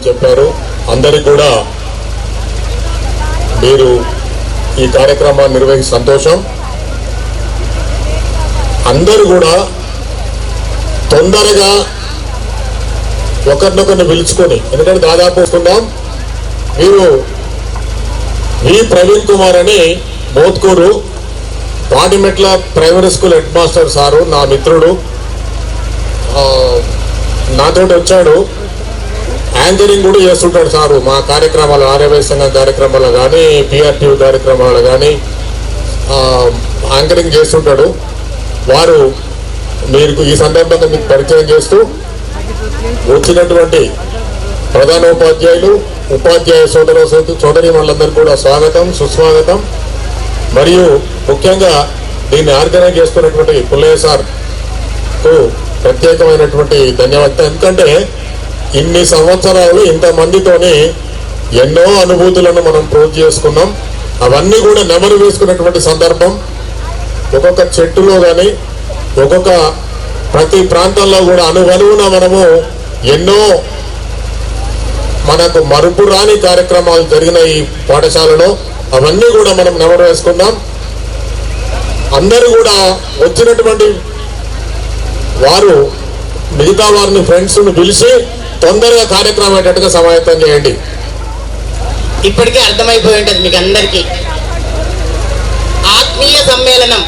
చెప్పారు. అందరికి కూడా మీరు ఈ కార్యక్రమాన్ని నిర్వహించి సంతోషం. అందరూ కూడా తొందరగా ఒకరినొకరిని పిలుచుకొని, ఎందుకంటే దాదాపు వస్తున్నాం. మీరు వి ప్రవీణ్ కుమార్ అని Mothkur Vadimetla primary school head master sir, నా మిత్రుడు, నాతోటి వచ్చాడు. యాంకరింగ్ కూడా చేస్తుంటాడు సారు మా కార్యక్రమాలు, ఆర్యవైశ్య సంఘం కార్యక్రమాలు కానీ, పిఆర్టీయూ కార్యక్రమాలు కానీ యాంకరింగ్ చేస్తుంటాడు. వారు మీరు ఈ సందర్భంగా మీకు పరిచయం చేస్తూ, వచ్చినటువంటి ప్రధానోపాధ్యాయులు, ఉపాధ్యాయ సోదరి వాళ్ళందరూ కూడా స్వాగతం, సుస్వాగతం. మరియు ముఖ్యంగా దీన్ని ఆర్గనైజ్ చేస్తున్నటువంటి పుల్లయ్య సార్కు ప్రత్యేకమైనటువంటి ధన్యవాదాలు. ఎందుకంటే ఇన్ని సంవత్సరాలు ఇంతమందితోని ఎన్నో అనుభూతులను మనం ప్రూవ్ చేసుకున్నాం. అవన్నీ కూడా నెమరు వేసుకున్నటువంటి సందర్భం. ఒక్కొక్క చెట్టులో కానీ ఒక్కొక్క ప్రతి ప్రాంతంలో కూడా అనువనువున మనము ఎన్నో మనకు మరుపు రాని కార్యక్రమాలు జరిగిన ఈ పాఠశాలలో అవన్నీ కూడా మనం నెమరు వేసుకున్నాం. అందరూ కూడా వచ్చినటువంటి వారు మిగతా వారిని ఫ్రెండ్స్ను పిలిచి తొందరగా కార్యక్రమం అయ్యేటట్టుగా సమాయత్తం చేయండి. ఇప్పటికే అర్థమైపోయి ఉంటుంది మీకు అందరికీ. ఆత్మీయ సమ్మేళనం.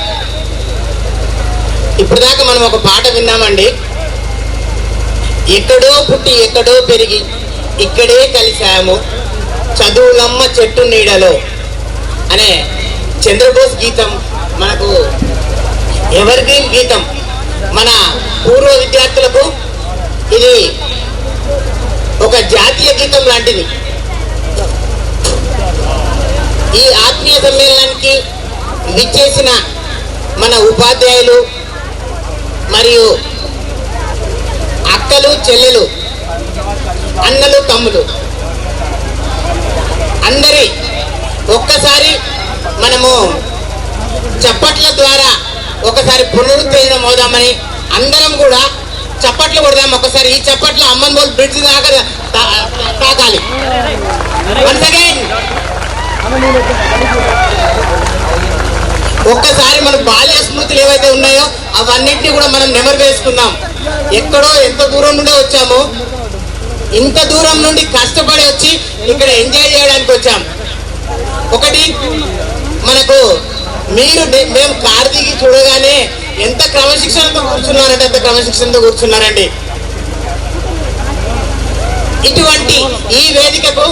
ఇప్పటిదాకా మనం ఒక పాట విన్నామండి. ఎక్కడో పుట్టి ఎక్కడో పెరిగి ఇక్కడే కలిశాము చదువులమ్మ చెట్టు నీడలో అనే చంద్రబోస్ గీతం మనకు ఎవర్ గ్రీన్ గీతం. మన పూర్వ విద్యార్థులకు ఇది ఒక జాతీయ గీతం లాంటిది. ఈ ఆత్మీయ సమ్మేళనానికి విచ్చేసిన మన ఉపాధ్యాయులు మరియు అక్కలు, చెల్లెలు, అన్నలు, తమ్ములు అందరి ఒక్కసారి మనము చప్పట్ల ద్వారా ఒకసారి పునరుత్తేజనం అవుదామని అందరం కూడా చప్పట్లు కొడదాం. ఒకసారి ఈ చప్పట్లు అమ్మన్బోల్ బ్రిడ్జ్ దాకా తాకాలి. వన్స్ అగైన్ ఒక్కసారి మన బాల్య స్మృతులు ఏవైతే ఉన్నాయో అవన్నింటినీ కూడా మనం నెమరు వేసుకుందాం. ఎక్కడో ఎంత దూరం నుండి వచ్చామో, ఇంత దూరం నుండి కష్టపడి వచ్చి ఇక్కడ ఎంజాయ్ చేయడానికి వచ్చాం. ఒకటి మనకు మేము కారు దిగి చూడగానే ఎంత క్రమశిక్షణతో కూర్చున్నారంటే అంత క్రమశిక్షణతో కూర్చున్నారండి. ఇటువంటి ఈ వేదికకు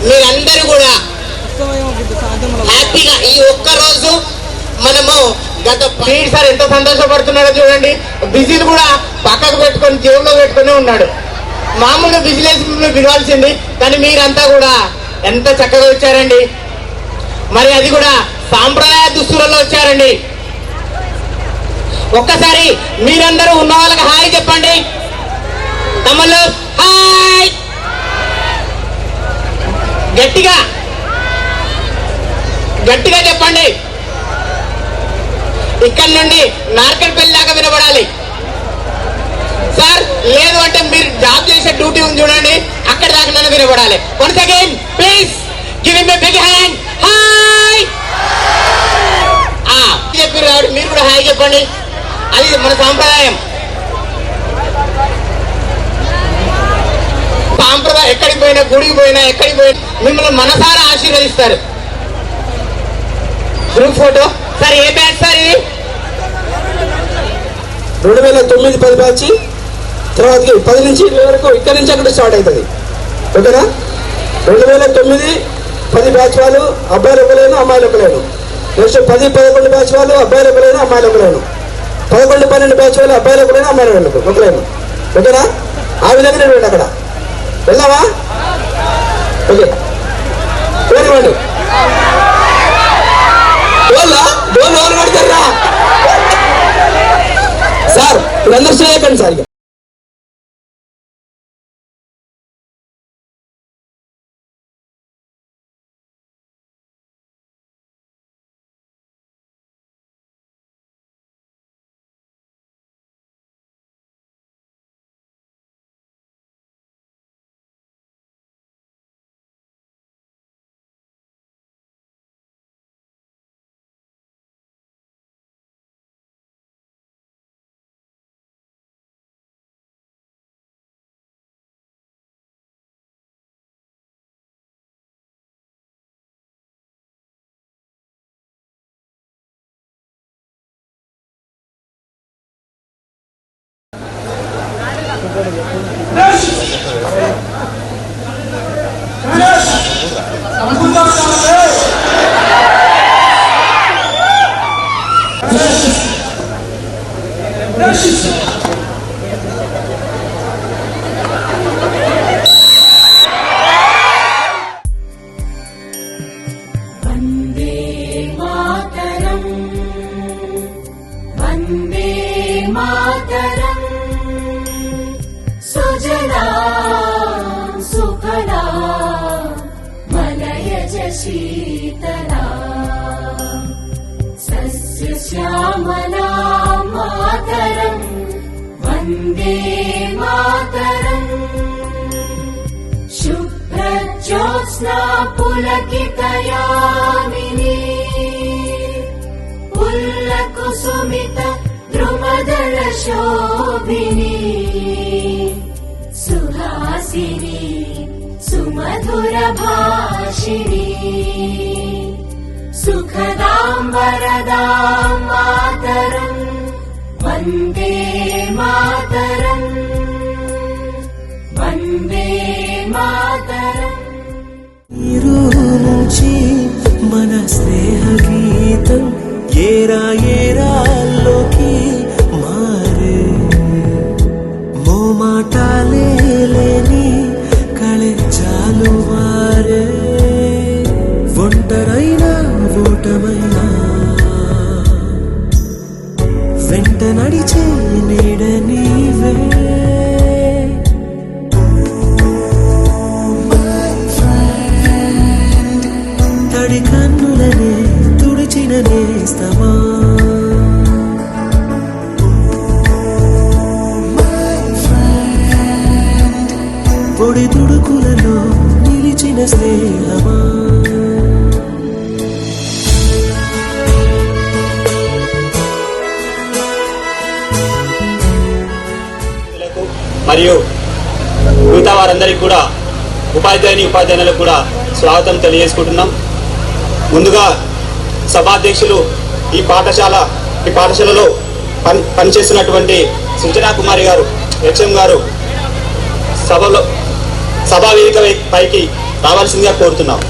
మీరందరూ కూడా హ్యాపీగా ఈ ఒక్క రోజు మనము గత సార్ ఎంత సంతోషపడుతున్నారో చూడండి. బిజీలు కూడా పక్కకు పెట్టుకొని జేబులో పెట్టుకుని ఉన్నాడు. మామూలుగా బిజినెస్ దిగాల్సింది, కానీ మీరంతా కూడా ఎంత చక్కగా వచ్చారండి. మరి అది కూడా సాంప్రదాయ దుస్తులలో వచ్చారండి. ఒక్కసారి మీరందరూ ఉన్న వాళ్ళకి హాయ్ చెప్పండి. తమ్ముళ్ళు హాయ్ గట్టిగా గట్టిగా చెప్పండి. ఇక్కడ నుండి నార్కట్పల్లి దాకా వినబడాలి. సార్ లేదు అంటే మీరు జాబ్ చేసే డ్యూటీ ఉంది చూడండి, అక్కడ దాకా నన్ను వినబడాలి. Once again please give him a big hand. Hi చెప్పారు కాబట్టి మీరు కూడా హాయ్ చెప్పండి. అది మన సాంప్రదాయం. సాంప్రదాయం ఎక్కడికి పోయినా, గుడికి పోయినా, ఎక్కడికి పోయినా మిమ్మల్ని మనసారా ఆశీర్వదిస్తారు. Group photo. సార్ ఏ బ్యాచ్ సార్ ఇది? 2009-10 బ్యాచ్. తర్వాత 10 నుంచి 20 వరకు ఇక్కడ నుంచి అక్కడ స్టార్ట్ అవుతుంది. ఓకేనా? 2009-10 బ్యాచ్ వాళ్ళు అబ్బాయిలు ఒకలేను, అమ్మాయిలు ఒకలేను. నెక్స్ట్ 10-11 బ్యాచ్ వాళ్ళు అబ్బాయిలు ఒకలేను, అమ్మాయిలు ఒకలేను. 11-12 బ్యాచ్ వాళ్ళు అబ్బాయిలు ఒకలేను, అమ్మాయిలు ఒకలేను. ఓకేనా? ఆ విధంగా నేను అక్కడ వెళ్దామా? ఓకే ఇవ్వండి. డోల్ పడతారా సార్? ఇప్పుడు అందరూ చేయకండి సార్. వందే మాతరం వందే మాతరం సుజలా సుఫలా మలయజ శీతలా సస్య శ్యామలా మాతరం వందే మాతరం శుభ్రజ్యోత్స్నా పులకితయామినీ పుల్లకుసుమిత ద్రుమదళ శోభినీ సుహాసినీ సుమధుర భాషిణీ సుఖదాం వరదాం మాతరం వందే మాతరం వందే మాతరం నీరు నుంచి మన స్నేహ గీతం ఏరా ఏరాల్లోకి మారే మోమాటాలే లేని కళెచ్చాలు మారే ఒంటరైనా ఓటమైనా వెంట నడిచే నీడ నీవే తడి కన్నులనే తుడిచిన నేస్తమా పొడి తుడుకులలో నిలిచిన స్నేహమా మరియు మిగతా వారందరికీ కూడా ఉపాధ్యాయులకు కూడా స్వాగతం తెలియజేసుకుంటున్నాం. ముందుగా సభాధ్యక్షులు ఈ పాఠశాలలో పనిచేస్తున్నటువంటి సృజనా కుమారి గారు హెచ్ఎం గారు సభా వేదిక పైకి రావాల్సిందిగా కోరుతున్నాం.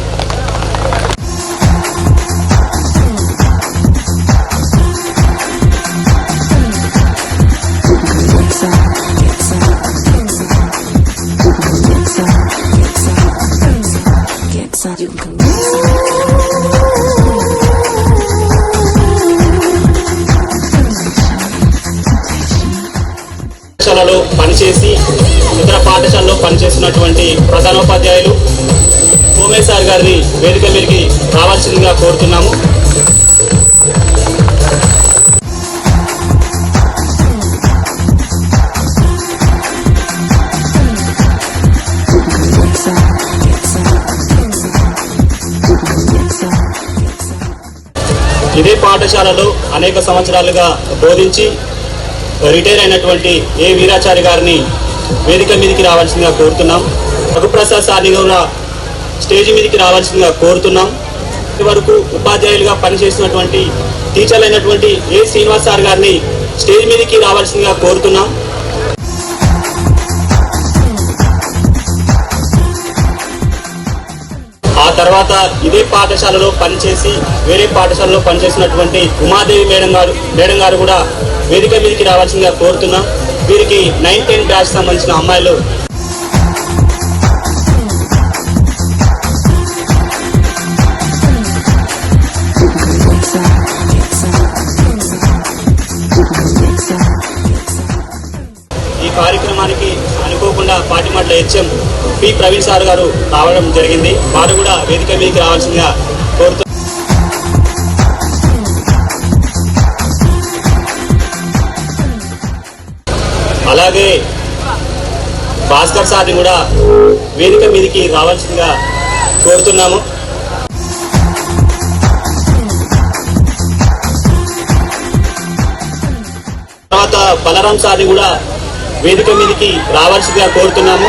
పాఠశాలలో పనిచేసి ఇతర పాఠశాలలో పనిచేస్తున్నటువంటి ప్రధానోపాధ్యాయులు సోమేశ్ సార్ గారిని వేదిక మీదకి రావాల్సిందిగా కోరుతున్నాము. ఇదే పాఠశాలలో అనేక సంవత్సరాలుగా బోధించి రిటైర్ అయినటువంటి ఏ వీరాచారి గారిని వేదిక మీదకి రావాల్సిందిగా కోరుతున్నాం. రఘుప్రసాద్ సార్ని కూడా స్టేజ్ మీదకి రావాల్సిందిగా కోరుతున్నాం. ఇవరకు ఉపాధ్యాయులుగా పనిచేస్తున్నటువంటి టీచర్లు అయినటువంటి ఏ శ్రీనివాస్ సార్ గారిని స్టేజ్ మీదకి రావాల్సిందిగా కోరుతున్నాం. ఆ తర్వాత ఇదే పాఠశాలలో పనిచేసి వేరే పాఠశాలలో పనిచేసినటువంటి ఉమాదేవి మేడం గారు కూడా వేదిక మీదకి రావాల్సిందిగా కోరుతున్నాం. వీరికి 9-10 బ్యాచ్ సంబంధించిన అమ్మాయిలు ఈ కార్యక్రమానికి అనుకోకుండా పాటిమట్ల హెచ్ఎం పి ప్రవీణ్ సార్ గారు రావడం జరిగింది. వారు కూడా వేదిక మీదకి రావాల్సిందిగా కోరుతున్నాం. అలాగే భాస్కర్ సార్ని కూడా వేదిక మీదకి రావాల్సిందిగా కోరుతున్నాము. తర్వాత బలరాం సార్ని కూడా వేదిక మీదకి రావాల్సిందిగా కోరుతున్నాము.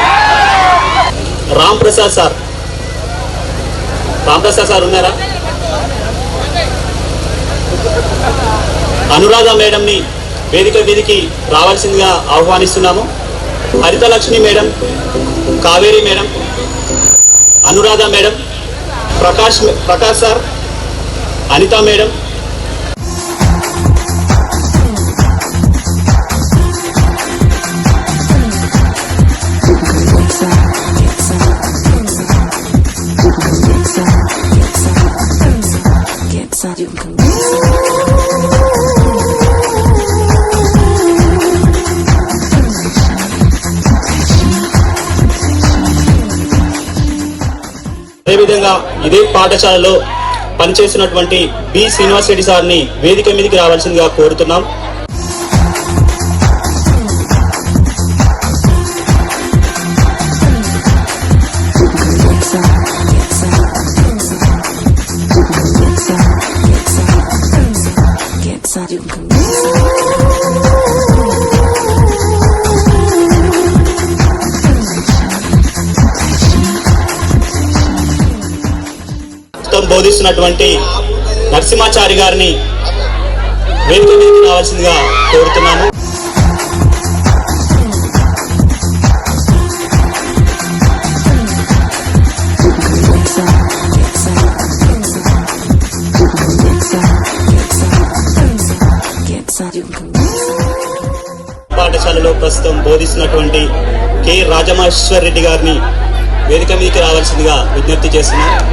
రామ్ ప్రసాద్ సార్ ఉన్నారా? అనురాధ మేడంని వేదిక మీదకి రావాల్సిందిగా ఆహ్వానిస్తున్నాము. Haritalakshmi madam, Kaveri madam, Anuradha madam, Prakash sir, Anitha madam, అదేవిధంగా ఇదే పాఠశాలలో పనిచేస్తున్నటువంటి బి శ్రీనివాస్ రెడ్డి సార్ని వేదిక మీదకి రావాల్సిందిగా కోరుతున్నాం. బోధిస్తున్నటువంటి నరసింహాచారి గారిని వేదిక మీదకి రావాల్సిందిగా కోరుతున్నాము. పాఠశాలలో ప్రస్తుతం బోధిస్తున్నటువంటి కె రాజమహేశ్వర్ రెడ్డి గారిని వేదిక మీదకి రావాల్సిందిగా విజ్ఞప్తి చేస్తున్నాం.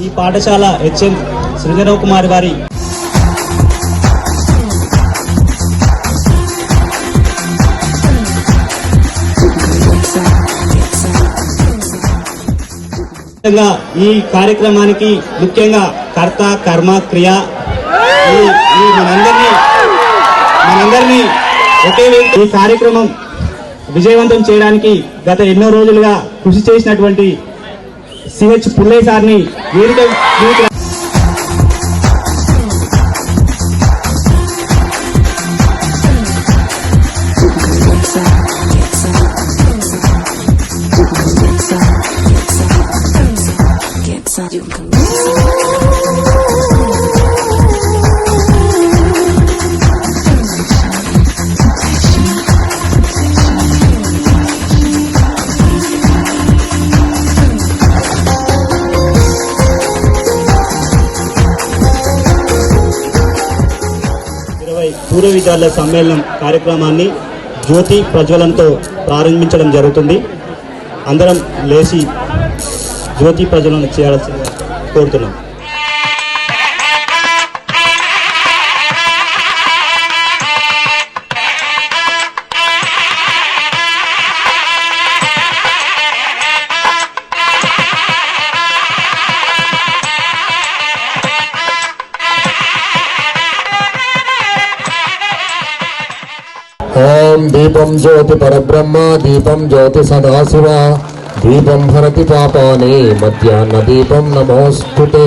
ఈ పాఠశాల హెచ్ఎం సృజనవ్ కుమార్ గారి ఈ కార్యక్రమానికి ముఖ్యంగా కర్త కర్మ క్రియ మనందరినీ ఒకే ఈ కార్యక్రమం విజయవంతం చేయడానికి గత ఎన్నో రోజులుగా కృషి చేసినటువంటి సిహెచ్ పుల్లయ్య సార్ని వేదిక పూర్వ విద్యార్థుల సమ్మేళనం కార్యక్రమాన్ని జ్యోతి ప్రజ్వలంతో ప్రారంభించడం జరుగుతుంది. అందరం లేచి జ్యోతి ప్రజ్వలన చేయాల్సిందిగా కోరుతున్నాం. ఓం దీపం జ్యోతి పరబ్రహ్మ దీపం జ్యోతి సదాశివ దీపం హరతి పాపాని మధ్యాహ్న దీపం నమోస్తుతే.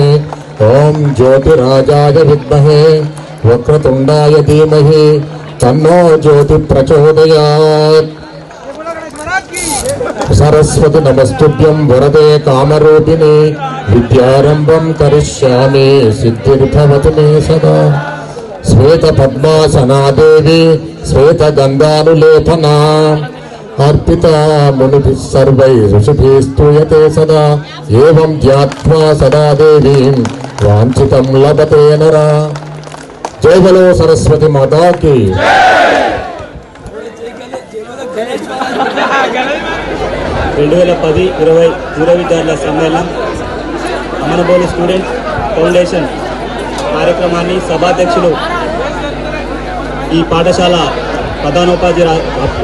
ఓం జ్యోతిరాజాయ విద్మహే వక్రతుండాయ ధీమహి తన్నో జ్యోతి ప్రచోదయాత్. సరస్వతి నమస్తుభ్యం వరదే కామరూపిణి విద్యారంభం కరిష్యామి సిద్ధిర్భవతు మే సదా. శ్వేత పద్మాసనాదేవి శ్వేత గంగానులేపనా అర్పిత మునిభి సర్వై ఋషిభిः స్తూయతే సదా. ఏవం ధ్యాత్వా సదా దేవీం వాంఛితం లభతే నరా. జై బలో సరస్వతి మాతాకి. 2010-20 పూర్వ విద్యార్థుల సమ్మేళనం అమనబోలు స్టూడెంట్ ఫౌండేషన్ కార్యక్రమాన్ని సభాధ్యక్షులు ఈ పాఠశాల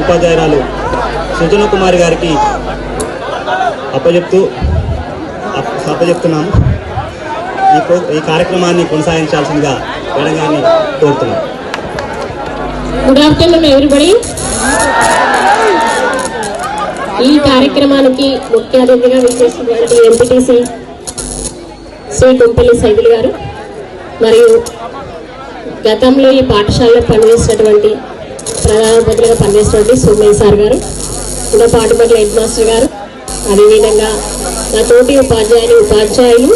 ఉపాధ్యాయురాలు సృజన కుమారి గారికి అప్పచెప్తున్నాము. ఈ కార్యక్రమాన్ని కొనసాగించాల్సిందిగా మేడం గారిని కోరుతున్నాం. Good afternoon everybody. ఈ కార్యక్రమానికి ముఖ్య అతిథిగా విచ్చేసినటువంటి ఎంపీటీసీ శ్రీ కుంపల్లి సైదులు గారు, మరియు గతంలో ఈ పాఠశాలలో పనిచేసినటువంటి ప్రధానోపాధ్యాయులుగా పనిచేసినటువంటి సోమయ్య సార్ గారు, ఇంకా పాటుపట్ల హెడ్ మాస్టర్ గారు, అదేవిధంగా నా తోటి ఉపాధ్యాయులు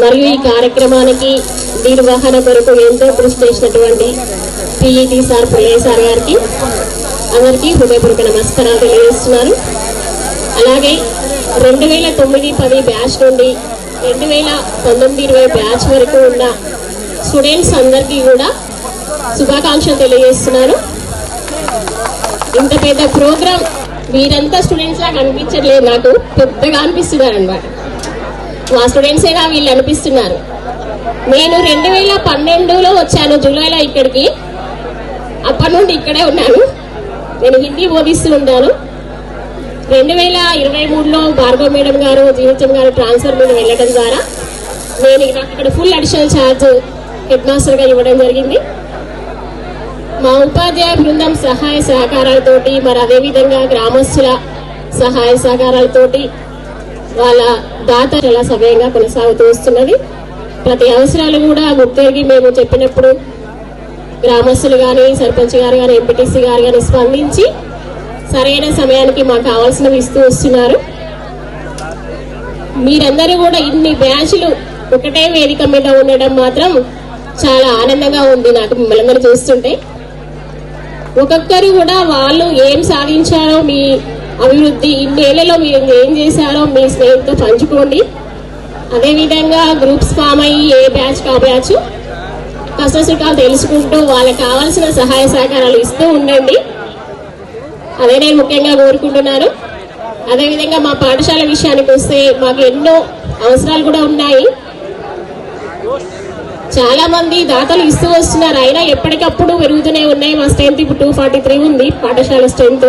మరియు ఈ కార్యక్రమానికి నిర్వహణ కొరకు ఎంతో కృషి చేసినటువంటి పిఈటి సార్ పుల్లయ్య సార్ గారికి అందరికీ హృదయపూర్వక నమస్కారాలు తెలియజేస్తున్నాను. అలాగే 2009-10 బ్యాచ్ నుండి 2019-20 బ్యాచ్ వరకు ఉన్న స్టూడెంట్స్ అందరికీ కూడా శుభాకాంక్షలు తెలియజేస్తున్నాను. ఇంత పెద్ద ప్రోగ్రామ్ మీరంతా స్టూడెంట్స్ లాగా అనిపించట్లేదు, నాకు పెద్దగా అనిపిస్తున్నారు అన్నమాట. మా స్టూడెంట్సేగా వీళ్ళు అనిపిస్తున్నారు. నేను 2012లో వచ్చాను జూలైలో ఇక్కడికి. అప్పటి నుండి ఇక్కడే ఉన్నాను. నేను హిందీ బోధిస్తూ ఉంటాను. 2023లో భార్గవ్ మేడం గారు, జీవితం గారు ట్రాన్స్ఫర్ మీద వెళ్ళడం ద్వారా నేను నాకు ఇక్కడ ఫుల్ అడిషనల్ ఛార్జ్ హెడ్ మాస్టర్గా ఇవ్వడం జరిగింది. మా ఉపాధ్యాయ బృందం సహాయ సహకారాలతోటి, మరి అదేవిధంగా గ్రామస్తుల సహాయ సహకారాలతోటి వాళ్ళ దాత చాలా సమయంగా కొనసాగుతూ వస్తున్నది. ప్రతి అవసరాలు కూడా గుర్తెరిగి మేము చెప్పినప్పుడు గ్రామస్తులు కానీ, సర్పంచ్ గారు కానీ, ఎంపీటీసీ గారు కానీ స్పందించి సరైన సమయానికి మాకు కావాల్సినవి ఇస్తూ వస్తున్నారు. మీరందరూ కూడా ఇన్ని బ్యాచ్లు ఒకటే వేదిక మీద ఉండడం మాత్రం చాలా ఆనందంగా ఉంది నాకు మిమ్మల్ని అందరూ చూస్తుంటే. ఒక్కొక్కరు కూడా వాళ్ళు ఏం సాధించారో, మీ అభివృద్ధి ఇన్నేళ్లలో మీరు ఏం చేశారో మీ స్నేహితులతో పంచుకోండి. అదేవిధంగా గ్రూప్స్ ఫామ్ అయ్యి ఏ బ్యాచ్ కా బ్యాచ్ కష్టసుఖాలు తెలుసుకుంటూ వాళ్ళకి కావాల్సిన సహాయ సహకారాలు ఇస్తూ ఉండండి. అదే నేను ముఖ్యంగా కోరుకుంటున్నాను. అదేవిధంగా మా పాఠశాల విషయానికి వస్తే మాకు ఎన్నో అవసరాలు కూడా ఉన్నాయి. చాలా మంది దాతలు ఇస్తూ వస్తున్నారు, అయినా ఎప్పటికప్పుడు పెరుగుతూనే ఉన్నాయి. మా స్ట్రెంత్ ఇప్పుడు 243 ఉంది పాఠశాల స్ట్రెంత్.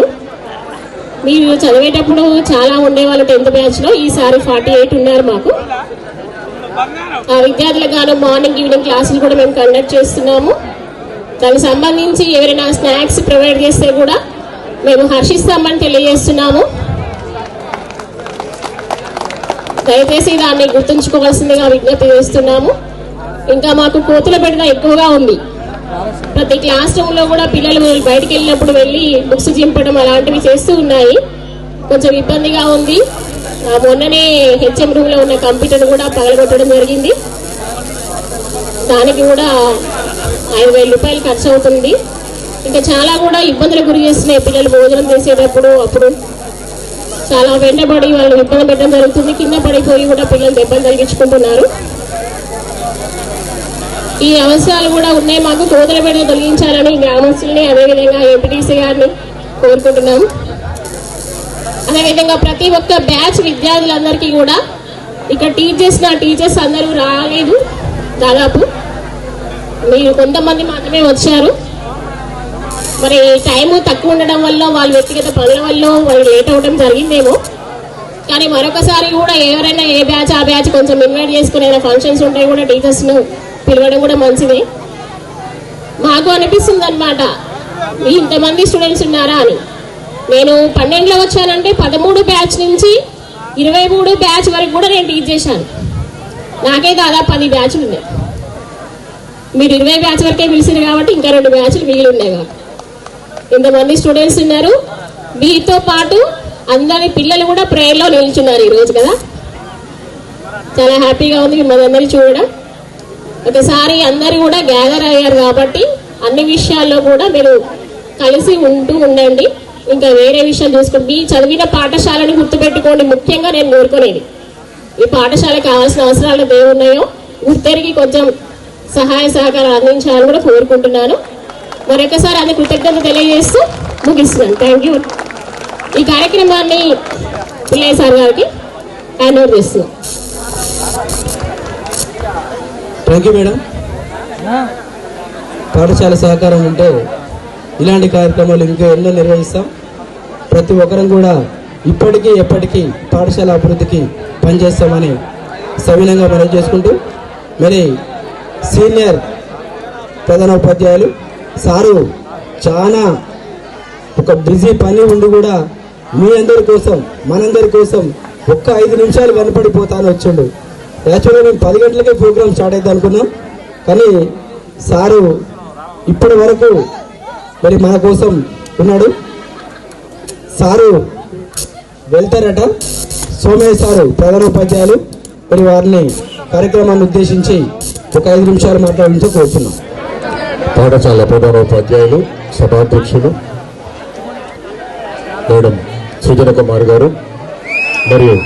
మీరు చదివేటప్పుడు చాలా ఉండేవాళ్ళు 10th బ్యాచ్ లో, ఈసారి 48 ఉన్నారు మాకు. ఆ విద్యార్థులకు గాను మార్నింగ్ ఈవినింగ్ క్లాసులు కూడా మేము కండక్ట్ చేస్తున్నాము. దానికి సంబంధించి ఎవరైనా స్నాక్స్ ప్రొవైడ్ చేస్తే కూడా మేము హర్షిస్తామని తెలియజేస్తున్నాము. దయచేసి దాన్ని గుర్తుంచుకోవాల్సిందిగా విజ్ఞప్తి చేస్తున్నాము. ఇంకా మాకు కోతుల బెడద ఎక్కువగా ఉంది. ప్రతి క్లాస్ రూమ్ లో కూడా పిల్లలు బయటకు వెళ్ళినప్పుడు వెళ్ళి బుక్స్ చింపడం అలాంటివి చేస్తూ ఉన్నాయి. కొంచెం ఇబ్బందిగా ఉంది. మొన్ననే హెచ్ఎం రూమ్ లో ఉన్న కంప్యూటర్ కూడా పగలగొట్టడం జరిగింది. దానికి కూడా 5,000 రూపాయలు ఖర్చు అవుతుంది. ఇంకా చాలా కూడా ఇబ్బందులకు గురి చేస్తున్నాయి. పిల్లలు భోజనం చేసేటప్పుడు అప్పుడు చాలా వెంటబడి వాళ్ళు ఇబ్బంది పెట్టడం జరుగుతుంది. కింద పడిపోయి కూడా పిల్లలు దెబ్బలు తగిలించుకుంటున్నారు. ఈ అవసరాలు కూడా ఉన్నాయి. మాకు కోతల బెడద తొలగించాలని గ్రామస్తుల్ని, అదేవిధంగా ఎంపీటీసీ గారిని కోరుకుంటున్నాము. అదేవిధంగా ప్రతి ఒక్క బ్యాచ్ విద్యార్థులందరికీ కూడా ఇక్కడ టీచర్స్ అందరూ రాలేదు. దాదాపు మీరు కొంతమంది మాత్రమే వచ్చారు. మరి టైము తక్కువ ఉండడం వల్ల వాళ్ళ వ్యక్తిగత పనుల వల్ల వాళ్ళు లేట్ అవ్వడం జరిగిందేమో. కానీ మరొకసారి కూడా ఎవరైనా ఏ బ్యాచ్ ఆ బ్యాచ్ కొంచెం ఇన్వైట్ చేసుకుని ఏదైనా ఫంక్షన్స్ ఉంటాయి కూడా టీచర్స్ను పిలవడం కూడా మంచిది. మాకు అనిపిస్తుంది అనమాట, ఇంతమంది స్టూడెంట్స్ ఉన్నారా అని. నేను 12లో వచ్చానంటే 13 బ్యాచ్ నుంచి 23 బ్యాచ్ వరకు కూడా నేను టీచ్ చేశాను. నాకే దాదాపు 10 బ్యాచ్లు ఉన్నాయి. మీరు 20 బ్యాచ్ వరకే పిలిచింది కాబట్టి ఇంకా 2 బ్యాచ్లు మిగిలి ఉన్నాయి. కాబట్టి ఇంతమంది స్టూడెంట్స్ ఉన్నారు. వీరితో పాటు అందరి పిల్లలు కూడా ప్రేయర్లో నిల్చున్నారు ఈరోజు కదా. చాలా హ్యాపీగా ఉంది మిమ్మల్ని అందరినీ చూడడం. ఒకసారి అందరు కూడా గ్యాదర్ అయ్యారు కాబట్టి అన్ని విషయాల్లో కూడా మీరు కలిసి ఉండండి. ఇంకా వేరే విషయాలు చూసుకోండి. మీ చదివిన పాఠశాలను గుర్తుపెట్టుకోండి. ముఖ్యంగా నేను కోరుకునేది, ఈ పాఠశాలకు కావాల్సిన అవసరాలు ఏమున్నాయో గుర్తెరిగి కొంచెం సహాయ సహకారాలు అందించాలని కూడా కోరుకుంటున్నాను. మరొకసారి అది కృతజ్ఞత తెలియజేస్తూ ముగిస్తున్నాను. Thank you. ఈ కార్యక్రమాన్ని పుల్లయ్య సార్ గారికి హ్యాండ్ ఓవర్ చేస్తున్నాం. Thank you madam. పాఠశాల సహకారం ఉంటే ఇలాంటి కార్యక్రమాలు ఇంకా ఎన్నో నిర్వహిస్తాం. ప్రతి ఒక్కరం కూడా ఇప్పటికీ ఎప్పటికీ పాఠశాల అభివృద్ధికి పనిచేస్తామని సవినంగా మనం చేసుకుంటూ, మరి సీనియర్ ప్రధానోపాధ్యాయులు సారు చాలా ఒక బిజీ పని ఉండి కూడా మీ అందరి కోసం మనందరి కోసం ఒక్క 5 నిమిషాలు వెనపడిపోతాను వచ్చిండు. యాక్చువల్గా మేము 10 గంటలకే ప్రోగ్రామ్ స్టార్ట్ అవుతుంది అనుకున్నాం. కానీ సారు ఇప్పటి వరకు మరి మన కోసం ఉన్నాడు. సారు వెళ్తారట. సోమయ్య సారు ప్రధానోపాధ్యాయులు మరి వారిని కార్యక్రమాన్ని ఉద్దేశించి ఒక 5 నిమిషాలు మాట్లాడించో కోరుతున్నాం. పాఠశాల ప్రధానోపాధ్యాయులు సభాధ్యక్షులు మేడం సుజన కుమార్ గారు మరియు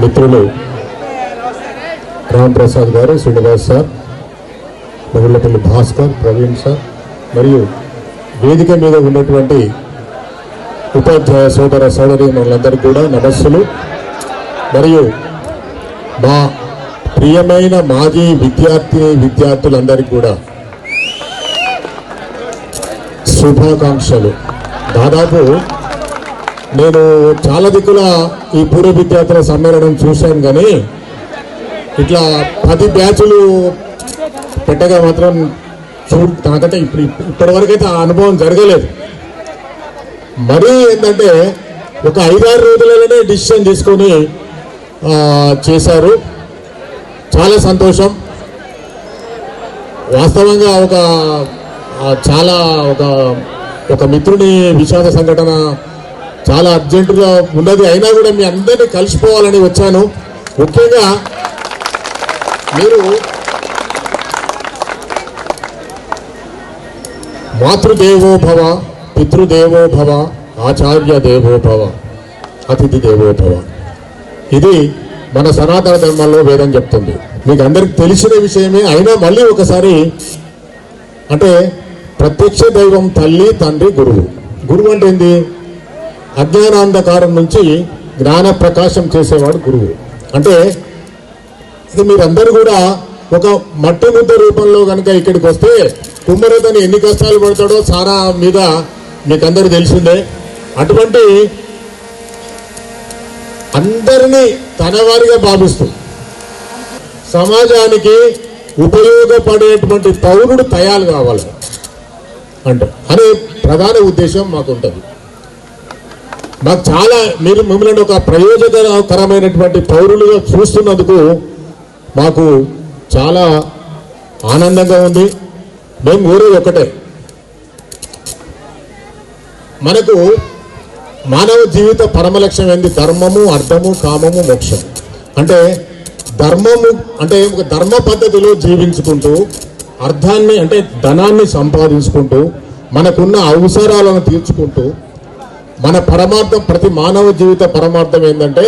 మిత్రులు రామ్ ప్రసాద్ గారు, శ్రీనివాస్ సార్, మొగుళ్ళపల్లి భాస్కర్, ప్రవీణ్ సార్ మరియు వేదిక మీద ఉన్నటువంటి ఉపాధ్యాయ సోదర సోదరి మనందరికీ కూడా నమస్సులు. మరియు మా ప్రియమైన మాజీ విద్యార్థులందరికీ కూడా శుభాకాంక్షలు. దాదాపు నేను చాలా దిక్కుల ఈ పూర్వ విద్యార్థుల సమ్మేళనం చూశాను, కానీ ఇట్లా 10 బ్యాచులు పెట్టగా మాత్రం నాకంటే ఇప్పటి వరకైతే ఆ అనుభవం జరగలేదు. మరీ ఏంటంటే ఒక 5-6 రోజులలోనే డిసిషన్ తీసుకొని చేశారు. చాలా సంతోషం. వాస్తవంగా ఒక మిత్రుని విషాద సంఘటన చాలా అర్జెంటుగా ఉన్నది, అయినా కూడా మీ అందరినీ కలిసిపోవాలని వచ్చాను. ముఖ్యంగా మీరు మాతృదేవో భవ, పితృదేవో భవ, ఆచార్య దేవో భవ, అతిథి దేవో భవ. ఇది మన సనాతన ధర్మంలో వేదం చెప్తుంది. మీకు అందరికి తెలిసిన విషయమే, అయినా మళ్ళీ ఒకసారి అంటే ప్రత్యక్ష దైవం తల్లి, తండ్రి, గురువు. గురువు అంటే ఏంది? అజ్ఞానాంధకారం నుంచి జ్ఞాన ప్రకాశం చేసేవాడు గురువు. అంటే ఇది మీరందరూ కూడా ఒక మట్టి ముద్ద రూపంలో కనుక ఇక్కడికి వస్తే కుమ్మరతని ఎన్ని కష్టాలు పడతాడో సారా మీద మీకందరూ తెలిసిందే. అటువంటి అందరినీ తనవారిగా భావిస్తూ సమాజానికి ఉపయోగపడేటువంటి పౌరుడు తయారు కావాలి అంటే అనే ప్రధాన ఉద్దేశం మాకుంటుంది. మాకు చాలా మిమ్మల్ని ఒక ప్రయోజనకరమైనటువంటి పౌరులుగా చూస్తున్నందుకు మాకు చాలా ఆనందంగా ఉంది. మేము కోరేది ఒకటే, మనకు మానవ జీవిత పరమ లక్ష్యం ఏంది? ధర్మము, అర్థము, కామము, మోక్షం. అంటే ధర్మము అంటే ఒక ధర్మ పద్ధతిలో జీవించుకుంటూ, అర్థాన్ని అంటే ధనాన్ని సంపాదించుకుంటూ, మనకున్న అవసరాలను తీర్చుకుంటూ, మన పరమార్థం, ప్రతి మానవ జీవిత పరమార్థం ఏంటంటే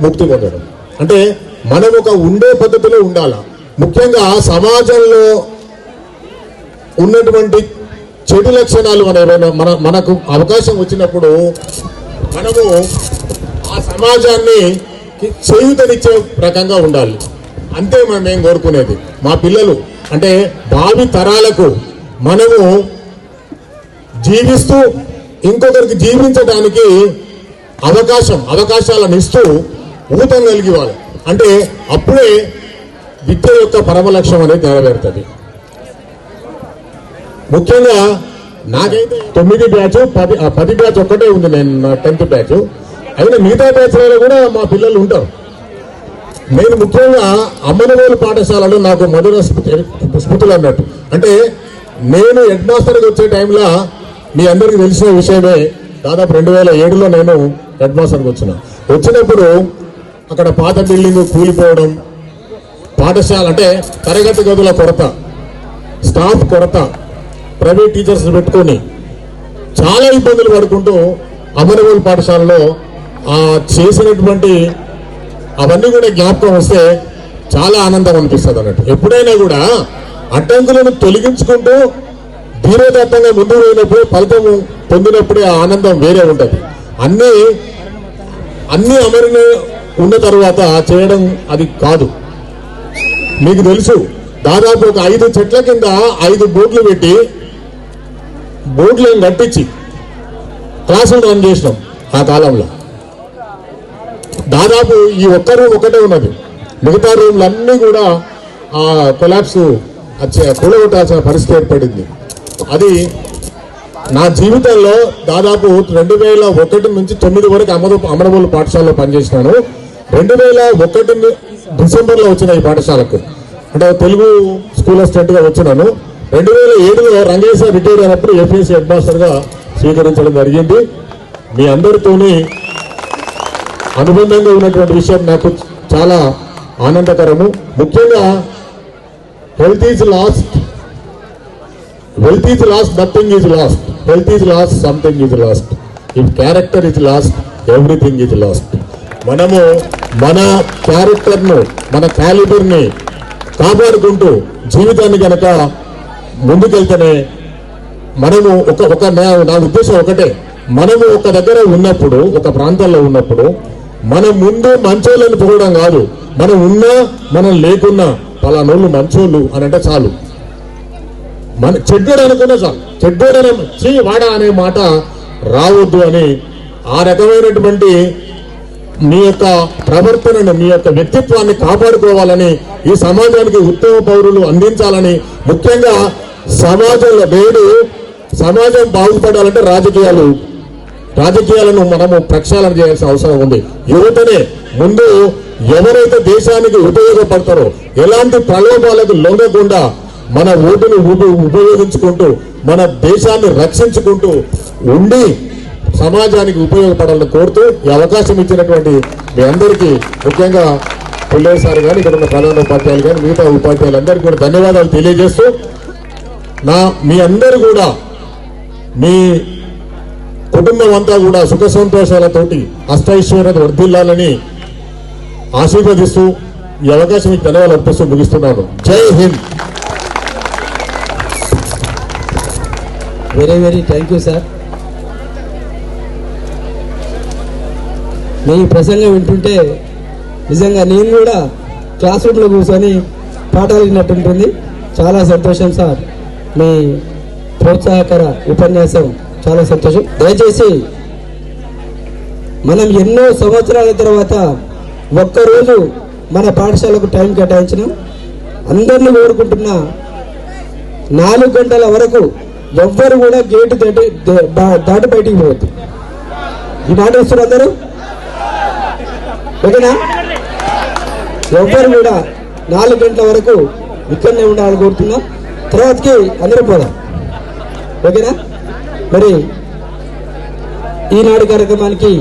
ముక్తి పొందడం. అంటే మనం ఒక ఉండే పద్ధతిలో ఉండాలా. ముఖ్యంగా సమాజంలో ఉన్నటువంటి చెడు లక్షణాలు మనకు అవకాశం వచ్చినప్పుడు మనము ఆ సమాజాన్ని చేయూతనిచ్చే రకంగా ఉండాలి. అంతే మేము కోరుకునేది. మా పిల్లలు అంటే భావి తరాలకు మనము జీవిస్తూ ఇంకొకరికి జీవించడానికి అవకాశాలను ఇస్తూ ఊతం కలిగివాలి. అంటే అప్పుడే విద్య యొక్క పరమ లక్ష్యం అనేది నెరవేరుతుంది. ముఖ్యంగా నాకైతే 9 బ్యాచ్ 10 బ్యాచ్ ఒక్కటే ఉంది. నేను నా 10th బ్యాచ్ అయినా మిగతా బ్యాచ్లలో కూడా మా పిల్లలు ఉంటారు. నేను ముఖ్యంగా అమ్మనవేలు పాఠశాలలో నాకు మొదటి స్మృతులు అన్నట్టు. అంటే నేను హెడ్ మాస్టర్కి వచ్చే టైంలో మీ అందరికీ తెలిసిన విషయమే, దాదాపు 2007లో నేను హెడ్ మాస్టర్కి వచ్చినప్పుడు అక్కడ పాత బిల్డింగ్ కూలిపోవడం, పాఠశాల అంటే తరగతి గదుల కొరత, స్టాఫ్ కొరత, ప్రైవేట్ టీచర్స్ పెట్టుకొని చాలా ఇబ్బందులు పడుకుంటూ అమరవోలు పాఠశాలలో చేసినటువంటి అవన్నీ కూడా జ్ఞాపకం వస్తే చాలా ఆనందం అనిపిస్తుంది అన్నట్టు. ఎప్పుడైనా కూడా అడ్డంకులను తొలగించుకుంటూ ధీరోదత్తంగా ముందుకు పోయినప్పుడు ఫలితం పొందినప్పుడే ఆ ఆనందం వేరే ఉంటుంది. అన్ని అమరులు ఉన్న తర్వాత చేయడం అది కాదు. మీకు తెలుసు, దాదాపు ఒక 5 చెట్ల కింద 5 బోర్డులు పెట్టి బోర్డులను కట్టించి క్లాసులు రన్ చేసినాం ఆ కాలంలో. దాదాపు ఈ ఒక్క రూమ్ ఒకటే ఉన్నది, మిగతా రూమ్లన్నీ కూడా కొలాప్స్ కూడగొట్టాల్సిన పరిస్థితి ఏర్పడింది. అది నా జీవితంలో దాదాపు 2001 నుంచి 2009 వరకు అమరవోలు పాఠశాలలో పనిచేసినాను. 2001 డిసెంబర్లో వచ్చిన ఈ పాఠశాలకు, అంటే తెలుగు స్కూల్ అసిస్టెంట్ గా వచ్చినాను. 2007లో రంగేశ్ రిటైర్ అయినప్పుడు ఎఫ్ఎస్సి హెడ్ మాస్టర్ గా స్వీకరించడం జరిగింది. మీ అందరితోని అనుబంధంగా ఉన్నటువంటి విషయం నాకు చాలా ఆనందకరము. ముఖ్యంగా health is lost, wealth is lost, nothing is lost. Health is lost, something is lost. If character is lost, everything is lost. మనము మన క్యారెక్టర్ను, మన క్యాలిబర్ని కాపాడుకుంటూ జీవితాన్ని కనుక ముందుకెళ్తేనే మనము నా ఉద్దేశం ఒకటే, మనము ఒక దగ్గర ఉన్నప్పుడు, ఒక ప్రాంతాల్లో ఉన్నప్పుడు మనం ముందు మంచోళ్ళని పొగడం కాదు, మనం ఉన్నా మనం లేకున్నా పలానోళ్ళు మంచోళ్ళు అని అంటే చాలు. మన చెడ్డోడు అనుకున్నా చాలు, చెడ్డోడనే వాడా అనే మాట రావద్దు అని ఆ రకమైనటువంటి మీ యొక్క ప్రవర్తనను, మీ యొక్క వ్యక్తిత్వాన్ని కాపాడుకోవాలని, ఈ సమాజానికి ఉత్తమ పౌరులు అందించాలని, ముఖ్యంగా సమాజంలో నేడు సమాజం బాగుపడాలంటే రాజకీయాలను మనము ప్రక్షాళన చేయాల్సిన అవసరం ఉంది. యువతనే ముందు ఎవరైతే దేశానికి ఉపయోగపడతారో, ఎలాంటి ప్రలోభాలకు లొంగకుండా మన ఓటును ఉపయోగించుకుంటూ మన దేశాన్ని రక్షించుకుంటూ ఉండి సమాజానికి ఉపయోగపడాలని కోరుతూ ఈ అవకాశం ఇచ్చినటువంటి మీ అందరికీ, ముఖ్యంగా పుల్లయ్య సార్ కానీ, ఇక్కడ ఉన్న ప్రధాన ఉపాధ్యాయులు కానీ, మిగతా ఉపాధ్యాయులందరికీ కూడా ధన్యవాదాలు తెలియజేస్తూ, మీ అందరూ కూడా మీ కుటుంబం అంతా కూడా సుఖ సంతోషాలతోటి అష్టైశ్వర్యత వర్ధిల్లాలని ఆశీర్వదిస్తూ ఈ అవకాశం మీకు ధన్యవాదాలు అర్పిస్తూ ముగిస్తున్నాను. Jai Hind. Very thank you sir. మీ ప్రసంగం వింటుంటే నిజంగా నేను కూడా క్లాస్ రూమ్లో కూర్చొని పాఠాలు విన్నట్టుంటుంది. చాలా సంతోషం సార్, మీ ప్రోత్సాహకర ఉపన్యాసం చాలా సంతోషం. దయచేసి మనం ఎన్నో సంవత్సరాల తర్వాత ఒక్కరోజు మన పాఠశాలకు టైం కేటాయించినాం. అందరినీ కోరుకుంటున్నా, 4 గంటల వరకు ఎవ్వరు కూడా గేటు దాటి బయటికి పోవద్దు. ఈ మాట ఇస్తారు అందరూ, ఓకేనా? ఎవ్వరు కూడా 4 గంటల వరకు ఇక్కడనే ఉండాలని కోరుతున్నాం. తర్వాతకి అందరూ పోదాం, ఓకేనా? మరి ఈనాడు కార్యక్రమానికి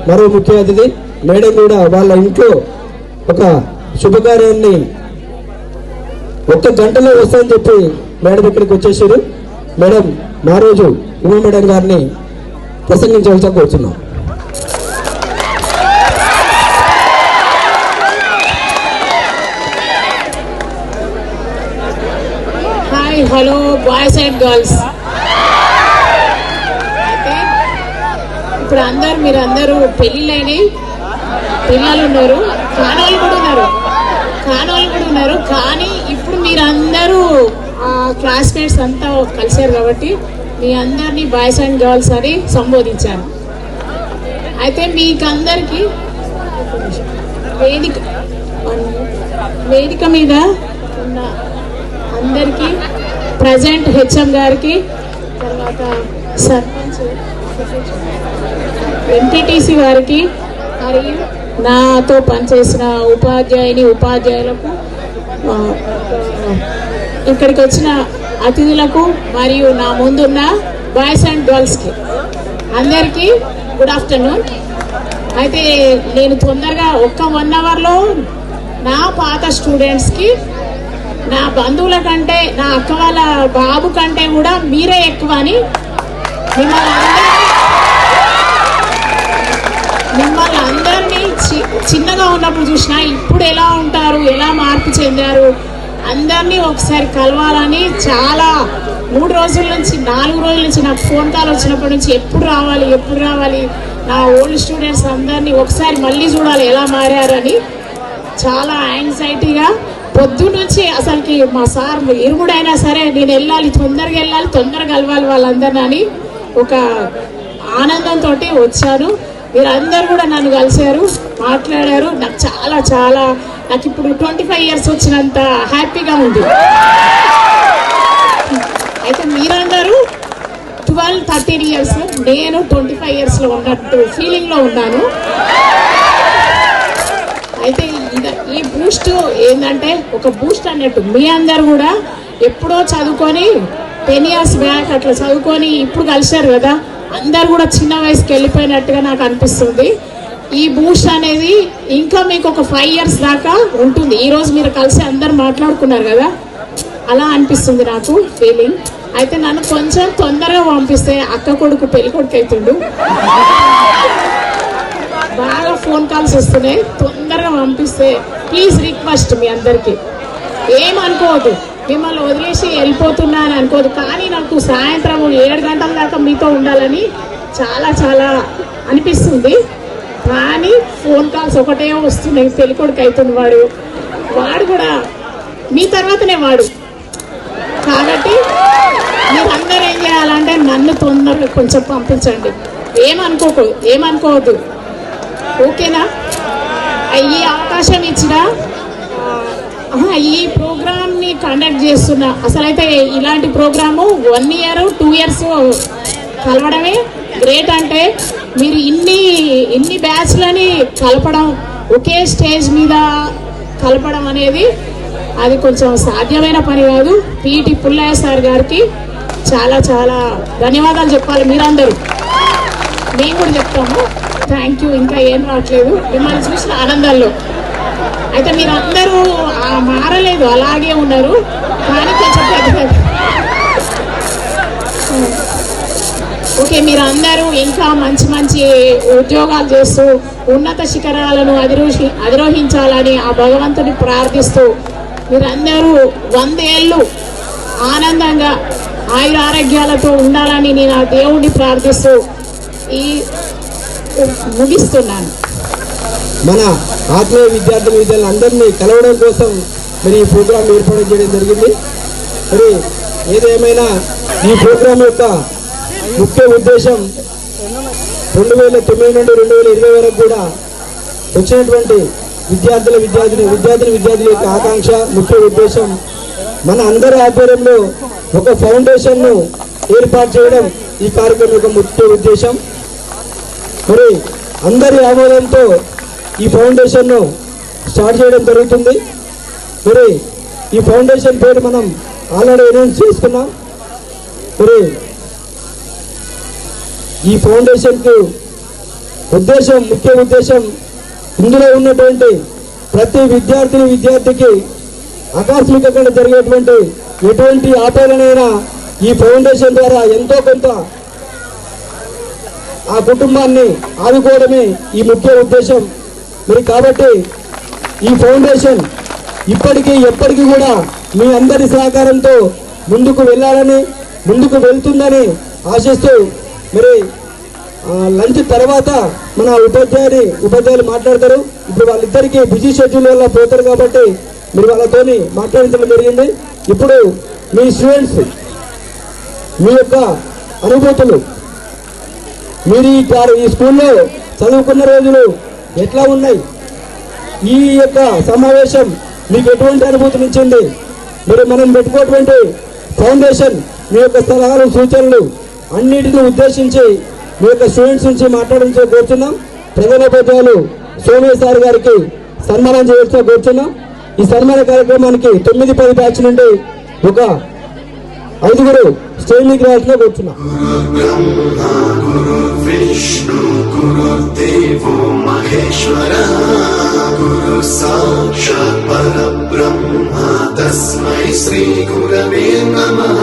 మరో ముఖ్య అతిథి మేడం కూడా వాళ్ళ ఇంట్లో ఒక శుభకార్యాన్ని 1 గంటలో వస్తాయని చెప్పి మేడం ఇక్కడికి వచ్చేసారు. మేడం మా రోజు ఉమా మేడం గారిని ప్రసంగించవలసి కోరుతున్నాం. Hi, hello boys and girls. అయితే ఇప్పుడు మీరందరూ పెళ్ళిళ్ళైనవి, పిల్లలు ఉన్నారు, కానోళ్ళు కూడా ఉన్నారు. కానీ ఇప్పుడు మీరందరూ క్లాస్మేట్స్ అంతా కలిశారు కాబట్టి మీ అందరినీ బాయ్స్ అండ్ గర్ల్స్ అని సంబోధించాను. అయితే మీకందరికీ వేదిక మీద ఉన్న అందరికీ, ప్రజెంట్ హెచ్ఎం గారికి, తర్వాత సర్పంచ్, ఎంపీటీసీ గారికి, మరియు నాతో పనిచేసిన ఉపాధ్యాయులకు, ఇక్కడికి వచ్చిన అతిథులకు, మరియు నా ముందున్న బాయ్స్ అండ్ గర్ల్స్కి అందరికీ గుడ్ ఆఫ్టర్నూన్. అయితే నేను తొందరగా 1 అవర్లో నా పాత స్టూడెంట్స్కి, నా బంధువుల కంటే, నా అక్క వాళ్ళ బాబు కంటే కూడా మీరే ఎక్కువ అని మిమ్మల్ని అందరినీ చిన్నగా ఉన్నప్పుడు చూసినా ఇప్పుడు ఎలా ఉంటారు, ఎలా మార్పు చెందారు, అందరినీ ఒకసారి కలవాలని చాలా 3 రోజుల నుంచి 4 రోజుల నుంచి నాకు ఫోన్ కాల్ వచ్చినప్పటి నుంచి ఎప్పుడు రావాలి నా ఓల్డ్ స్టూడెంట్స్ అందరినీ ఒకసారి మళ్ళీ చూడాలి ఎలా మారారు అని చాలా యాంగ్జైటీగా పొద్దు నుంచి అసలుకి మా సార్ ఇరుగుడైనా సరే నేను వెళ్ళాలి, తొందరగా కలవాలి వాళ్ళందరినీ అని ఒక ఆనందంతో వచ్చాను. మీరందరూ కూడా నన్ను కలిశారు, మాట్లాడారు. నాకు చాలా నాకు ఇప్పుడు 25 years వచ్చినంత హ్యాపీగా ఉంది. అయితే మీరందరూ 12-13 years, నేను 25 years లో ఉన్నట్టు ఫీలింగ్ లో ఉన్నాను. ఏంటంటే ఒక బూస్ట్ అన్నట్టు. మీ అందరు కూడా ఎప్పుడో చదువుకొని 10 years బ్యాక్ అట్లా చదువుకొని ఇప్పుడు కలిశారు కదా, అందరు కూడా చిన్న వయసుకి వెళ్ళిపోయినట్టుగా నాకు అనిపిస్తుంది. ఈ బూస్ట్ అనేది ఇంకా మీకు ఒక 5 years దాకా ఉంటుంది. ఈరోజు మీరు కలిసి అందరు మాట్లాడుకున్నారు కదా, అలా అనిపిస్తుంది నాకు ఫీలింగ్. అయితే నన్ను కొంచెం తొందరగా పంపిస్తే అక్క కొడుకు పెళ్లి కొడుకు అవుతుండు, బాగా ఫోన్ కాల్స్ వస్తున్నాయి, తొందరగా పంపిస్తే ప్లీజ్ రిక్వెస్ట్ మీ అందరికీ. ఏమనుకోవద్దు, మిమ్మల్ని వదిలేసి వెళ్ళిపోతున్నా అని అనుకోదు, కానీ నాకు సాయంత్రం 7 గంటల దాకా మీతో ఉండాలని చాలా చాలా అనిపిస్తుంది. కానీ ఫోన్ కాల్స్ ఒకటే వస్తున్నాయి, పెళ్లి కొడుకు అవుతుంది వాడు కూడా మీ తర్వాతనే వాడు. కాబట్టి మీరందరూ ఏం చేయాలంటే నన్ను తొందరగా కొంచెం పంపించండి, ఏమనుకోవద్దు, ఓకేనా? ఈ అవకాశం ఇచ్చిన ఈ ప్రోగ్రామ్ని కండక్ట్ చేస్తున్నా. అసలైతే ఇలాంటి ప్రోగ్రాము 1 year 2 years కలవడమే గ్రేట్. అంటే మీరు ఇన్ని బ్యాచ్లని కలపడం, ఒకే స్టేజ్ మీద కలపడం అనేది అది కొంచెం సాధ్యమైన పని కాదు. పిటి పుల్లయ్య సార్ గారికి చాలా చాలా ధన్యవాదాలు చెప్పాలి మీరందరూ, మేము కూడా చెప్తాము. Thank you. ఇంకా ఏం రావట్లేదు మిమ్మల్ని చూసిన ఆనందాల్లో. అయితే మీరు అందరూ మారలేదు, అలాగే ఉన్నారు, కానీ కొంచెం ఓకే. మీరు అందరూ ఇంకా మంచి మంచి ఉద్యోగాలు చేస్తూ ఉన్నత శిఖరాలను అధిరోహించాలని ఆ భగవంతుని ప్రార్థిస్తూ మీరందరూ 100 ఏళ్ళు ఆనందంగా ఆయుర ఆరోగ్యాలతో ఉండాలని నేను ఆ దేవుడిని ప్రార్థిస్తూ ముగిస్తున్నాను. మన ఆత్మీయ విద్యార్థులను అందరినీ కలవడం కోసం మరి ఈ ప్రోగ్రాం ఏర్పాటు చేయడం జరిగింది. మరి ఏదేమైనా ఈ ప్రోగ్రాం యొక్క ముఖ్య ఉద్దేశం 2009 నుండి 2020 వరకు కూడా వచ్చినటువంటి విద్యార్థుల యొక్క ఆకాంక్ష, ముఖ్య ఉద్దేశం మన అందరి ఆధ్వర్యంలో ఒక ఫౌండేషన్ను ఏర్పాటు చేయడం ఈ కార్యక్రమం యొక్క ముఖ్య ఉద్దేశం. మరి అందరి ఆమోదంతో ఈ ఫౌండేషన్ను స్టార్ట్ చేయడం జరుగుతుంది. మరి ఈ ఫౌండేషన్ పేరు మనం ఆల్రెడీ అనౌన్స్ చేసుకున్నాం. మరి ఈ ఫౌండేషన్కు ముఖ్య ఉద్దేశం ఇందులో ఉన్నటువంటి ప్రతి విద్యార్థికి ఆకస్మికంగా జరిగేటువంటి ఎటువంటి ఆపదనైనా ఈ ఫౌండేషన్ ద్వారా ఎంతో కొంత ఆ కుటుంబాన్ని ఆదుకోవడమే ఈ ముఖ్య ఉద్దేశం. మరి కాబట్టి ఈ ఫౌండేషన్ ఇప్పటికీ ఎప్పటికీ కూడా మీ అందరి సహకారంతో ముందుకు వెళ్తుందని ఆశిస్తూ, మరి లంచ్ తర్వాత మన ఉపాధ్యాయులు మాట్లాడతారు. ఇప్పుడు వాళ్ళిద్దరికీ బిజీ షెడ్యూల్ వల్ల పోతారు కాబట్టి మీరు వాళ్ళతోని మాట్లాడించడం జరిగింది. ఇప్పుడు మీ స్టూడెంట్స్ మీ యొక్క అనుభూతులు, మీరు ఈ స్కూల్లో చదువుకున్న రోజులు ఎట్లా ఉన్నాయి, ఈ యొక్క సమావేశం మీకు ఎటువంటి అనుభూతినిచ్చింది, మరి మనం పెట్టుకోటువంటి ఫౌండేషన్ మీ యొక్క సలహాలు సూచనలు అన్నిటిని ఉద్దేశించి మీ యొక్క స్టూడెంట్స్ నుంచి మాట్లాడించే కోరుచున్నాం. ప్రధానోపాధ్యాయులు సోమయ్య సార్ గారికి సన్మానం చేయవలసిన కోరుచున్నాం. ఈ సన్మాన కార్యక్రమానికి 9-10 బ్యాచ్ నుండి ఒక 5 స్టేజ్ మీకు రావాల్సిన కోరుచున్నాం. गुरुदेवो महेश्वरः गुरु साक्षात् परब्रह्म तस्मै श्री गुरवे नमः।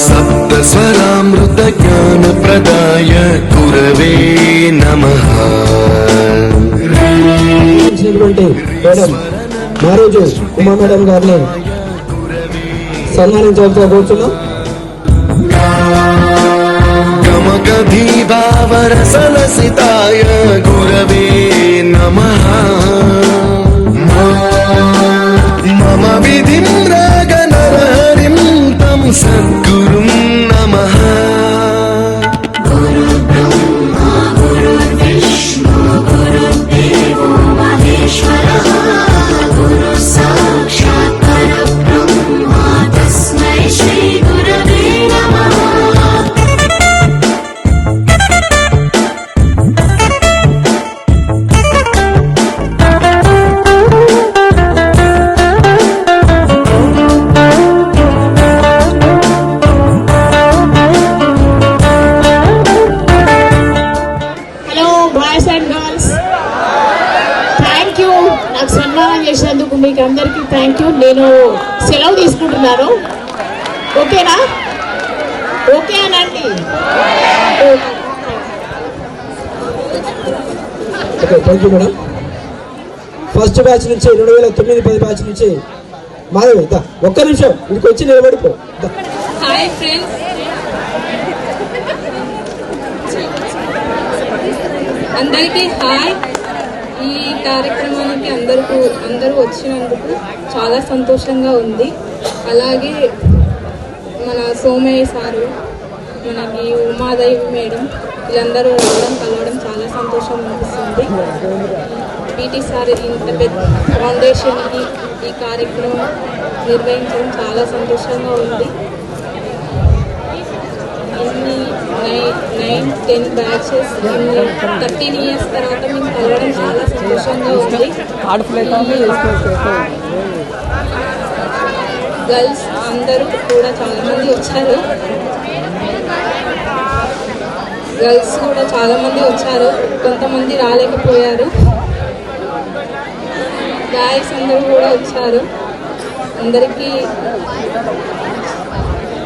सप्तस्वरामृत ज्ञान प्रदाय गुरवे नमः। మేడం మ్యారేజ్ ఉమా మేడం గారిని సన్మానించవలసిన కోరుతున్నాం. గమ रसलसिताय गुरवे नमः मम विधिं रागनरहरिं तं सद्गुरुं नमः गुरुर्ब्रह्मा गुरुर्विष्णु गुरुर्देवो महेश्वरः गुरु साक्षात् परब्रह्मा तस्मै श्री गुरवे नमः hello boys and girls, thank you. నాకు సన్మానం చేసినందుకు మీకు అందరికీ థ్యాంక్ యూ. నేను సెలవు తీసుకుంటున్నాను. ఓకేనా? ఓకే అనండి. Okay, thank you madam. First batch నుంచి 2009-10 బ్యాచ్ నుంచి మాధవి దా ఒక్క నిమిషం ఇక్కడికి వచ్చి నిలబడిపో దా. హాయ్ ఫ్రెండ్స్, అందరికీ హాయ్. ఈ కార్యక్రమానికి అందరూ వచ్చినందుకు చాలా సంతోషంగా ఉంది. అలాగే మన సోమయ్య సారు, మనకి ఉమాదేవి మేడం, వీళ్ళందరూ కలవడం చాలా సంతోషం అనిపిస్తుంది. పీటీ సార్ ఇంత పెద్ద ఫౌండేషన్కి ఈ కార్యక్రమం నిర్వహించడం చాలా సంతోషంగా ఉంది. ఇన్ని 9-10 బ్యాచెస్ 13 ఇయర్స్ తర్వాత మేము కలవడం చాలా సంతోషంగా ఉంది. గర్ల్స్ అందరూ కూడా చాలామంది వచ్చారు. కొంతమంది రాలేకపోయారు. గాయస్ అందరూ కూడా వచ్చారు. అందరికీ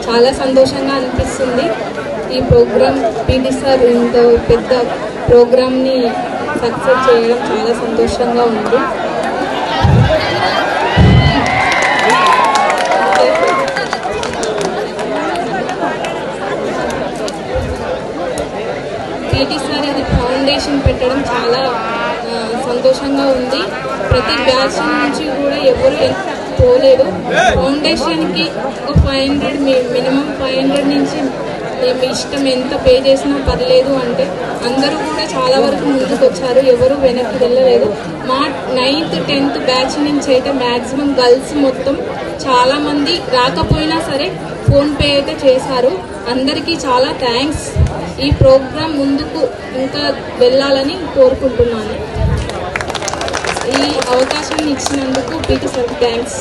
చాలా సంతోషంగా అనిపిస్తుంది. ఈ ప్రోగ్రామ్ పీటీ సార్ ఇంత పెద్ద ప్రోగ్రామ్ని సక్సెస్ చేయడం చాలా సంతోషంగా ఉంది. పీటీ సార్ ఇది ఫౌండేషన్ పెట్టడం చాలా సంతోషంగా ఉంది. ప్రతి బ్యాచ్ నుంచి కూడా ఎవరు పోలేదు. ఫౌండేషన్కి ఒక 500 మినిమం 500 నుంచి మీ ఇష్టం ఎంత పే చేసినా పర్లేదు అంటే అందరూ కూడా చాలా వరకు ముందుకు వచ్చారు. ఎవరు వెనక్కి వెళ్ళలేదు. మా 9th 10th బ్యాచ్ నుంచి అయితే మ్యాక్సిమం గర్ల్స్ మొత్తం చాలామంది రాకపోయినా సరే ఫోన్పే అయితే చేశారు. అందరికీ చాలా థ్యాంక్స్. ఈ ప్రోగ్రాం ముందుకు ఇంకా వెళ్ళాలని కోరుకుంటున్నాను. ఈ అవకాశాన్ని ఇచ్చినందుకు పీటీ సార్ థ్యాంక్స్.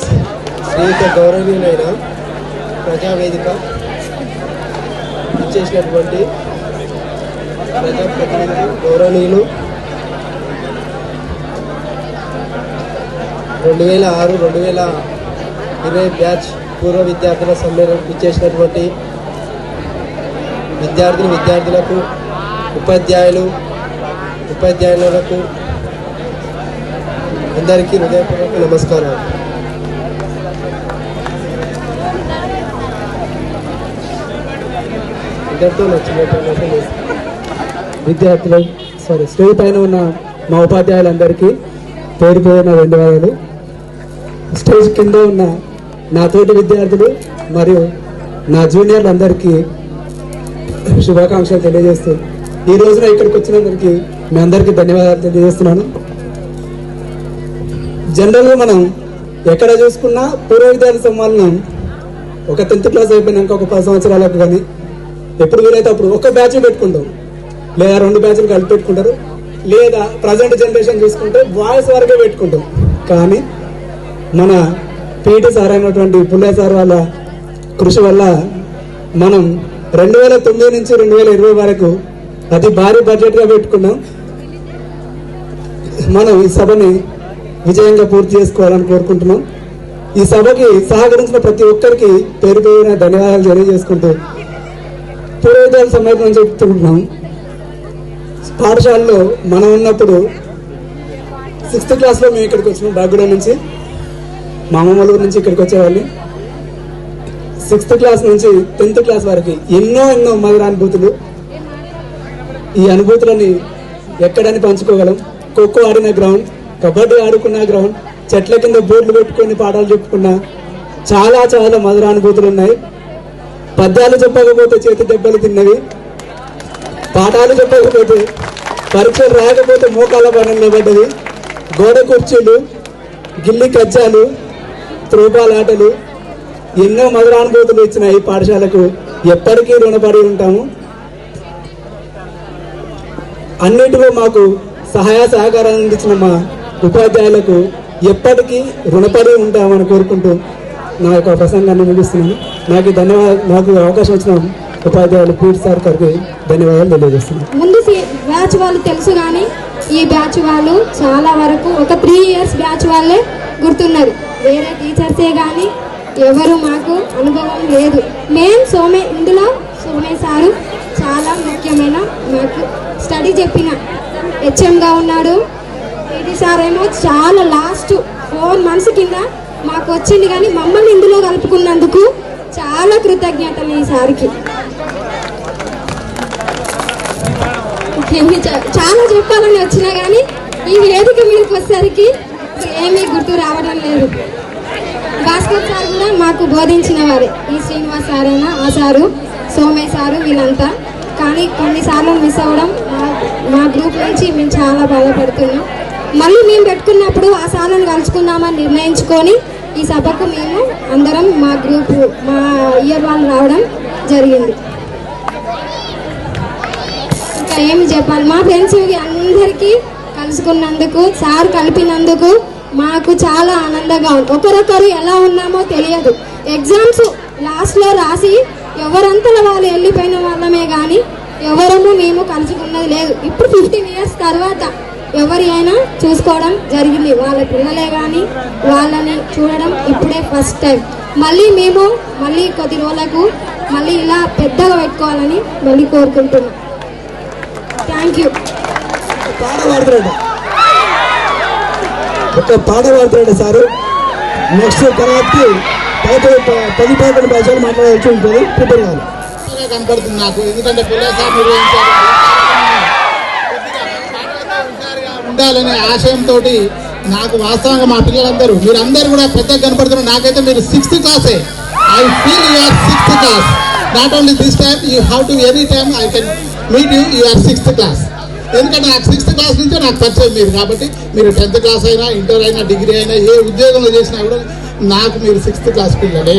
శ్రీయుత గౌరవనీయులైన ప్రజావేదిక ఇచ్చేసినటువంటి ప్రజాప్రతినిధులు గౌరవనీయులు 2006-2020 బ్యాచ్ పూర్వ విద్యార్థుల సమ్మేళనం ఇచ్చేసినటువంటి విద్యార్థులకు ఉపాధ్యాయులకు అందరికీ హృదయపూర్వక నమస్కారం. ఇద్దరితో నచ్చినటువంటి విద్యార్థులు స్టేజ్ పైన ఉన్న మా ఉపాధ్యాయులందరికీ పేరు పేరున ధన్యవాదాలు. స్టేజ్ కింద ఉన్న నా తోటి విద్యార్థులు మరియు నా జూనియర్లందరికీ శుభాకాంక్షలు తెలియజేస్తూ ఈ రోజున ఇక్కడికి వచ్చినందరికీ మీ అందరికీ ధన్యవాదాలు తెలియజేస్తున్నాను. జనరల్గా మనం ఎక్కడ చూసుకున్నా పూర్వ విద్యార్థి సమ్మేళనం ఒక 10th క్లాస్ అయిపోయినాక ఒక 10 సంవత్సరాలకు కానీ ఎప్పుడు వీలైతే అప్పుడు ఒక బ్యాచ్ పెట్టుకుంటాం, లేదా 2 బ్యాచ్లు కలిపి పెట్టుకుంటారు, లేదా ప్రజెంట్ జనరేషన్ చూసుకుంటే బాయ్స్ వరకే పెట్టుకుంటాం. కానీ మన పీటీ సార్ అయినటువంటి పుల్లయ్య సార్ వాళ్ళ కృషి వల్ల మనం 2009 నుంచి 2020 వరకు అతి భారీ బడ్జెట్గా పెట్టుకున్నాం. మనం ఈ సభని విజయంగా పూర్తి చేసుకోవాలని కోరుకుంటున్నాం. ఈ సభకి సహకరించిన ప్రతి ఒక్కరికి పేరు పేరున ధన్యవాదాలు తెలియజేసుకుంటూ పూర్వ విద్యార్థి సమ్మేళనం చెప్తున్నాం. పాఠశాలలో మనం ఉన్నప్పుడు 6th క్లాస్లో మేము ఇక్కడికి వచ్చినాం. బాగూడ నుంచి మా అమ్మమ్మల ఊరు నుంచి ఇక్కడికి వచ్చేవాళ్ళని. 6th క్లాస్ నుంచి 10th క్లాస్ వరకు ఎన్నో మధురానుభూతులు. ఈ అనుభూతులని ఎక్కడని పంచుకోగలం. ఖోఖో ఆడిన గ్రౌండ్, కబడ్డీ ఆడుకున్న గ్రౌండ్, చెట్ల కింద బోర్డులు పెట్టుకుని పాఠాలు చెప్పుకున్న చాలా చాలా మధుర అనుభూతులు ఉన్నాయి. పద్యాలు చెప్పకపోతే చేతి దెబ్బలు తిన్నవి, పాఠాలు చెప్పకపోతే పరీక్షలు రాయకపోతే మోకాళ్ళ పైన నిలబడ్డది, గోడ కుర్చీలు, గిల్లి కజ్జాలు, త్రోబాల్ ఆటలు, ఎన్నో మధురానుభూతులు ఇచ్చిన ఈ పాఠశాలకు ఎప్పటికీ రుణపడి ఉంటాము. అన్నిటిలో మాకు సహాయ సహకారాలు అందించిన మా ఉపాధ్యాయులకు ఎప్పటికీ రుణపడి ఉంటామని కోరుకుంటూ నా యొక్క ప్రసంగాన్ని ముగిస్తున్నాను. నాకు అవకాశం ఇచ్చిన ఉపాధ్యాయులు పీట్ సార్ గారికి ధన్యవాదాలు తెలియజేస్తున్నాను. ముందు బ్యాచ్ వాళ్ళు తెలుసు కానీ ఈ బ్యాచ్ వాళ్ళు చాలా వరకు ఒక 3 years బ్యాచ్ వాళ్ళే గుర్తున్నారు. వేరే టీచర్సే కానీ ఎవరు మాకు అనుభవం లేదు. ఇందులో సోమే సారు చాలా ముఖ్యమైన మాకు స్టడీ చెప్పిన హెచ్ఎంగా ఉన్నాడు. పీటీ సార్ ఏమో చాలా లాస్ట్ 4 months కింద మాకు వచ్చింది కానీ మమ్మల్ని ఇందులో కలుపుకున్నందుకు చాలా కృతజ్ఞతలు ఈ సార్కి. చాలా చెప్పాలని వచ్చినా కానీ ఈ వేదిక మీదకి వచ్చేసరికి ఏమీ గుర్తు రావడం లేదు. భాస్కర్ సార్ కూడా మాకు బోధించిన వారే, ఈ శ్రీనివాస్ సార్ అయినా ఆ సారు, సోమే సారు, వీళ్ళంతా. కానీ కొన్నిసార్లు మిస్ అవ్వడం మా గ్రూప్ నుంచి మేము చాలా బాధపడుతున్నాం. మళ్ళీ మేము పెట్టుకున్నప్పుడు ఆ సార్లను కలుసుకుందామని నిర్ణయించుకొని ఈ సభకు మేము అందరం మా గ్రూప్ మా ఇయర్ వాళ్ళు రావడం జరిగింది. ఇంకా ఏమి చెప్పాలి, మా ఫ్రెండ్స్ అందరికీ కలుసుకున్నందుకు, సార్ కలిపినందుకు మాకు చాలా ఆనందంగా ఉంది. ఒకరొకరు ఎలా ఉన్నామో తెలియదు. ఎగ్జామ్స్ లాస్ట్లో రాసి ఎవరంతలో వాళ్ళు వెళ్ళిపోయిన వాళ్ళమే కానీ ఎవరము మేము కలుసుకున్నది లేదు. ఇప్పుడు 15 years తర్వాత ఎవరి అయినా చూసుకోవడం జరిగింది. వాళ్ళ పిల్లలే కానీ వాళ్ళని చూడడం ఇప్పుడే ఫస్ట్ టైం. మళ్ళీ కొద్ది రోజులకు మళ్ళీ ఇలా పెద్దగా పెట్టుకోవాలని మళ్ళీ కోరుకుంటున్నాం. Thank you. ఒక పాట పాడుతున్నాడు సారు. నెక్స్ట్ తర్వాతకి 10-11 భాషలు మాట్లాడాల్సి ఉంటుంది. ప్రిపేర్ కావాలి. కనపడుతుంది నాకు, ఎందుకంటే పిల్లలు సార్ నిర్వహించారు ఉండాలనే ఆశయంతో నాకు వాస్తవంగా మా పిల్లలందరూ మీరందరూ కూడా పెద్దగా కనపడుతున్నారు. నాకైతే మీరు 6th క్లాసే. I feel you are 6th class. Not only this time, you have to any time I can meet you are 6th class. ఎందుకంటే నాకు 6th class నుంచే నాకు పరిచయం మీరు. కాబట్టి మీరు 10th class అయినా, ఇంటర్ అయినా, డిగ్రీ అయినా, ఏ ఉద్యోగంలో చేసినా కూడా నాకు మీరు 6th class పిల్లలే.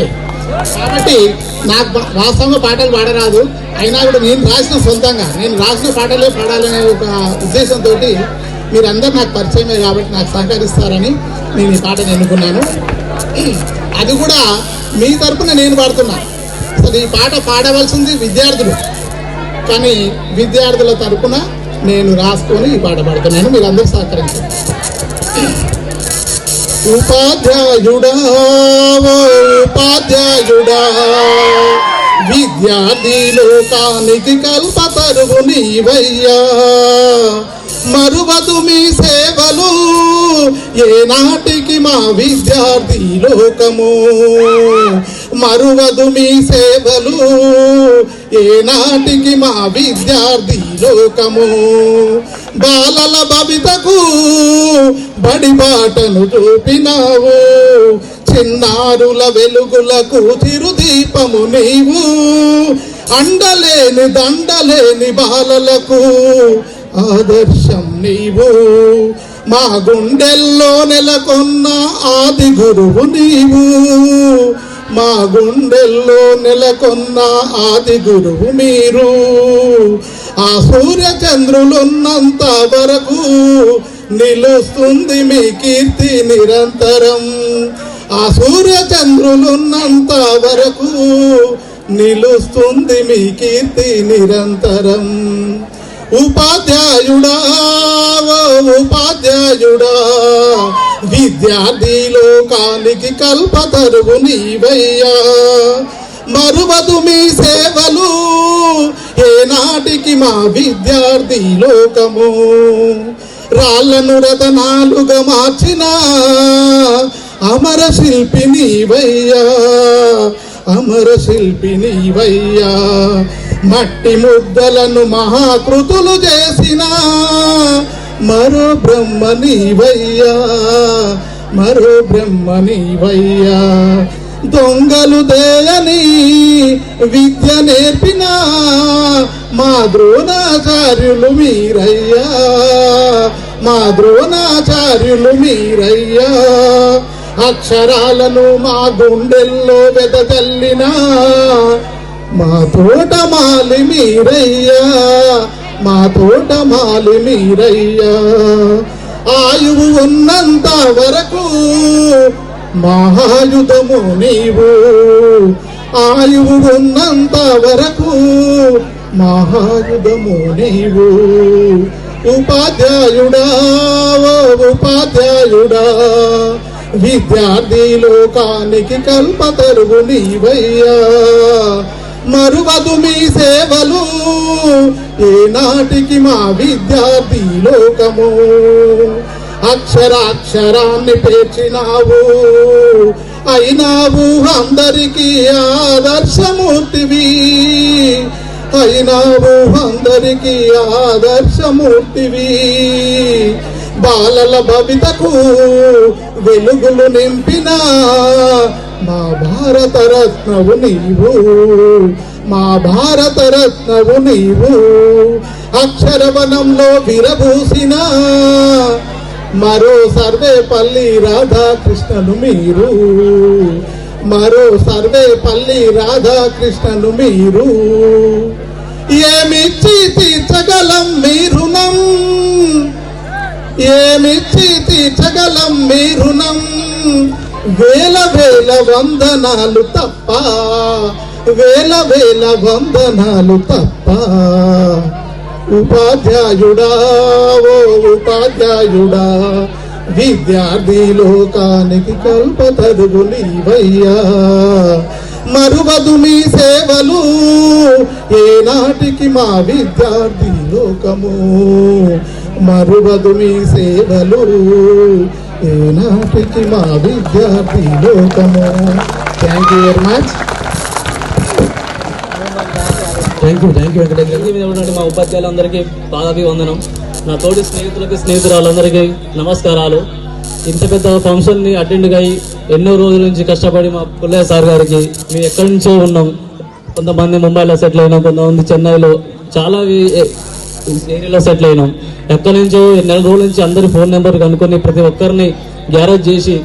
కాబట్టి నాకు వాస్తవంగా పాటలు పాడరాదు, అయినా కూడా నేను రాసిన పాటలే పాడాలనే ఒక ఉద్దేశంతో మీరందరూ నాకు పరిచయమే. కాబట్టి నాకు సహకరిస్తారని నేను ఈ పాటను ఎన్నుకున్నాను. అది కూడా మీ తరపున నేను పాడుతున్నా. అసలు ఈ పాట పాడవలసింది విద్యార్థులు, కానీ విద్యార్థుల తరపున నేను రాసుకొని ఈ పాట పాడుతున్నాను. మీరందరూ సహకరించండి. ఉపాధ్యాయుడా విద్యార్థి లోకానికి కల్పతరువు నీవయ్యా, మరువదు మీ సేవలు ఏనాటికి మా విద్యార్థి లోకము, మరువదు మీ సేవలు ఏనాటికి మా విద్యార్థి లోకము. బాలల భవితకు బడిబాటను చూపినావు, చిన్నారుల వెలుగులకు చిరుదీపము నీవు, అండలేని దండలేని బాలలకు ఆదర్శం నీవు, మా గుండెల్లో నెలకొన్న ఆది గురువు నీవు, మా గుండెల్లో నెలకొన్న ఆది గురువు మీరు. ఆ సూర్య చంద్రులున్నంత వరకు నిలుస్తుంది మీ కీర్తి నిరంతరం, ఆ సూర్య చంద్రులున్నంత వరకు నిలుస్తుంది మీ కీర్తి నిరంతరం. ఉపాధ్యాయుడా విద్యార్థి లోకానికి కల్పతరువు నీవయ్యా, మరువదు మీ సేవలు ఏనాటికి మా విద్యార్థి లోకము. రాళ్లను రతనాలుగా మార్చిన అమర శిల్పి నీవయ్యా, అమర శిల్పి నీవయ్యా, మట్టి ముద్దలను మహాకృతులు చేసిన మరో బ్రహ్మ నీవయ్యా, మరో బ్రహ్మ నీవయ్యా. దొంగలు దేయని విద్య నేర్పిన మా ద్రోణాచార్యులు మీరయ్యా, మా ద్రోణాచార్యులు మీరయ్యా. అక్షరాలను మా గుండెల్లో వెదజల్లిన మా తోటమాలి మీరయ్యా, మా తోటమాలి మీరయ్యా. ఆయువు ఉన్నంత వరకు మహాయుధము నీవు, ఆయువు ఉన్నంత వరకు మహాయుధము నీవు. ఉపాధ్యాయుడా ఓ ఉపాధ్యాయుడా, విద్యార్థి లోకానికి కల్పతరువు నీవయ్యా. మరువదు మీ సేవలు ఏనాటికి మా విద్యార్థి లోకము. అక్షరాక్షరాన్ని పేర్చినావు, అయినావు అందరికీ ఆదర్శమూర్తివి, అయినావు అందరికీ ఆదర్శమూర్తివి. బాలల భవితకు వెలుగులు నింపిన మా భారత రత్నవు నీవు, మా భారత రత్నవు నీవు. అక్షరవనంలో విరబూసిన మరో సర్వేపల్లి రాధాకృష్ణను మీరు, మరో సర్వేపల్లి రాధాకృష్ణను మీరు. ఏమిచ్చి తీర్చగలం మీ రుణం, ఏమిచ్చి తీర్చగలం మీ రుణం. వేల వేల వందనాలు తప్ప, వేల వేల వందనాలు తప్ప. ఉపాధ్యాయుడా ఓ ఉపాధ్యాయుడా, విద్యార్థి లోకానికి కల్పతరువు నీవయ్యా. మరువదు మీ సేవలు ఏనాటికి మా విద్యార్థి లోకము, మరువదు మీ సేవలు ఏనాటికి మా విద్యార్థి లోకము. Thank you very much. Thank you Venkateswara. మా ఉపాధ్యాయులందరికీ పాదాభివందనం. నా తోటి స్నేహితులకి స్నేహితురాలందరికీ నమస్కారాలు. ఇంత పెద్ద ఫంక్షన్ని అటెండ్ అయ్యి ఎన్నో రోజుల నుంచి కష్టపడి మా పుల్లయ్య సార్ గారికి, మేము ఎక్కడి నుంచో ఉన్నాం, కొంతమంది ముంబైలో సెటిల్ అయినాం, కొంతమంది చెన్నైలో, చాలా ఏరియాలో సెటిల్ అయినాం. ఎక్కడి నుంచో నెల రోజుల నుంచి అందరి ఫోన్ నెంబర్ కనుక్కొని ప్రతి ఒక్కరిని గ్యారేజ్ చేసి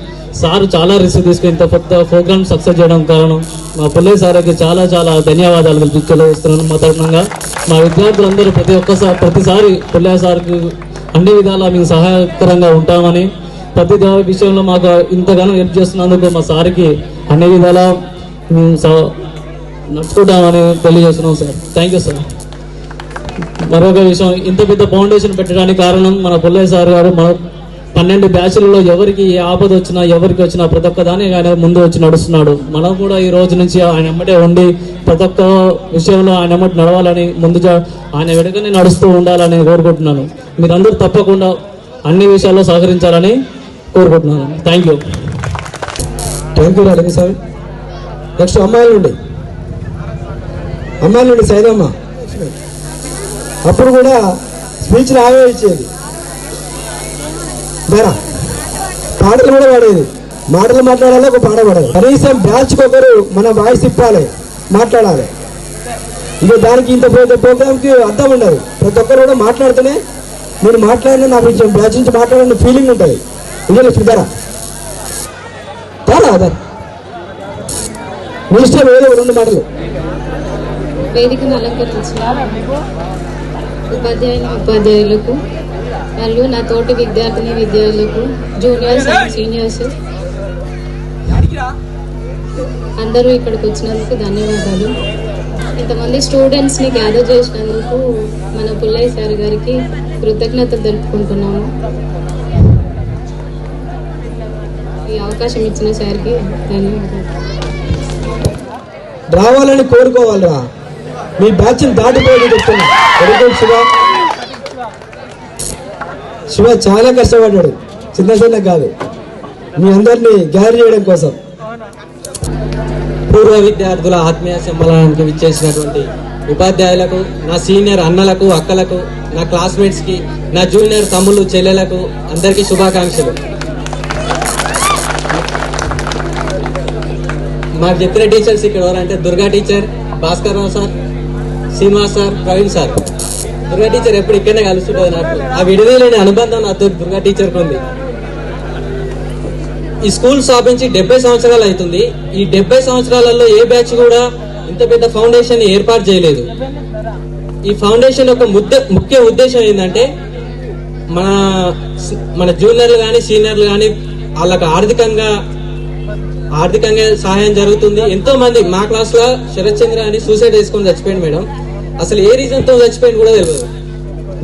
సార్ చాలా రిస్క్ తీసుకుని ఇంత పెద్ద ప్రోగ్రామ్ సక్సెస్ చేయడం కారణం మా పుల్లయ్య సార్కి చాలా చాలా ధన్యవాదాలు తెలియజేస్తున్నాను. మా తరఫునంగా మా విద్యార్థులందరూ ప్రతిసారి పుల్లయ్య సార్కి అన్ని విధాలా మేము సహాయకరంగా ఉంటామని, ప్రతి విషయంలో మాకు ఇంతగానో హెల్ప్ చేస్తున్నందుకు మా సార్కి అన్ని విధాలా మేము నడుచుకుంటామని తెలియజేస్తున్నాం సార్. Thank you sir. మరొక విషయం, ఇంత పెద్ద ఫౌండేషన్ పెట్టడానికి కారణం మన పుల్లయ్య సార్ గారు. మన 12 బ్యాచ్లలో ఎవరికి ఏ ఆపద వచ్చినా ఎవరికి వచ్చినా ప్రతి ఒక్క దాన్ని ఆయన ముందు వచ్చి నడుస్తున్నాడు. మనం కూడా ఈ రోజు నుంచి ఆయన ఎమ్మటే ఉండి ప్రతి ఒక్క విషయంలో ఆయన ఎమ్మటి నడవాలని, ఆయన వెనుకనే నడుస్తూ ఉండాలని కోరుకుంటున్నాను. మీరందరూ తప్పకుండా అన్ని విషయాల్లో సహకరించాలని కోరుకుంటున్నాను. Thank you. Thank you Raju sir. Next అమ్మాయిల నుండి సైదమ్మ. అప్పుడు కూడా స్పీచ్లు ఆవే ఇచ్చేది, బేరా పాటలు కూడా పాడేది. మాటలు మాట్లాడాలి, ఒక పాట పాడాలి. కనీసం బ్యాచ్కి ఒకరు మన వాయిస్ ఇప్పాలి, మాట్లాడాలి. ఇక దానికి ఇంత ప్రోగ్రామ్కి అర్థం ఉండదు. ప్రతి ఒక్కరు కూడా మాట్లాడితేనే నేను మాట్లాడినా నాకు బ్యాచ్ నుంచి మాట్లాడిన ఫీలింగ్ ఉంటుంది. ఇదే సుధారా తారా అదా మినిస్టర్ ఏదో 2 మాటలు. వేదికను అలంకరించిన ఉపాధ్యాయులకు మరియు నా తోటి విద్యార్థులకు, జూనియర్స్ అండ్ సీనియర్స్ అందరూ ఇక్కడికి వచ్చినందుకు ధన్యవాదాలు. ఇంతమంది స్టూడెంట్స్ని గ్యాదర్ చేసినందుకు మన పుల్లయ్య సార్ గారికి కృతజ్ఞతలు తెలుపుకుంటున్నాము. ఈ అవకాశం ఇచ్చిన సార్కి ధన్యవాదాలు. రావాలని కోరుకోవాలిరా, మీ బ్యాచ్ని దాటిపోయి చెప్తున్నా. శివ చాలా కష్టపడ్డాడు, చిన్న కాదు, మీ అందరినీ గ్యాదర్ చేయడం కోసం. పూర్వ విద్యార్థుల ఆత్మీయ సమ్మేళనానికి విచ్చేసినటువంటి ఉపాధ్యాయులకు, నా సీనియర్ అన్నలకు, అక్కలకు, నా క్లాస్మేట్స్కి, నా జూనియర్ తమ్ముళ్ళు, చెల్లెలకు అందరికీ శుభాకాంక్షలు. మాకు చెప్పిన టీచర్స్ ఇక్కడ ఎవరంటే Durga teacher, Bhaskar Rao sir, Srinivas sir, Praveen sir. Durga teacher ఎప్పుడు ఇక్కడనే కలుస్తుంటుంది. నాకు ఆ విడదీయలేని అనుబంధం నాతో దుర్గా టీచర్కి ఉంది. ఈ స్కూల్ స్థాపించి 70 సంవత్సరాలు అవుతుంది. ఈ 70 సంవత్సరాలలో ఏ బ్యాచ్ కూడా ఇంత పెద్ద ఫౌండేషన్ ఏర్పాటు చేయలేదు. ఈ ఫౌండేషన్ యొక్క ముఖ్య ఉద్దేశం ఏంటంటే మన జూనియర్లు కానీ సీనియర్లు కానీ వాళ్ళకు ఆర్థికంగా సహాయం జరుగుతుంది. ఎంతో మంది మా క్లాస్ లో శరత్ చంద్ర అని సూసైడ్ చేసుకొని చచ్చిపోయింది మేడం. అసలు ఏ రీజన్ తో చచ్చిపోయింది కూడా తెలియదు.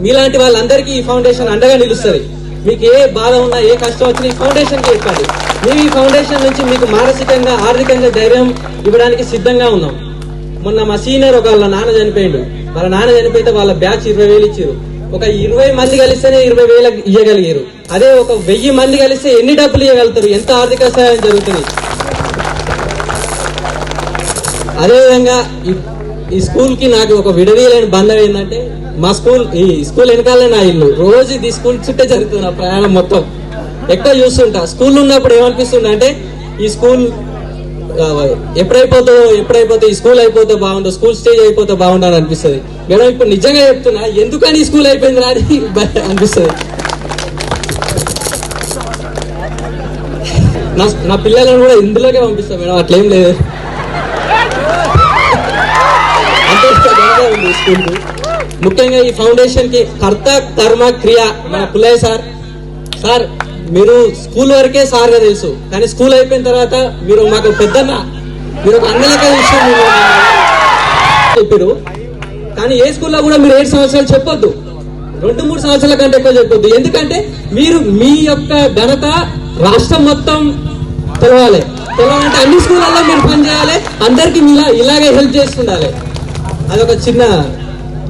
మీలాంటి వాళ్ళందరికీ ఈ ఫౌండేషన్ అండగా నిలుస్తుంది. మీకు ఏ బాధ ఉన్నా, ఏ కష్టం వచ్చినా ఈ ఫౌండేషన్ కి చెప్పండి. మేము ఈ ఫౌండేషన్ నుంచి మీకు మానసికంగా, ఆర్థికంగా ధైర్యం ఇవ్వడానికి సిద్ధంగా ఉన్నాం. మొన్న మా సీనియర్ వాళ్ళ నాన్న చనిపోయిండు. వాళ్ళ నాన్న చనిపోతే వాళ్ళ బ్యాచ్ 20,000 ఇచ్చారు. ఒక 20 మంది కలిస్తేనే 20,000 ఇవ్వగలిగారు. అదే ఒక 1000 మంది కలిస్తే ఎన్ని డబ్బులు ఇవ్వగలుగుతారు? ఎంత ఆర్థిక సహాయం జరుగుతుంది. అదేవిధంగా ఈ స్కూల్ కి నాకు ఒక విడదీయలేని బంధం ఏంటంటే ఈ స్కూల్ వెనకాలే నా ఇల్లు. రోజు ఈ స్కూల్ చుట్టే జరుగుతుంది నా ప్రయాణం మొత్తం. ఎక్కువ చూస్తుంటా. స్కూల్ ఉన్నప్పుడు ఏమనిపిస్తుంది అంటే ఈ స్కూల్ ఎప్పుడైపోతే ఈ స్కూల్ అయిపోతే బాగుండు, స్కూల్ స్టేజ్ అయిపోతే బాగుండు అని అనిపిస్తుంది. మేడం ఇప్పుడు నిజంగా చెప్తున్నా, ఎందుకని ఈ స్కూల్ అయిపోయింది రా అని అనిపిస్తుంది. నా పిల్లలను కూడా ఇందులోకే పంపిస్తాను మేడం, అట్లేం లేదు. అంతే ఉంది స్కూల్ కి. ముఖ్యంగా ఈ ఫౌండేషన్ కి కర్త కర్మ క్రియ మన పుల్లయ్య సార్ మీరు స్కూల్ వరకే సార్ గా తెలుసు, కానీ స్కూల్ అయిపోయిన తర్వాత మీరు మాకు పెద్దన్న, మీరు ఒక అన్నలకే విషయం చెప్పారు. కానీ ఏ స్కూల్లో కూడా మీరు 7 సంవత్సరాలు చెప్పొద్దు, 2-3 సంవత్సరాల కంటే ఎక్కువ చెప్పొద్దు. ఎందుకంటే మీరు మీ యొక్క ఘనత రాష్ట్రం మొత్తం తెలవాలంటే అన్ని స్కూళ్ళల్లో మీరు పనిచేయాలి, అందరికి ఇలాగే హెల్ప్ చేస్తుండాలి. అదొక చిన్న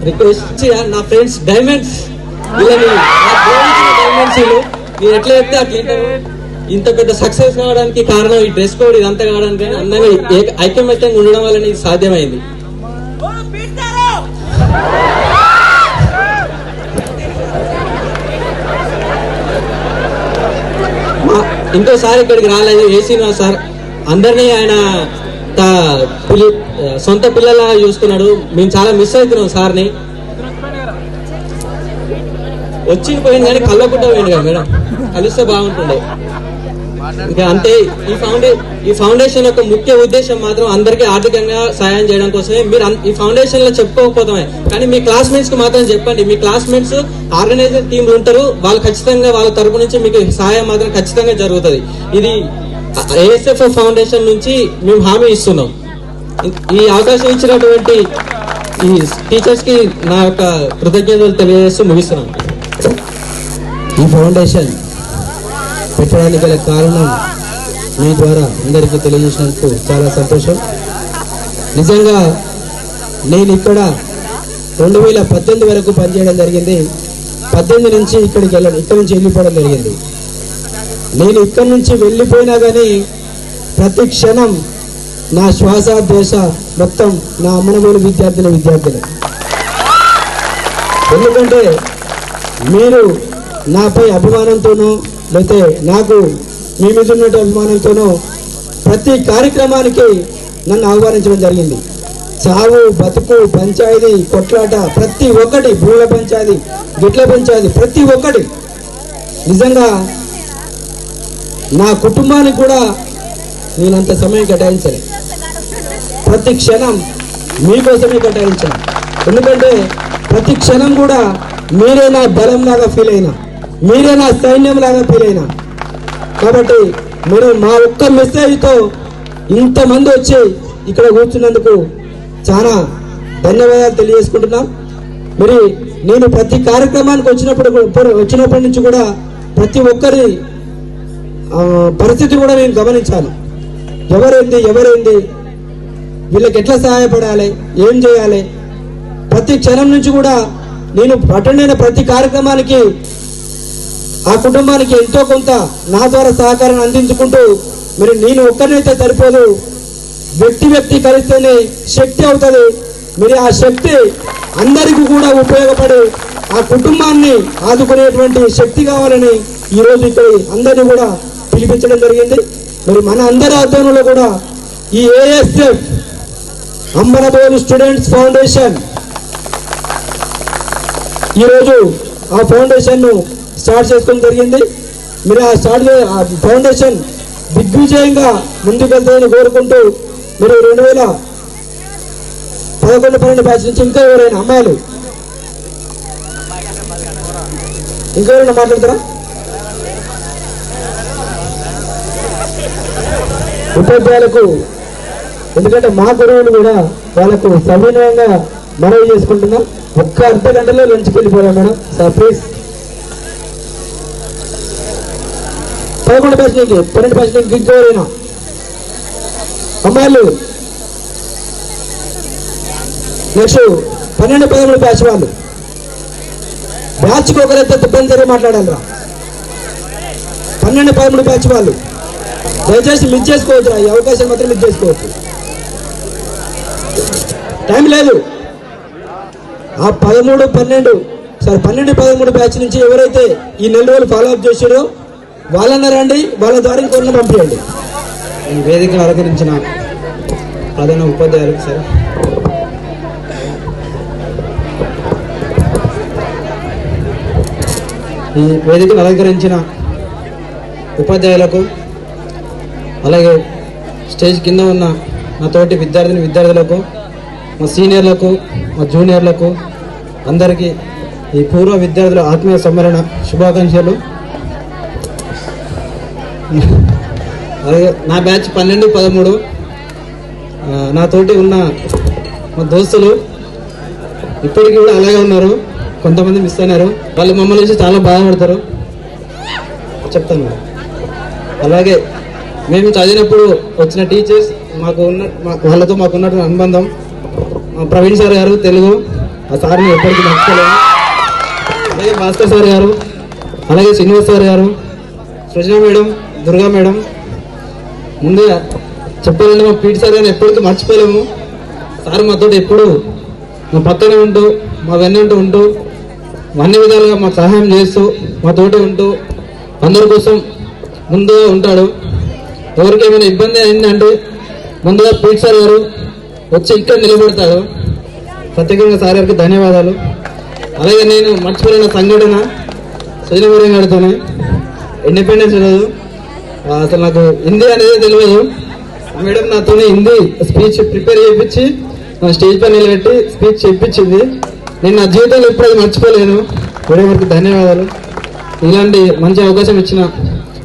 రిక్వెస్ట్. నా ఫ్రెండ్స్ డైమండ్స్ మీరు ఎట్లా చెప్తే అట్లా వింటారు. ఇంత పెద్ద సక్సెస్ కావడానికి కారణం ఈ డ్రెస్ కోడ్, ఇదంతా కావడానికి అందంగా ఐకమత్యంగా ఉండడం వల్ల ఇది సాధ్యమైంది. ఇంకోసారి ఇక్కడికి రాలేదు ఏ శ్రీనివాస్ సార్. అందరినీ ఆయన సొంత పిల్లలా చూసుకున్నాడు. మేము చాలా మిస్ అవుతున్నాం సార్ని. వచ్చింది పోయింది కానీ కళ్ళకుండా పోయింది కదా మేడం, కలిస్తే బాగుంటుండే. ఇంకా అంతే. ఈ ఫౌండేషన్ యొక్క ముఖ్య ఉద్దేశం మాత్రం అందరికీ ఆర్థికంగా సహాయం చేయడం కోసమే. మీరు ఈ ఫౌండేషన్ లో చెప్పుకోకపోతామే, కానీ మీ క్లాస్మేట్స్ కి మాత్రం చెప్పండి. మీ క్లాస్మేట్స్ ఆర్గనైజర్ టీంలు ఉంటారు, వాళ్ళు ఖచ్చితంగా వాళ్ళ తరపు నుంచి మీకు సహాయం మాత్రం ఖచ్చితంగా జరుగుతుంది. ఇది ASF ఫౌండేషన్ నుంచి మేము హామీ ఇస్తున్నాం. ఈ అవకాశం ఇచ్చినటువంటి ఈ టీచర్స్ కి నా యొక్క కృతజ్ఞతలు తెలియజేస్తూ ముగిస్తున్నాం. ఈ ఫౌండేషన్ పెట్టడానికి గల కారణం మీ ద్వారా అందరికీ తెలియజేసినందుకు చాలా సంతోషం. నిజంగా నేను ఇక్కడ 2018 వరకు పనిచేయడం జరిగింది. 18 నుంచి ఇక్కడి నుంచి వెళ్ళిపోవడం జరిగింది. నేను ఇక్కడి నుంచి వెళ్ళిపోయినా కానీ ప్రతి క్షణం నా శ్వాస దోశ మొత్తం నా అమ్మనమూలి విద్యార్థులే. ఎందుకంటే మీరు నాపై అభిమానంతోనూ లేకపోతే నాకు మీ మీద ఉన్నట్టు అభిమానంతోనూ ప్రతి కార్యక్రమానికి నన్ను ఆహ్వానించడం జరిగింది. చావు బతుకు పంచాయతీ కొట్లాట ప్రతి ఒక్కటి, భూముల పంచాయతీ, గిట్ల పంచాయతీ, ప్రతి ఒక్కటి. నిజంగా నా కుటుంబానికి కూడా నేనంత సమయం కేటాయించాను. ప్రతి క్షణం మీకోసమే కేటాయించాను. ఎందుకంటే ప్రతి క్షణం కూడా మీరే నా బలం లాగా ఫీల్ అయినా, మీరే నా సైన్యం లాగా ఫీల్ అయినా. కాబట్టి మీరు మా ఒక్క మెసేజ్తో ఇంతమంది వచ్చి ఇక్కడ కూర్చున్నందుకు చాలా ధన్యవాదాలు తెలియజేసుకుంటున్నాం. మరి నేను ప్రతి కార్యక్రమానికి వచ్చినప్పటి నుంచి కూడా ప్రతి ఒక్కరి పరిస్థితి కూడా నేను గమనించాను. ఎవరైంది వీళ్ళకి ఎట్లా సహాయపడాలి, ఏం చేయాలి. ప్రతి క్షణం నుంచి కూడా నేను అటెండ్ అయిన ప్రతి కార్యక్రమానికి ఆ కుటుంబానికి ఎంతో కొంత నా ద్వారా సహకారం అందించుకుంటూ, మరి నేను ఒక్కరినైతే సరిపోదు, వ్యక్తి కలిస్తేనే శక్తి అవుతుంది. మీరు ఆ శక్తి అందరికీ కూడా ఉపయోగపడి ఆ కుటుంబాన్ని ఆదుకునేటువంటి శక్తి కావాలని ఈరోజు ఇక్కడ అందరినీ కూడా పిలిపించడం జరిగింది. మరి మన అందరి ఆధ్వర్యంలో కూడా ఈ ASF అంబరబోలు స్టూడెంట్స్ ఫౌండేషన్ ఈరోజు ఆ ఫౌండేషన్ను స్టార్ట్ చేసుకోవడం జరిగింది. మీరు ఆ ఫౌండేషన్ దిగ్విజయంగా ముందుకెళ్తాయని కోరుకుంటూ మీరు 2011-12 బ్యాచ్ నుంచి ఇంకా ఎవరైనా అమ్మాయిలు ఇంకెవరైనా మాట్లాడతారా? ఉపాధ్యాయులకు, ఎందుకంటే మా గురువులు కూడా వాళ్ళకు సవినయంగా మనవి చేసుకుంటున్నా, ఒక్క అర్ధ గంటలో లంచ్కి వెళ్ళిపోయాం మేడం. సార్ ప్లీజ్ 11 బ్యాచ్ నుంచి 12 బ్యాచ్ నుంచి ఇంకెవరైనా అమ్మాయిలు, నెక్స్ట్ 12-13 బ్యాచ్ వాళ్ళు బ్యాచ్కి ఒకరైతే తప్పనిసరిగా మాట్లాడాలిరా. 12-13 బ్యాచ్ వాళ్ళు దయచేసి మిస్ చేసుకోవచ్చు, ఈ అవకాశం మాత్రం మిస్ చేసుకోవచ్చు, టైం లేదు. ఆ 12-13 బ్యాచ్ నుంచి ఎవరైతే ఈ నెల రోజులు ఫాలోఅప్ చేసారో వాళ్ళన్న రండి, వాళ్ళ ద్వారా ఇంకొన్ని పంపించండి. ఈ వేదికను అలంకరించిన ప్రధాన ఉపాధ్యాయులకు సార్, ఈ వేదికను అలంకరించిన ఉపాధ్యాయులకు, అలాగే స్టేజ్ కింద ఉన్న నా తోటి విద్యార్థులకు, మా సీనియర్లకు, మా జూనియర్లకు అందరికీ ఈ పూర్వ విద్యార్థుల ఆత్మీయ సమ్మేళన శుభాకాంక్షలు. అలాగే నా బ్యాచ్ 12-13 నాతోటి ఉన్న మా దోస్తులు ఇప్పటికీ కూడా అలాగే ఉన్నారు, కొంతమంది మిస్ అయినారు. వాళ్ళు మమ్మల్ని చూసి చాలా బాధపడతారు చెప్తాను. అలాగే మేము చదివినప్పుడు వచ్చిన టీచర్స్ వాళ్ళతో మాకున్నటువంటి అనుబంధం, ప్రవీణ్ సార్ గారు తెలుగు, ఆ సార్ని ఎప్పటికీ మర్చిపోలేము. అలాగే భాస్కర్ సార్ గారు, అలాగే శ్రీనివాస్ సార్ గారు, సృజన మేడం, దుర్గా మేడం, ముందుగా చెప్పాలంటే మా పీటీ సార్ గారిని ఎప్పటికీ మర్చిపోలేము. సార్ మాతో ఎప్పుడు మా పక్కనే ఉంటూ, మా వెన్నంటూ ఉంటూ, అన్ని విధాలుగా మాకు సహాయం చేస్తూ, మాతోటి ఉంటూ, అందరి కోసం ముందుగా ఉంటాడు. ఎవరికి ఏమైనా ఇబ్బంది అయిందంటే ముందుగా పీటీ సార్ గారు వచ్చి ఇక్కడ నిలబడతాడు. ప్రత్యేకంగా సార్ గారికి ధన్యవాదాలు. అలాగే నేను మర్చిపోయిన సంఘటన సజనవరం గారితోనే, ఇండిపెండెన్స్ రోజు అసలు నాకు హిందీ అనేది తెలియదు, మేడం నాతో హిందీ స్పీచ్ ప్రిపేర్ చేయించి స్టేజ్ పైన నిలబెట్టి స్పీచ్ చెప్పించింది. నేను నా జీవితంలో ఎప్పుడు అది మర్చిపోలేను. మేడం గారికి ధన్యవాదాలు. ఇలాంటి మంచి అవకాశం ఇచ్చిన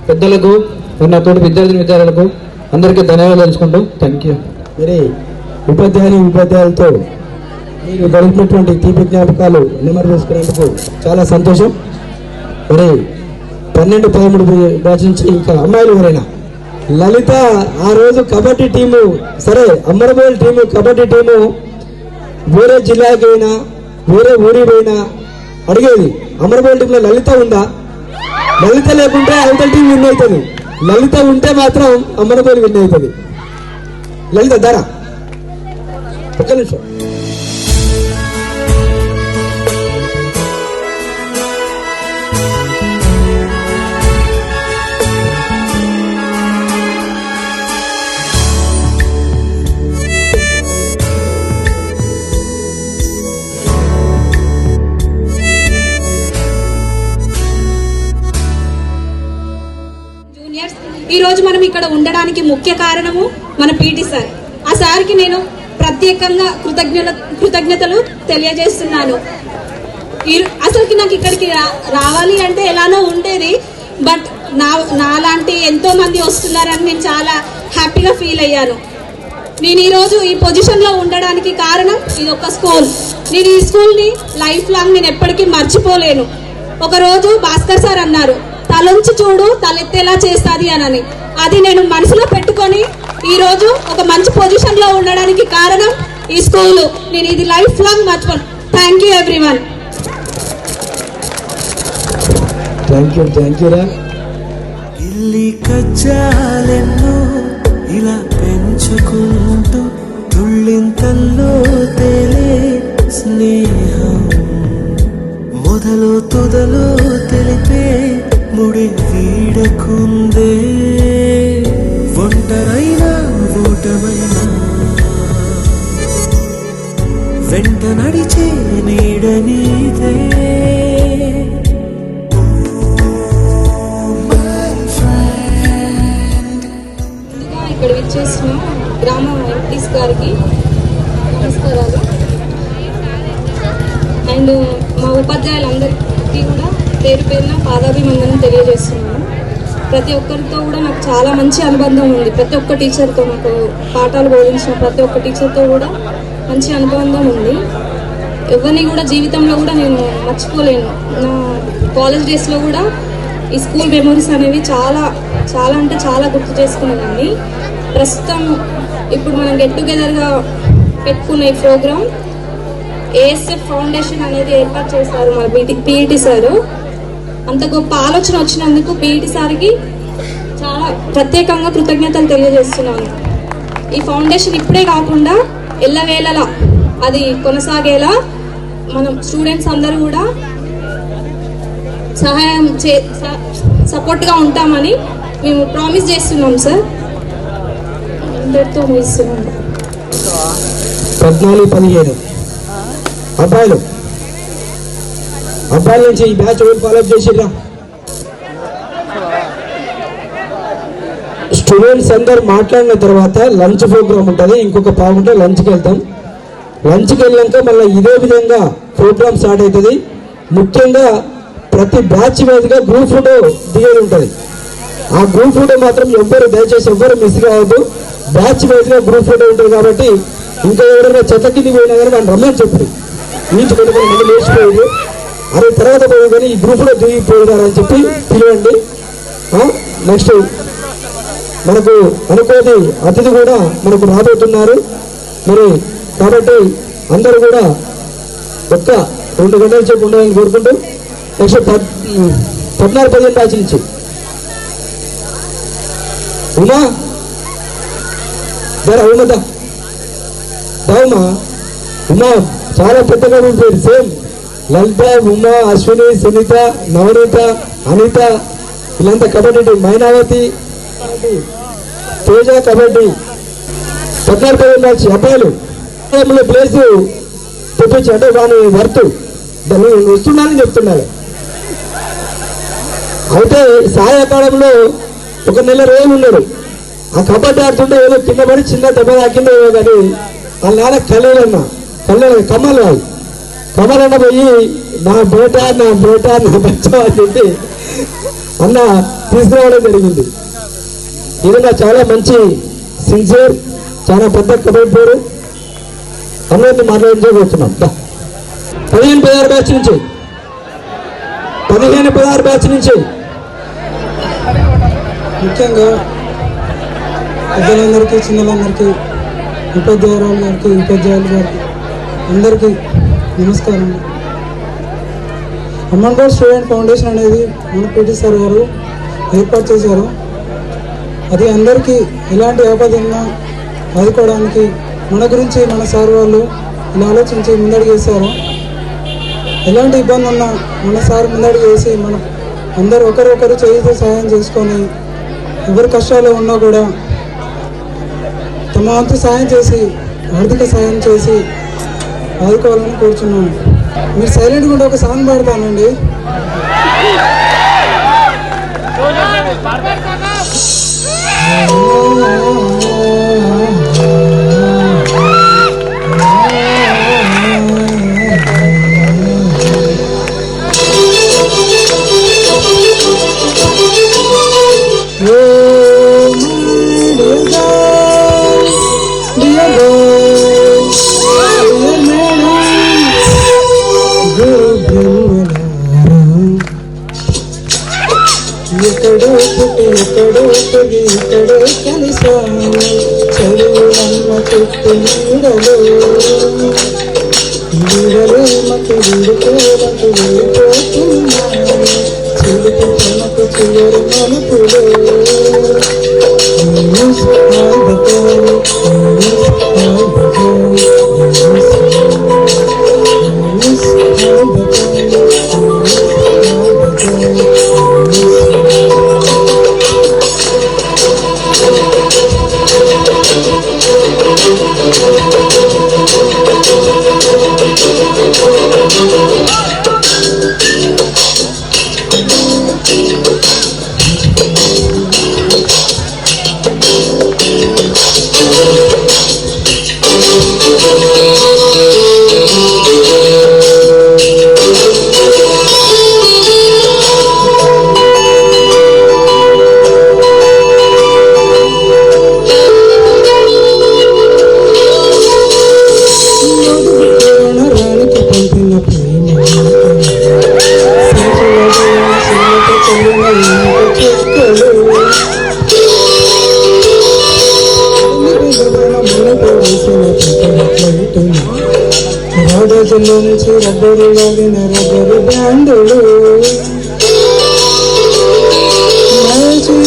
పెద్దలకు, నా తోటి విద్యార్థులకు అందరికీ ధన్యవాదాలు తెలుసుకుంటూ థ్యాంక్ యూ. మరి ఉపాధ్యాయులతో మీరు గడిపినటువంటి తీపి జ్ఞాపకాలు నెమరు వేసుకునేందుకు చాలా సంతోషం. మరి 12-13 బ్యాచ్ నుంచి ఇంకా అమ్మాయిలు ఎవరైనా, లలిత ఆ రోజు కబడ్డీ టీము, సరే అమరబోల్ టీము కబడ్డీ టీము వేరే జిల్లాకి అయినా వేరే ఊరి పోయినా అడిగేది, అమరబోల్ టీంలో లలిత ఉందా? లలిత లేకుంటే అవతల టీం విన్ అవుతుంది, లలిత ఉంటే మాత్రం అమరబోల్ విన్ అవుతుంది. లలిత ధర ఒక్క నిమిషం. ఈ రోజు మనం ఇక్కడ ఉండడానికి ముఖ్య కారణము మన పీటీ సార్. ఆ సార్కి నేను ప్రత్యేకంగా కృతజ్ఞతలు తెలియజేస్తున్నాను. అసలుకి నాకు ఇక్కడికి రావాలి అంటే ఎలానో ఉండేది, బట్ నాలాంటి ఎంతో మంది వస్తున్నారని నేను చాలా హ్యాపీగా ఫీల్ అయ్యాను. నేను ఈరోజు ఈ పొజిషన్లో ఉండడానికి కారణం ఇది ఒక స్కూల్. నేను ఈ స్కూల్ని లైఫ్ లాంగ్ నేను ఎప్పటికీ మర్చిపోలేను. ఒకరోజు భాస్కర్ సార్ అన్నారు, తలొంచి చూడు తలెత్తేలా చేస్తుంది అని. అది నేను మనసులో పెట్టుకొని ఈరోజు ఒక మంచి పొజిషన్లో ఉండడానికి కారణం ఈ స్కూల్. నేను ఇది లైఫ్ లాంగ్ మర్చిపోను. Thank you everyone. Thank you రా. ఇల్లి కజ్జాలెన్నో ఇలా పెంచుకుంటూ తుళ్ళింతల్లో తేలే స్నేహం మొదలు తుదలో తెలిపే ముడి వీడకుందే ఒంటరైనా ఓటమైనా వెంట నడిచే నీడ నీదే ఇక్కడ విచ్చేసిన గ్రామ ఎంపీస్ గారికి నమస్కారాలు. అండ్ మా ఉపాధ్యాయులందరికీ కూడా పేరు పేరున పాదాభివందనం తెలియజేస్తున్నాను. ప్రతి ఒక్కరితో కూడా నాకు చాలా మంచి అనుబంధం ఉంది. ప్రతి ఒక్క టీచర్తో, నాకు పాఠాలు బోధించిన ప్రతి ఒక్క టీచర్తో కూడా మంచి అనుబంధం ఉంది. ఎవరిని కూడా జీవితంలో కూడా నేను మర్చిపోలేను. నా కాలేజ్ డేస్లో కూడా ఈ స్కూల్ మెమరీస్ అనేవి చాలా చాలా అంటే చాలా గుర్తు చేసుకునేదాన్ని. ప్రస్తుతం ఇప్పుడు మనం గెట్ టుగెదర్గా పెట్టుకున్న ఈ ప్రోగ్రామ్ ఏఎస్ఎఫ్ ఫౌండేషన్ అనేది ఏర్పాటు చేశారు మన పీఈటీ సారు. అంత గొప్ప ఆలోచన వచ్చినందుకు పీఈటీ సార్కి చాలా ప్రత్యేకంగా కృతజ్ఞతలు తెలియజేస్తున్నాను. ఈ ఫౌండేషన్ ఇప్పుడే కాకుండా ఎల్లవేళలా అది కొనసాగేలా మనం స్టూడెంట్స్ అందరూ కూడా సపోర్ట్గా ఉంటామని మేము ప్రామిస్ చేస్తున్నాం సార్. అందరితో ముగిస్తున్నాం. 14-15 అబ్బాయిల నుంచి ఈ బ్యాచ్ ఫాలోఅప్ చేసిరా. స్టూడెంట్స్ అందరు మాట్లాడిన తర్వాత లంచ్ ప్రోగ్రామ్ ఉంటుంది. ఇంకొక పావుంటే లంచ్కి వెళ్తాం. లంచ్కి వెళ్ళాక మళ్ళీ ఇదే విధంగా ప్రోగ్రామ్ స్టార్ట్ అవుతుంది. ముఖ్యంగా ప్రతి బ్యాచ్ మీదుగా గ్రూప్ ఫోటో దిగేది ఉంటుంది. ఆ గ్రూప్ ఫోటో మాత్రం దయచేసి ఎవ్వరు మిస్ కావద్దు. బ్యాచ్ మీదుగా గ్రూప్ ఫోటో ఉంటుంది కాబట్టి ఇంకా ఎవరైనా చెత్త కింది పోయినా కానీ వాళ్ళు రమ్మని చెప్పి ఈచ్ కొనుక్కొని మళ్ళీ లేచిపోయేది. అదే తర్వాత పోయి కానీ ఈ గ్రూప్ ఫోటో దిగిపోయినారని చెప్పి పిలవండి. నెక్స్ట్ మనకు అనుకోని అతిథి కూడా మనకు రాబోతున్నారు. మరి కాబట్టి అందరూ కూడా ఒక్క 2 గంటల సేపు ఉండాలని కోరుకుంటూ నెక్స్ట్ 14-15 బ్యాచ్ నుంచి ఉమా ఉమదా బావుమా ఉమా చాలా పెద్దగా పేరు. సేమ్ లలిత, ఉమా, అశ్విని, సునీత, నవనీత, అనిత వీళ్ళంతా కబడ్డీ టీం. మైనావతి తేజ కబడ్డీ. 14-15 బ్యాచ్ అబ్బాయిలు ప్లేస్ తెప్పించి అంటే వాని వర్త్ దాన్ని వస్తున్నానని చెప్తున్నారు. అయితే సాయి అకాడంలో 1 నెల రోజులు ఉన్నాడు. ఆ కబడ్డీ ఆడుతుంటే ఏదో కింద పడి చిన్న దెబ్బ తాకిందో కానీ వాళ్ళ నాన్న కమల్ వాళ్ళు కమల్ అన్న పోయి నా బేటా నా బచ్చా అని చెప్పి అన్న తీసుకురావడం జరిగింది. ఇది చాలా మంచి సిన్సియర్, చాలా పెద్ద కబడ్డీ పేరు. అందరినీ మాట్లాడించబోతున్నాం. 15-16 బ్యాచ్ నుంచి 15-16 బ్యాచ్ నుంచి ముఖ్యంగా పెద్దలందరికీ, చిన్నలందరికీ, ఉపాధ్యాయుల గారికి అందరికీ నమస్కారం. అమ్మన్గౌడ్ స్టూడెంట్ ఫౌండేషన్ అనేది మన పీటీ సార్ గారు ఏర్పాటు చేశారు. అది అందరికీ ఎలాంటి ఆపద ఉన్నా ఆదుకోవడానికి మన గురించి మన సార్ వాళ్ళు ఇలా ఆలోచించి ముందడుగు వేశారు. ఎలాంటి ఇబ్బంది ఉన్నా మన సార్ ముందడుగు వేసి మనం అందరూ ఒకరొకరు చేయితో సహాయం చేసుకొని ఎవరి కష్టాలు ఉన్నా కూడా తమ వంతు సాయం చేసి ఆర్థిక సాయం చేసి ఆదుకోవాలని కోరుచున్నాను. మీరు సైలెంట్గా ఉంటే ఒక సాంగ్ పాడతానండి. ఎక్కడో పుట్టి ఎక్కడో పొగి ఎక్కడో కలిసాము చదువులమ్మ చెట్టు నీడలో మట్టి విడిపోలకు వెళ్ళిపోతున్నాము చిలుపు తమకు చివరి మలుపులో రాజుల నుంచి రబ్బరు లాగిన రబ్బరు బ్యాండులు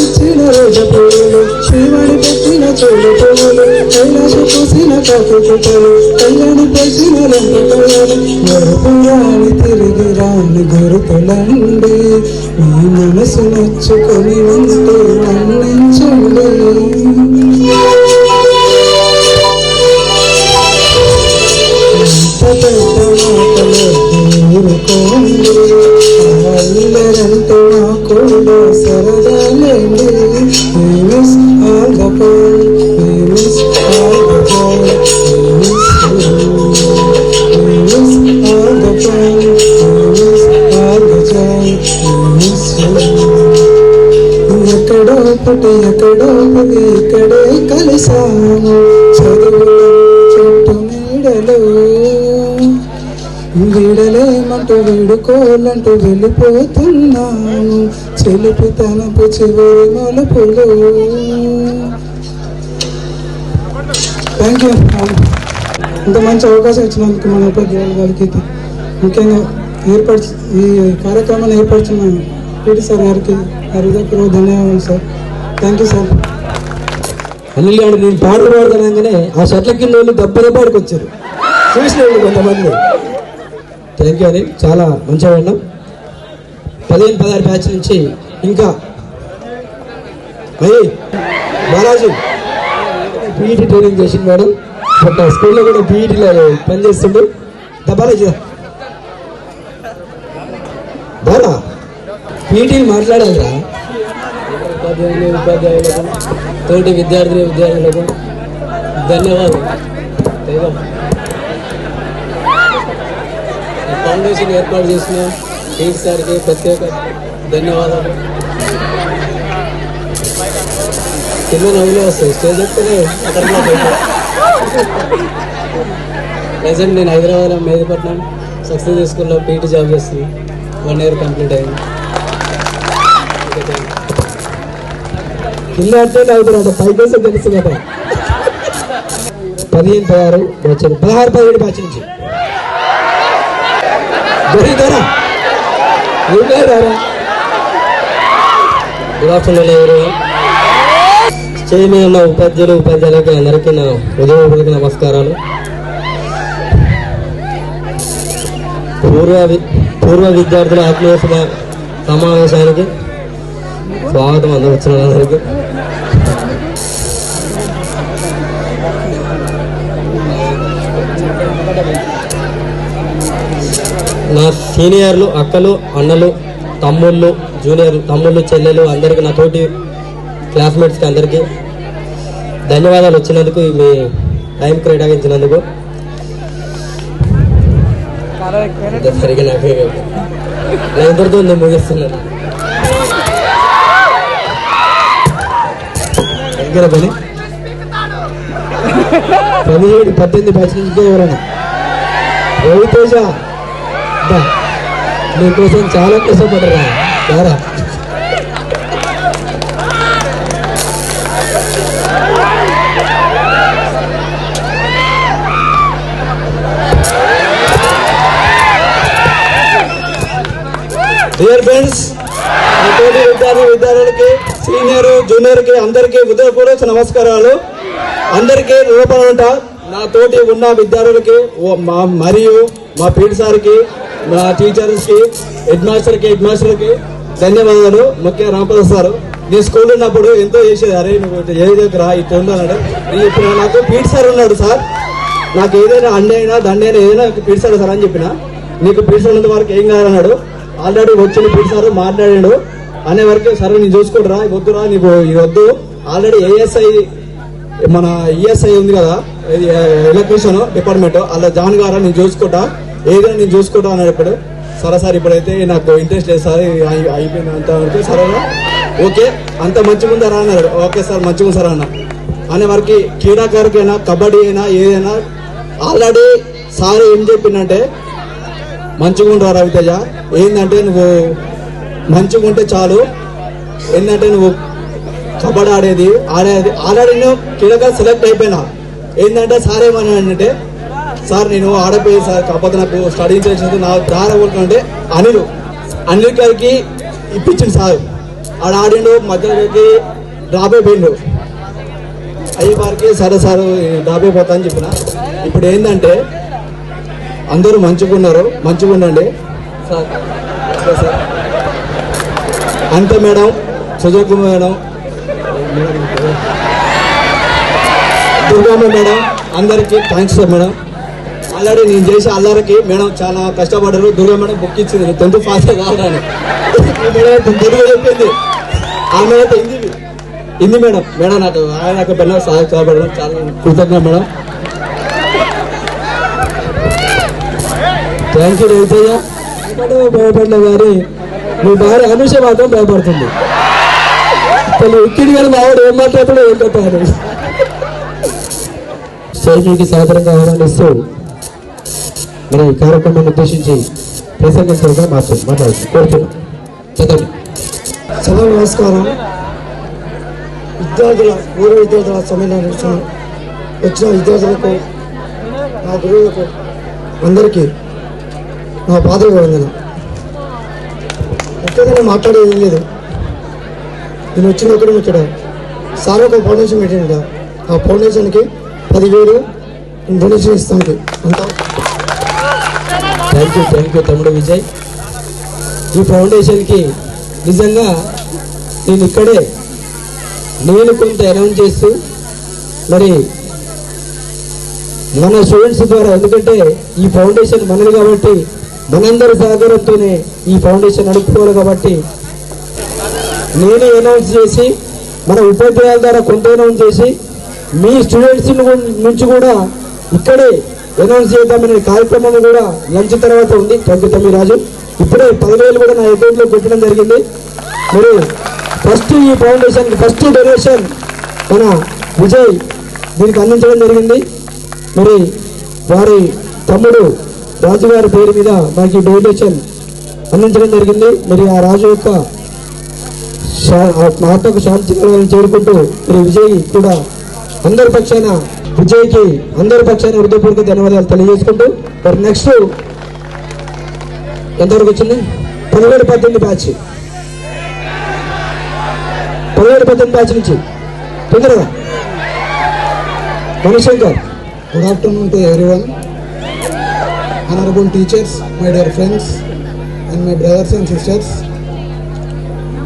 ఇచ్చిన రోజపులు శ్రీవాణి పెట్టిన చోడు పువ్వులు కైలాస పూసిన కాకు పుట్టలు కళ్యాణి పెంచిన రంపకలు గరుపురాని తిరిగి రాని గురుతులండి మీ మనసు నచ్చుకొని ఉంటే మన్నించండి పెద్ద మాటలు ఊరుకోండి అందరంటూ మా కూడా సరదాలేండి miss all the fun miss all the joy miss all the fun miss all the joy miss ఎక్కడో పుట్టి ఎక్కడో పది ఇక్కడే కలిసాము చదువులు చెట్టు నీడలు వీడలేమంటూ వీడుకోవాలంటూ వెళ్ళిపోతున్నాను చెలుపు తనపు చివరి మలుపులు. Thank you. ఇంత మంచి అవకాశం ఇచ్చినందుకు మన ఉపాధ్యాయుల గారికి ముఖ్యంగా ఈ కార్యక్రమాన్ని ఏర్పరిచిన పీటీ సార్ గారికి హృదయపూర్వక ధన్యవాదాలు sir. Thank you sir. Anil గారు నేను పాటలు పాడుతున్నాగానే ఆ షట్ల కింద వాళ్ళు దెబ్బకి వచ్చారు చూసినాడు కొంతమంది. థ్యాంక్ యూ అని చాలా మంచిగా విన్నాం. 15-16 బ్యాచ్ నుంచి ఇంకా బాలాజీ పీఈటీ ట్రైనింగ్ చేసింది మేడం. బట్ స్కూల్లో కూడా పీఈటీలో పనిచేస్తుండు. బాలాజీ బాలా పీఈటీని మాట్లాడాలిరా. ఉపాధ్యాయులకు తోటి విద్యార్థులకు ధన్యవాదాలు. ఫౌండేషన్ ఏర్పాటు చేసిన టీచర్ సార్కి ప్రత్యేక ధన్యవాదాలు. కింద నవ్వులే వస్తాయి, స్టేజ్ ఎక్కనే ప్రజెంట్ నేను హైదరాబాద్లో మేదపట్నం సక్సెస్ స్కూల్లో పీటీ జాబ్ చేస్తుంది. 1 year కంప్లీట్ అయింది. కింద అంటే అవుతున్నాడు పైకేసే తెలుసు కదా. 15-16 బ్యాచ్ 16-17 బ్యాచ్ నుంచి గుడ్ ఆఫ్టర్నూన్ ఎవరు స్టేజ్ మీద ఉన్న ఉపాధ్యాయులకి అందరికీ నా హృదయపూర్వక నమస్కారాలు. పూర్వ విద్యార్థుల ఆత్మీయ సమావేశానికి స్వాగతం. అందరూ వచ్చిన అందరికీ నా సీనియర్లు, అక్కలు, అన్నలు, తమ్ముళ్ళు, జూనియర్లు, తమ్ముళ్ళు, చెల్లెలు అందరికీ, నా తోటి క్లాస్మేట్స్కి అందరికీ ధన్యవాదాలు వచ్చినందుకు, మీ టైం కేటాయించినందుకు. సరిగా నాకు నా ఇద్దరితో నేను ముగిస్తున్నాను. దగ్గర పని 17-18 బ్యాచ్ నుంచి ఎవరైనా రవితేజ నీకోసం చాలా కష్టపడరా సారా. డియర్ ఫ్రెండ్స్, విద్యార్థులకి సీనియర్ జూనియర్కి అందరికీ హృదయపూర్వక నమస్కారాలు. అందరికీ రుణపడి ఉంటా. నా తోటి ఉన్న విద్యార్థులకి మరియు మా పీటీ సార్కి, మా టీచర్స్కి, హెడ్ మాస్టర్కి ధన్యవాదాలు. ముఖ్యంగా రామప్రసాద్ సార్, నేను స్కూల్ ఉన్నప్పుడు ఎంతో చేసేది. అరే నువ్వు ఏ దగ్గర ఇట్లా ఉండాలంటే ఇప్పుడు నాకు పీటీ సార్ ఉన్నాడు సార్, నాకు ఏదైనా అండి అయినా దండి అయినా ఏదైనా పీటీ సార్ సార్ అని చెప్పిన, నీకు పీటీ సార్ ఉన్నంత వరకు ఏం కాదన్నాడు. ఆల్రెడీ వచ్చిన పీటీ సార్ మాట్లాడాడు అనే వరకు సరే నేను చూసుకుంటురా, వద్దురా నీకు ఇది వద్దు, ఆల్రెడీ ఏఎస్ఐ మన ఈఎస్ఐ ఉంది కదా ఎలక్ట్రీషియన్ డిపార్ట్మెంట్, అలా జాన్ గారా నేను చూసుకుంటా, ఏదైనా నేను చూసుకుంటా అన్నాడు. సరే సార్ ఇప్పుడైతే నాకు ఇంట్రెస్ట్ లేదు సార్, అయిపోయింది అంత వరకు సరేనా ఓకే అంత మంచిగా ఉందా రా అన్నాడు. ఓకే సార్ మంచిగా ఉంది సార్ అన్న అనే వరకు క్రీడాకారుకైనా కబడ్డీ అయినా ఏదైనా ఆల్రెడీ సార్ ఏం చెప్పిందంటే మంచిగా ఉండరా రవితేజ, ఏంటంటే నువ్వు మంచిగా ఉంటే చాలు, ఏంటంటే నువ్వు కబడ్డీ ఆడేది ఆల్రెడీ నేను క్రీడాకారు సెలెక్ట్ అయిపోయినా. ఏంటంటే సార్ ఏమన్నా అంటే సార్ నేను ఆడపోయి సార్ కాకపోతే నాకు స్టడీ చేసినది నా దారకుంటే అనిల్ గారికి ఇప్పించింది సార్. ఆడ ఆడిండు మధ్యలోకి డ్రాప్ అయిపోయిండు. అయ్యే వారికి సరే సార్ డ్రాప్ అయిపోతా అని చెప్పిన. ఇప్పుడు ఏంటంటే అందరూ మంచిగా ఉన్నారు, మంచిగా ఉండండి సార్. సార్ అంతే madam, Sujay Kumar madam, Durgamma madam, అందరికీ థ్యాంక్స్ సార్ మేడం. ఆల్రెడీ నేను చేసే అల్లరికి మేడం చాలా కష్టపడ్డారు. దుర్గా మేడం బుక్ ఇచ్చింది 10th పాస్ కావాలని తెలుగు చెప్పింది. ఆమె అయితే హిందీ మేడం నాకు ఆయన పెళ్ళ సహాయపడడం చాలా కృతజ్ఞ మేడం. Thank you Ravitayya. భయపడలే గారి మీ భార్య అనుష మాత్రం భయపడుతుంది. ఇక్కడి గారు మావాడు ఏం మాట్లాడతాడో ఏం చెప్పారు. స్టేజీకి సాధారణంగా ఆహ్వానిస్తూ మరి కార్యక్రమాన్ని ఉద్దేశించి ప్రసంగించగా మాట్లాడుతుంది కోరుతున్నాం. చదవండి. సభ నమస్కారం. పూర్వ విద్యార్థుల సమ్మేళనం వచ్చిన విద్యార్థులకు, నా గురువులకు అందరికీ నా పాత్రగా వందనం. ముఖ్యంగా మాట్లాడేది లేదు. నేను వచ్చిన ఒకటి ఇక్కడ సార్ ఒక ఫౌండేషన్ పెట్టిండ, ఆ ఫౌండేషన్కి 10,000 డొనేషన్ ఇస్తాను అంతా. థ్యాంక్ యూ తమ్ముడు విజయ్. ఈ ఫౌండేషన్కి నిజంగా నేను కొంత అనౌన్స్ చేస్తూ మరి మన స్టూడెంట్స్ ద్వారా, ఎందుకంటే ఈ ఫౌండేషన్ మనది కాబట్టి మనందరి సహకారంతోనే ఈ ఫౌండేషన్ నడుపుకోవాలి కాబట్టి నేనే అనౌన్స్ చేసి మన ఉపాధ్యాయుల ద్వారా కొంత అనౌన్స్ చేసి మీ స్టూడెంట్స్ నుంచి కూడా ఇక్కడే అనౌన్స్ చేద్దామనే కార్యక్రమం కూడా లంచ్ తర్వాత ఉంది. థ్యాంక్ రాజు. ఇప్పుడే 10,000 కూడా నా అకౌంట్లో పెట్టడం జరిగింది. మరి ఫస్ట్ ఈ ఫౌండేషన్ ఫస్ట్ డొనేషన్ మన విజయ్ దీనికి అందించడం జరిగింది. మరి వారి తమ్ముడు రాజు గారి పేరు మీద మనకి డొనేషన్ అందించడం జరిగింది. మరి ఆ రాజు యొక్క ఆత్మకు శాంతి చేరుకుంటూ మరి విజయ్ కూడా అందరి పక్షాన విజయ్కి అందరి పక్షాన హృదయపూర్వక ధన్యవాదాలు తెలియజేసుకుంటూ మరి నెక్స్ట్ ఎంతవరకు వచ్చింది 17-18 బ్యాచ్ 17-18 బ్యాచ్ నుంచి తొందరగా Manishankar. Good afternoon to everyone. Honorable teachers, my dear friends and my brothers and sisters.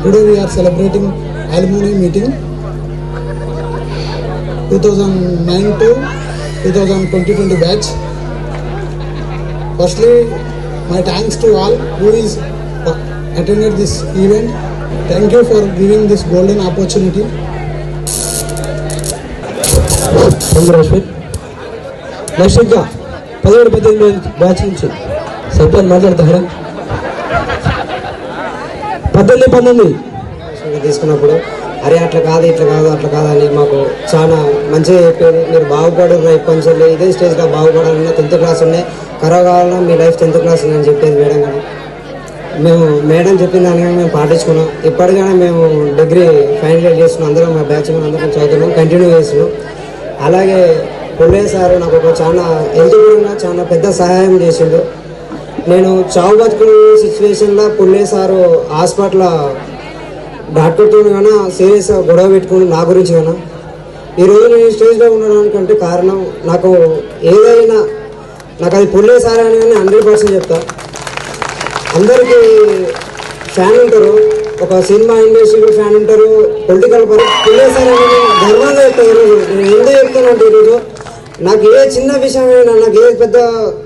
Today we are celebrating alumni meeting 2009 to 2020 batch. Firstly, my thanks to all who is attended this event. Thank you for giving this golden opportunity. Next ఇంకా 17-18 batch నుంచి సత్యాన్ని మాట్లాడతారా? 18-19 తీసుకున్నప్పుడు అరే అట్లా కాదు ఇట్లా కాదు అట్లా కాదని మాకు చాలా మంచిగా చెప్పేది. మీరు బాగుపడరు ఇప్పటి నుంచి ఇదే స్టేజ్గా బాగుపడాలన్నా 10th క్లాస్ ఉన్నాయి, కరోనా కావాలన్నా మీ లైఫ్ 10th క్లాస్ ఉందని చెప్పేది మేడం గారు. మేము మేడం చెప్పిన దానిగా మేము పాటించుకున్నాం. ఇప్పటికైనా మేము డిగ్రీ ఫైనల్ ఇయర్ చేస్తున్నాం. అందరం మా బ్యాచ్ అందరం చదువుతున్నాం, కంటిన్యూ చేస్తున్నాం. అలాగే పుల్లయ్య సార్ నాకు ఒక చాలా హెల్త్ పరంగా చాలా పెద్ద సహాయం చేసిండు. నేను చావు బతుకుల సిచ్యువేషన్లో పుల్లయ్య సారు హాస్పిటల్ డాక్టర్తో కానీ సీరియస్గా గొడవ పెట్టుకుని నా గురించి కానీ ఈరోజు నేను స్టేజ్లో ఉండడానికంటే కారణం నాకు ఏదైనా నాకు అది పుల్లే సార్ అని కానీ 100% చెప్తా. అందరికీ ఫ్యాన్ ఉంటారు, ఒక సినిమా ఇండస్ట్రీలో ఫ్యాన్ ఉంటారు, పొలిటికల్ పుల్లే సార్ అని నేను గర్వంగా చెప్తాను. ఈరోజు నేను ఎందుకు చెప్తానంటే ఈరోజు నాకు ఏ చిన్న విషయమైనా నాకు ఏ పెద్ద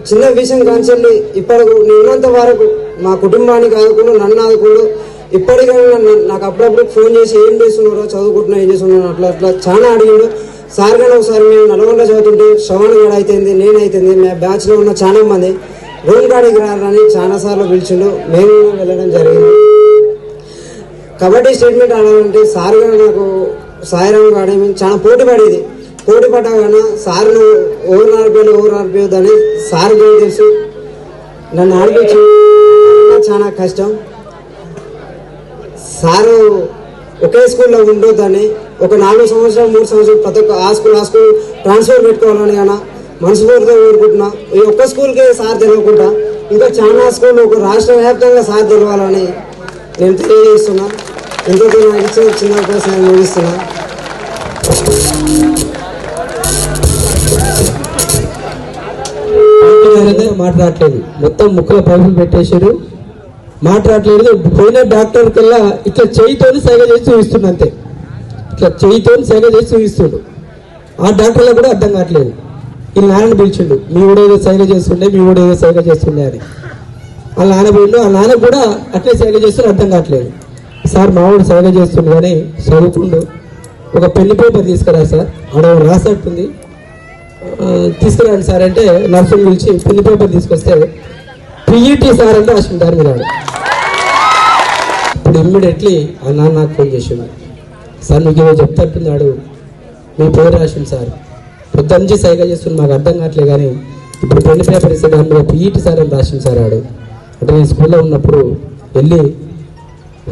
చిన్న విషయం కాంచెల్లి ఇప్పటి నేను ఉన్నంత వరకు మా కుటుంబానికి ఆదుకుని నన్ను ఆదుకుని ఇప్పటికైనా నాకు అప్పుడప్పుడు ఫోన్ చేసి ఏం చేస్తున్నారో చదువుకుంటున్నా ఏం చేస్తున్నాను అట్లా అట్లా చాలా అడిగాడు. సార్ కానీ ఒకసారి మేము నల్గొండ చదువుతుంటే శ్రవణ్ గడ అయితేంది నేనైతుంది మా బ్యాచ్లో ఉన్న చాలా మంది రూమ్ కాడికి రారని చాలాసార్లు పిలిచిండు, మేము వెళ్ళడం జరిగింది. కబడ్డీ స్టేట్మెంట్ ఆడాలంటే సార్ గారు నాకు సాయిరామ్ గాడే చాలా పోటీ పడేది. పోటీ పడ్డా కానీ సార్ను ఓవర్ ఆడిపోయొద్దని సార్ కూడా తెలుసు. నన్ను ఆడిపించి చాలా కష్టం. సారు ఒకే స్కూల్లో ఉండొద్దని ఒక 4 సంవత్సరాలు 3 సంవత్సరాలు ప్రతి ఒక్క ఆ స్కూల్ ట్రాన్స్ఫర్ పెట్టుకోవాలని కానీ మనస్ఫూర్తిగా కోరుకుంటున్నా. ఈ ఒక్క స్కూల్కే సార్ తెలియకుండా ఇంకా చాలా స్కూల్ ఒక రాష్ట్ర వ్యాప్తంగా సార్ తెలవాలని నేను తెలియజేస్తున్నా. ఎంతో నాకు ఇచ్చిన చిన్న అవకాశాన్ని ముగిస్తున్నా. మాట్లాడలేదు, మొత్తం ముక్కల పైపులు పెట్టేశారు, మాట్లాడలేదు. పోయిన డాక్టర్ కల్లా ఇట్లా చేయితోని సైగ చేసి చూపిస్తుండు, అంతే ఇట్లా చేయితోని సైగ చేసి చూపిస్తుండు. ఆ డాక్టర్లకు కూడా అర్థం కావట్లేదు. ఈ నాన్నని పిలిచిండు, మీ కూడా ఏదో సైగ చేస్తుండే, మీ కూడా ఏదో సైగ చేస్తుండే అని. వాళ్ళ నాన్న పోయిండు, ఆ నాన్న కూడా అట్లే సైగ చేస్తుండే, అర్థం కావట్లేదు. సార్ మావాడు సైగ చేస్తుండు కానీ చదువుకుండు, ఒక పెళ్లి పేపర్ తీసుకురా సార్, ఆడ రాసట్టుంది, తీసుకురండి సార్ అంటే నర్సుని పిలిచి పెళ్లి పేపర్ తీసుకొస్తే పిఈటి సార్ అంటే రాసిండు దాని మీద. ఇప్పుడు ఇమ్మీడియట్లీ ఆ నాన్న నాకు ఫోన్ చేసిండు, సార్ మీకు ఏదో చెప్తాడున్నాడు, మీ పేరు రాసిండు సార్, పొద్దు నుంచి సైగా చేస్తుంది మాకు అర్థం కావట్లేదు కానీ ఇప్పుడు పెళ్లి పేపర్ ఇస్తే దాని మీద పిఈటి సార్ అని రాసిండు సార్ ఆడు. అంటే నేను స్కూల్లో ఉన్నప్పుడు వెళ్ళి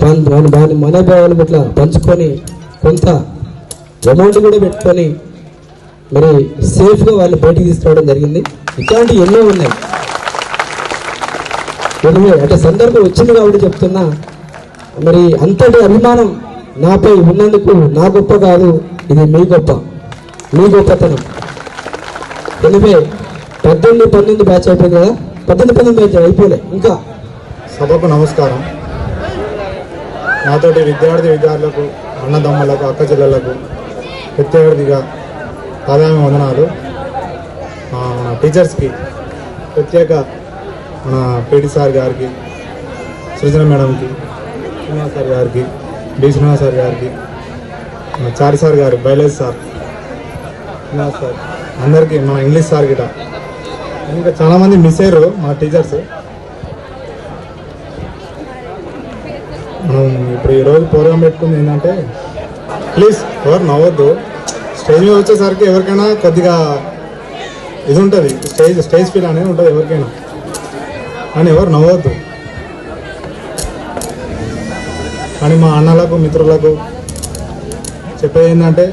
వాని మనోభావాలు ఇట్లా పంచుకొని కొంత అమౌంట్ కూడా పెట్టుకొని మరి సేఫ్గా వాళ్ళు బయటికి తీసుకురావడం జరిగింది. ఇట్లాంటివి ఎన్నో ఉన్నాయి. అంటే సందర్భం వచ్చింది కాబట్టి చెప్తున్నా. మరి అంతటి అభిమానం నాపై ఉన్నందుకు నా గొప్ప కాదు, ఇది మీ గొప్ప, మీ గొప్పతనం. ఎనివే 18-19 బ్యాచ్ అయిపోయింది కదా, 18-19 బ్యాచ్ అయిపోలే ఇంకా. సభకు నమస్కారం. నాతోటి విద్యార్థులకు, అన్నదమ్ములకు, అక్క చెల్లెళ్లకు ప్రత్యేకతగా పాదామి వందనాలు. మన టీచర్స్కి ప్రత్యేక మన పీటీ సార్ గారికి, సృజన మేడంకి, శ్రీనివాస్ సార్ గారికి, బి శ్రీనివాస్ సార్ గారికి, మన చారి సార్ గారు, బయాలజీ సార్, శ్రీనివాస్ సార్, అందరికీ, మన ఇంగ్లీష్ సార్ గిట ఇంకా చాలామంది మిస్ అయ్యారు మా టీచర్స్. మనం ఇప్పుడు ఈరోజు ప్రోగ్రాం పెట్టుకుంది ఏంటంటే, ప్లీజ్ ఎవరు నవ్వద్దు. స్టేజ్ మీద వచ్చేసరికి ఎవరికైనా కొద్దిగా ఇది ఉంటుంది, స్టేజ్ ఫీల్ అనేది ఉంటుంది ఎవరికైనా, కానీ ఎవరు నవ్వద్దు. కానీ మా అన్నలకు, మిత్రులకు చెప్పేది ఏంటంటే,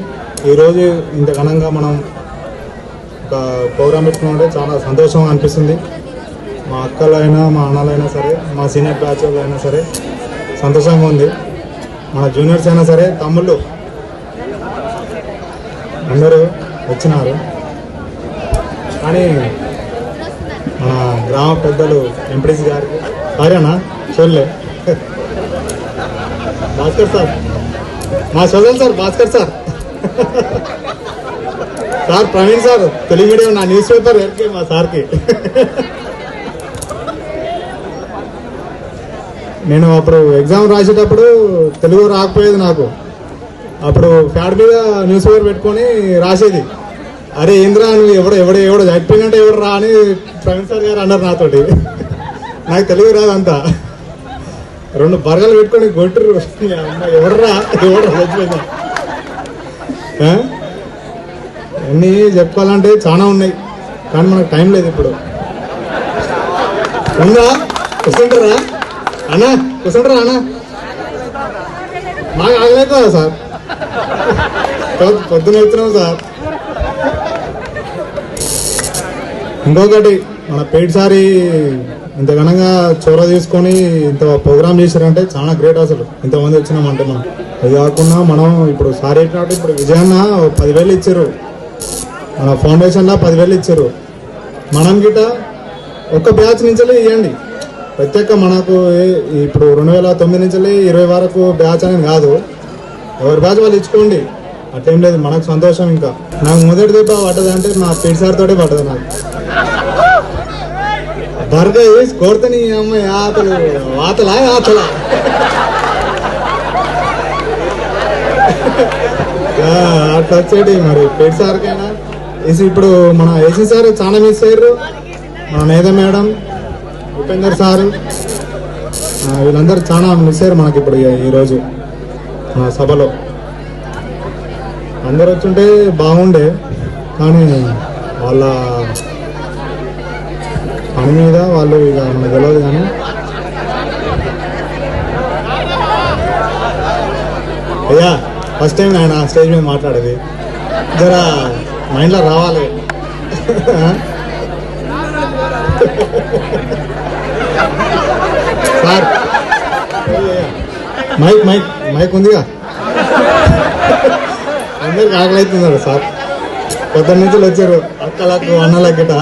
ఈరోజు ఇంత ఘనంగా మనం ఒక ప్రోగ్రాం పెట్టుకున్నామంటే చాలా సంతోషంగా అనిపిస్తుంది. మా అక్కలైనా, మా అన్నలైనా సరే, మా సీనియర్ బ్యాచ్ అయినా సరే సంతోషంగా ఉంది. మన జూనియర్స్ అయినా సరే, తమ్ముళ్ళు అందరూ వచ్చినారు. కానీ మన గ్రామ పెద్దలు ఎంపీడీసీ గారికి సారేనా చూడలే భాస్కర్ సార్, మా సోదరు sir Bhaskar sir, sir Praveen sir, Telugu medium నా న్యూస్ పేపర్ ఎరికే మా సార్కి. నేను అప్పుడు ఎగ్జామ్ రాసేటప్పుడు తెలుగు రాకపోయేది నాకు. అప్పుడు ప్యాడ్ మీద న్యూస్ పేపర్ పెట్టుకొని రాసేది. అరే ఏంద్రా నువ్వు ఎవడో చనిపోయినట్టు ఎవడు రా అని ప్రవీణ్ సార్ గారు అన్నారు నాతోటి. నాకు తెలుగు రాదంతా. 2 బరగలు పెట్టుకొని కొట్టురు, ఎవడరా చచ్చిపోయిందా. అన్నీ చెప్పుకోవాలంటే చాలా ఉన్నాయి, కానీ మనకు టైం లేదు ఇప్పుడు. ఉందా కూర్చుంటారా అన్నా, కూర్చుంటారా అన్నా? మాకు ఆగలేదా సార్, పొద్దున వెళ్తున్నాం సార్. ఇంకొకటి మన పేటిసారి ఇంత ఘనంగా చొరవ తీసుకొని ఇంత ప్రోగ్రామ్ చేశారంటే చాలా గ్రేట్ అసలు. ఇంతమంది వచ్చినామంటే మనం అది కాకుండా మనం ఇప్పుడు సార్ చెప్పినట్టు ఇప్పుడు విజయన్న 10,000 ఇచ్చారు, మన ఫౌండేషన్లో 10,000 ఇచ్చారు. మనం గిట ఒక్క బ్యాచ్ నుంచి ఇవ్వండి. ప్రత్యేక మనకు ఇప్పుడు 2009 నుంచి 20 వరకు బ్యాచ్ అనేది కాదు, ఎవరి బ్యాచ్ వాళ్ళు ఇచ్చుకోండి, అట్లేం లేదు. మనకు సంతోషం. ఇంకా నాకు మొదటి దెబ్బ పడ్డది అంటే నా పీటీ సార్ తోటే పడ్డది. నాకు బర్గా వేసి కొడతని అమ్మాయి ఆతలా అట్లా వచ్చేటి. మరి పీటీ సార్కైనా ఇప్పుడు మన ఏసీ సార్ చాలా మిస్ అయ్యారు, మన నేత మేడం, ఉపేందర్ సారు, వీళ్ళందరూ చాలా మిస్ అయ్యారు మనకి ఇప్పుడు ఈరోజు మన సభలో. అందరు వచ్చుంటే బాగుండే, కానీ వాళ్ళ పని మీద వాళ్ళు ఇక మనకు తెలియదు. కానీ అయ్యా ఫస్ట్ టైం ఆయన స్టేజ్ మీద మాట్లాడేది, జరా మైండ్లో రావాలి. సార్ మైక్ ఉందిగా, అందరికి ఆకలి అవుతున్నారు సార్. పొద్దున్న నుంచి వచ్చారు అక్కలకు అన్నలకు గిట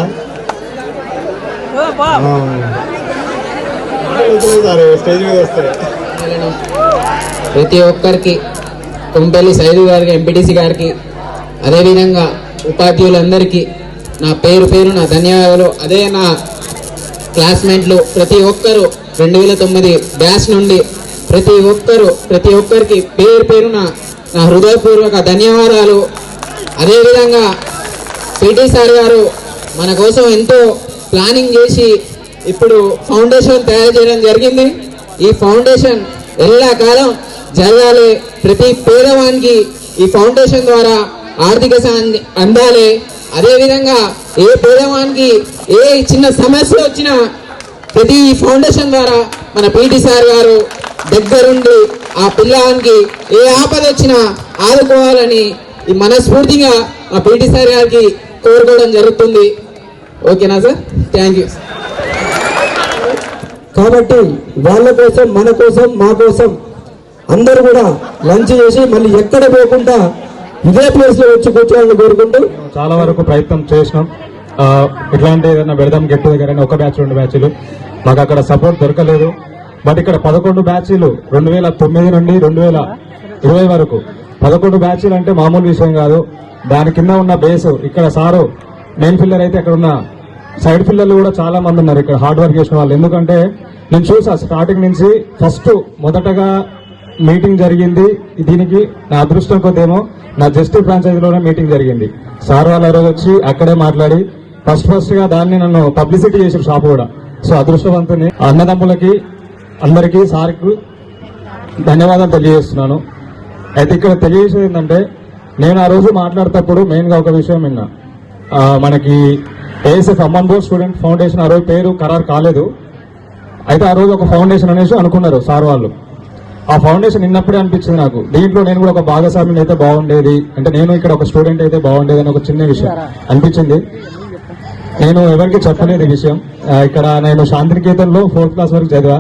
సార్ స్టేజ్ మీద వస్తే. ప్రతి ఒక్కరికి కుంపల్లి సైదు గారికి, ఎంపీటీసీ గారికి, అదేవిధంగా ఉపాధ్యాయులందరికీ నా పేరు నా ధన్యవాదాలు. అదే నా క్లాస్మేట్లు ప్రతి ఒక్కరు 2009 బ్యాచ్ నుండి ప్రతి ఒక్కరికి పేరున నా హృదయపూర్వక ధన్యవాదాలు. అదేవిధంగా పీటీ సార్ గారు మన కోసం ఎంతో ప్లానింగ్ చేసి ఇప్పుడు ఫౌండేషన్ తయారు చేయడం జరిగింది. ఈ ఫౌండేషన్ ఎల్లకాలం జరగాలి, ప్రతి పేదవానికి ఈ ఫౌండేషన్ ద్వారా ఆర్థిక సాయం అందాలి. అదేవిధంగా ఏ పేదవానికి ఏ చిన్న సమస్య వచ్చినా ప్రతి ఫౌండేషన్ ద్వారా మన పీటీ సార్ గారు దగ్గరుండి ఆ పిల్లవానికి ఏ ఆపద వచ్చినా ఆదుకోవాలని ఈ మనస్ఫూర్తిగా ఆ పీటీ సార్ గారికి కోరుకోవడం జరుగుతుంది. ఓకేనా సార్? Thank you. కాబట్టి వాళ్ళ కోసం, మన కోసం, మా కోసం అందరూ కూడా లంచ్ చేసి మళ్ళీ ఎక్కడ పోకుండా ఇదే ప్లేస్ లో వచ్చి కూర్చోవాలని కోరుకుంటూ చాలా వరకు ప్రయత్నం చేసినాం. ఇట్లాంటి ఏదైనా పెడదాం గెట్ టుగెదర్ అని 1 బ్యాచ్ 2 బ్యాచ్లు మాకు అక్కడ సపోర్ట్ దొరకలేదు. బట్ ఇక్కడ 11 బ్యాచ్లు 2009 నుండి 2020 వరకు 11 బ్యాచ్లు అంటే మామూలు విషయం కాదు. దాని కింద ఉన్న బేస్ ఇక్కడ సారు మెయిన్ పిల్లర్ అయితే అక్కడ ఉన్న సైడ్ పిల్లర్లు కూడా చాలా మంది ఉన్నారు ఇక్కడ హార్డ్ వర్క్ చేసిన వాళ్ళు. ఎందుకంటే నేను చూసా స్టార్టింగ్ నుంచి మొదటగా మీటింగ్ జరిగింది. దీనికి నా అదృష్టం కొద్దేమో నా జస్టిస్ ఫ్రాంచైజీలోనే మీటింగ్ జరిగింది. సార్ వాళ్ళ రోజు వచ్చి అక్కడే మాట్లాడి ఫస్ట్ గా దాన్ని నన్ను పబ్లిసిటీ చేసిన షాప్ కూడా. సో అదృష్టవంతుని అన్నదమ్ములకి అందరికీ సార్కు ధన్యవాదాలు తెలియజేస్తున్నాను. అయితే ఇక్కడ తెలియజేసేది ఏంటంటే నేను ఆ రోజు మాట్లాడేటప్పుడు మెయిన్గా ఒక విషయం విన్నా. మనకి ఏఎస్ఎఫ్ అమ్మన్బోర్ స్టూడెంట్ ఫౌండేషన్ ఆ రోజు పేరు ఖరారు కాలేదు. అయితే ఆ రోజు ఒక ఫౌండేషన్ అనేసి అనుకున్నారు సార్ వాళ్ళు. ఆ ఫౌండేషన్ విన్నప్పుడే అనిపించింది నాకు, దీంట్లో నేను కూడా ఒక భాగస్వామ్యం అయితే బాగుండేది, అంటే నేను ఇక్కడ ఒక స్టూడెంట్ అయితే బాగుండేది అని ఒక చిన్న విషయం అనిపించింది. నేను ఎవరికి చెప్పలేదు ఈ విషయం. ఇక్కడ నేను శాంతినికేతన్లో 4th క్లాస్ వరకు చదివా.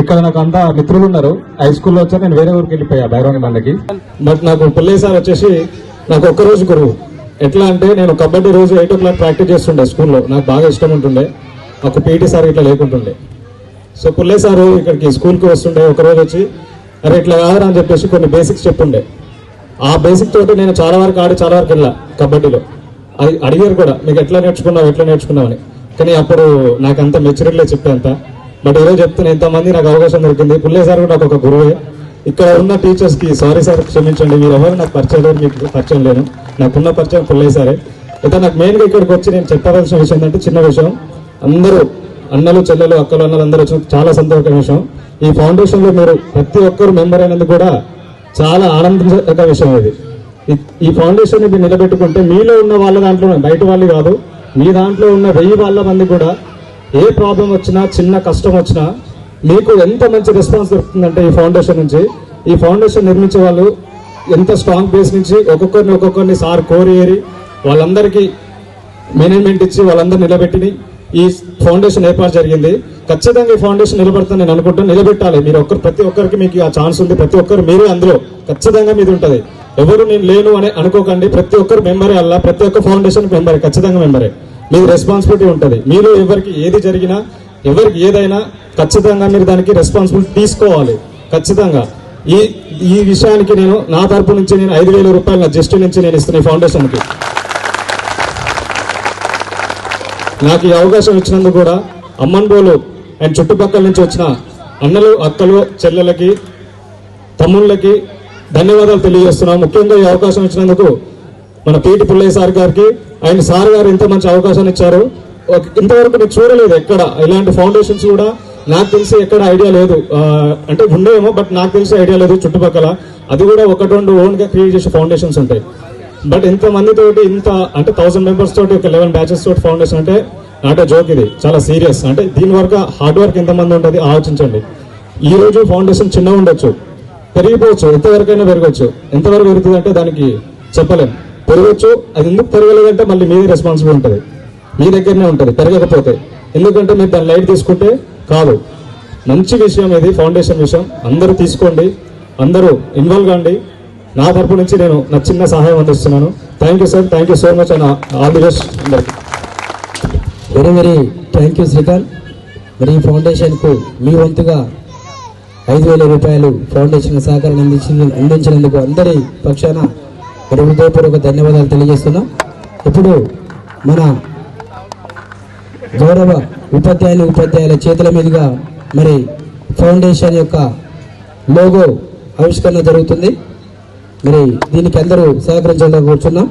ఇక్కడ నాకు అంతా మిత్రులు ఉన్నారు. హై స్కూల్లో వచ్చా నేను వేరే ఊరికి వెళ్ళిపోయా బైరోని బండకి. బట్ నాకు పుల్లయ్య సార్ వచ్చేసి నాకు ఒక్కరోజు గురువు. ఎట్లా అంటే నేను కబడ్డీ రోజు 8 o'clock ప్రాక్టీస్ చేస్తుండే స్కూల్లో, నాకు బాగా ఇష్టం ఉంటుండే. నాకు పీటీ సార్ ఇట్లా లేకుంటుండే. సో పుల్లయ్య సారు ఇక్కడికి స్కూల్కి వస్తుండే. ఒకరోజు వచ్చి అరే ఇట్లా కాదురా అని చెప్పేసి కొన్ని బేసిక్స్ చెప్పుండే. ఆ బేసిక్ తోటి నేను చాలా వరకు వెళ్ళా కబడ్డీలో. అది అడిగారు కూడా, మీకు ఎట్లా నేర్చుకున్నావు అని. కానీ అప్పుడు నాకు అంత మెచ్యూరిటీలో చెప్పేంత. బట్ ఈరోజు చెప్తున్నా, ఇంతమంది నాకు అవకాశం దొరికింది. పుల్లయ్య సార్ కూడా నాకు ఒక గురువే. ఇక్కడ ఉన్న టీచర్స్కి సారీ సార్ క్షమించండి, మీరు ఎవరు నాకు పరిచయం లేదు, మీకు పరిచయం లేను. నాకున్న పరిచయం పుల్లయ్య సారే. అయితే నాకు మెయిన్గా ఇక్కడికి వచ్చి నేను చెప్పవలసిన విషయం ఏంటంటే చిన్న విషయం. అందరూ అన్నలు చెల్లెలు అక్కలు అన్నలు అందరూ వచ్చి చాలా సంతోషమైన విషయం. ఈ ఫౌండేషన్లో మీరు ప్రతి ఒక్కరు మెంబర్ అయినందుకు కూడా చాలా ఆనందించే విషయం ఇది. ఈ ఫౌండేషన్ మీరు నిలబెట్టుకుంటే మీలో ఉన్న వాళ్ళ దాంట్లో, బయట వాళ్ళు కాదు, మీ దాంట్లో ఉన్న 1000 వాళ్ళ మంది కూడా ఏ ప్రాబ్లం వచ్చినా, చిన్న కష్టం వచ్చినా మీకు ఎంత మంచి రెస్పాన్స్ దొరుకుతుందంటే ఈ ఫౌండేషన్ నుంచి. ఈ ఫౌండేషన్ నిర్మించే వాళ్ళు ఎంత స్ట్రాంగ్ బేస్ నుంచి ఒక్కొక్కరిని సార్ కోరి ఏరి వాళ్ళందరికీ మేనేజ్మెంట్ ఇచ్చి వాళ్ళందరూ నిలబెట్టి ఈ ఫౌండేషన్ ఏర్పాటు జరిగింది. ఖచ్చితంగా ఈ ఫౌండేషన్ నిలబడుతుంది నేను అనుకుంటాను. నిలబెట్టాలి. మీరు ప్రతి ఒక్కరికి మీకు ఆ ఛాన్స్ ఉంది. ప్రతి ఒక్కరు మీరే అందులో ఖచ్చితంగా మీది ఉంటుంది. ఎవరు నేను లేను అని అనుకోకండి. ప్రతి ఒక్కరు మెంబరే అలా, ప్రతి ఒక్క ఫౌండేషన్ మెంబరే, ఖచ్చితంగా మెంబరే. మీది రెస్పాన్సిబిలిటీ ఉంటుంది. మీరు ఎవరికి ఏది జరిగినా, ఎవరికి ఏదైనా ఖచ్చితంగా మీరు దానికి రెస్పాన్సిబిలిటీ తీసుకోవాలి. ఖచ్చితంగా ఈ విషయానికి నేను నా తరపు నుంచి నేను 5,000 రూపాయలు నా జస్ట్ నుంచి నేను ఇస్తున్న ఈ ఫౌండేషన్కి. నాకు ఈ అవకాశం ఇచ్చినందుకు కూడా అమ్మన్బోలు అండ్ చుట్టుపక్కల నుంచి వచ్చిన అన్నలు, అక్కలు, చెల్లెలకి, తమ్ముళ్ళకి ధన్యవాదాలు తెలియజేస్తున్నాం. ముఖ్యంగా ఈ అవకాశం ఇచ్చినందుకు మన పీటి పుల్లయ్య సార్ గారికి, ఆయన సార్ గారు ఇంత మంచి అవకాశాన్ని ఇచ్చారు. ఇంతవరకు నేను చూడలేదు ఎక్కడ ఇలాంటి ఫౌండేషన్స్ కూడా. నాకు తెలిసి ఎక్కడ ఐడియా లేదు, అంటే ఉండేమో బట్ నాకు తెలిసి ఐడియా లేదు చుట్టుపక్కల. అది కూడా 1-2 ఓన్గా క్రియేట్ చేసే ఫౌండేషన్స్ ఉంటాయి. బట్ ఇంతమందితోటి అంటే 1000 మెంబర్స్ తోటి ఒక 11 బ్యాచెస్ తోటి ఫౌండేషన్ అంటే నాట్ జోక్. ఇది చాలా సీరియస్. అంటే దీని వరకు హార్డ్ వర్క్ ఎంతమంది ఉంటుంది ఆలోచించండి. ఈ రోజు ఫౌండేషన్ చిన్న ఉండొచ్చు, పెరిగిపోవచ్చు, ఎంతవరకైనా పెరగచ్చు. ఎంతవరకు పెరుగుతుంది అంటే దానికి చెప్పలేం. పెరగచ్చు. అది ఎందుకు పెరగలేదంటే మళ్ళీ మీదే రెస్పాన్సిబుల్ ఉంటుంది, మీ దగ్గరనే ఉంటుంది పెరగకపోతే. ఎందుకంటే మీరు దాన్ని లైట్ తీసుకుంటే కాదు. మంచి విషయం ఇది, ఫౌండేషన్ విషయం. అందరూ తీసుకోండి, అందరూ ఇన్వాల్వ్ కాండి. నా తరపు నుంచి నేను నా చిన్న సహాయం అందిస్తున్నాను. Thank you sir, thank you so much and all the best అందరికి. Very very thank you Srikanth. మరి ఈ ఫౌండేషన్కు మీ వంతుగా 5,000 రూపాయలు ఫౌండేషన్ సహకారం అందించినందుకు అందరి పక్షాన మరి హృదయపూర్వక ధన్యవాదాలు తెలియజేస్తున్నాం. ఇప్పుడు మన గౌరవ ఉపాధ్యాయుల చేతుల మీదుగా మరి ఫౌండేషన్ యొక్క లోగో ఆవిష్కరణ జరుగుతుంది. మరి దీనికి అందరూ సహకరించాలని కూర్చున్నాం.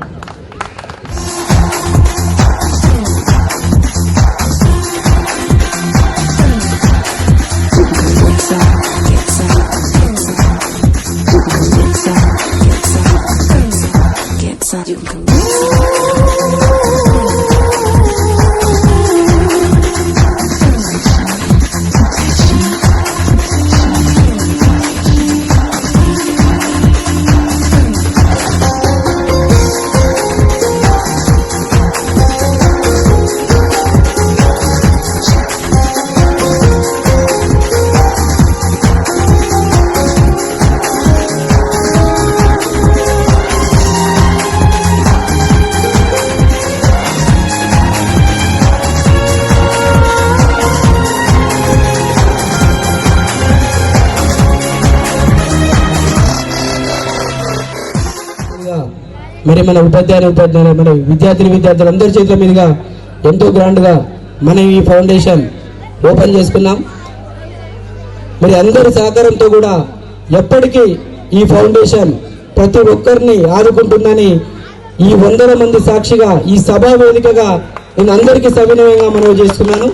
మరి మన ఉపాధ్యాయులు మన విద్యార్థులు అందరి చేతుల మీదుగా ఎంతో గ్రాండ్ గా మనం ఈ ఫౌండేషన్ ఓపెన్ చేసుకున్నాం. మరి అందరి సహకారంతో కూడా ఎప్పటికీ ఈ ఫౌండేషన్ ప్రతి ఒక్కరిని ఆదుకుంటుందని ఈ 100 మంది సాక్షిగా ఈ సభా వేదికగా నేను అందరికీ సవినయంగా మనవి చేస్తున్నాను.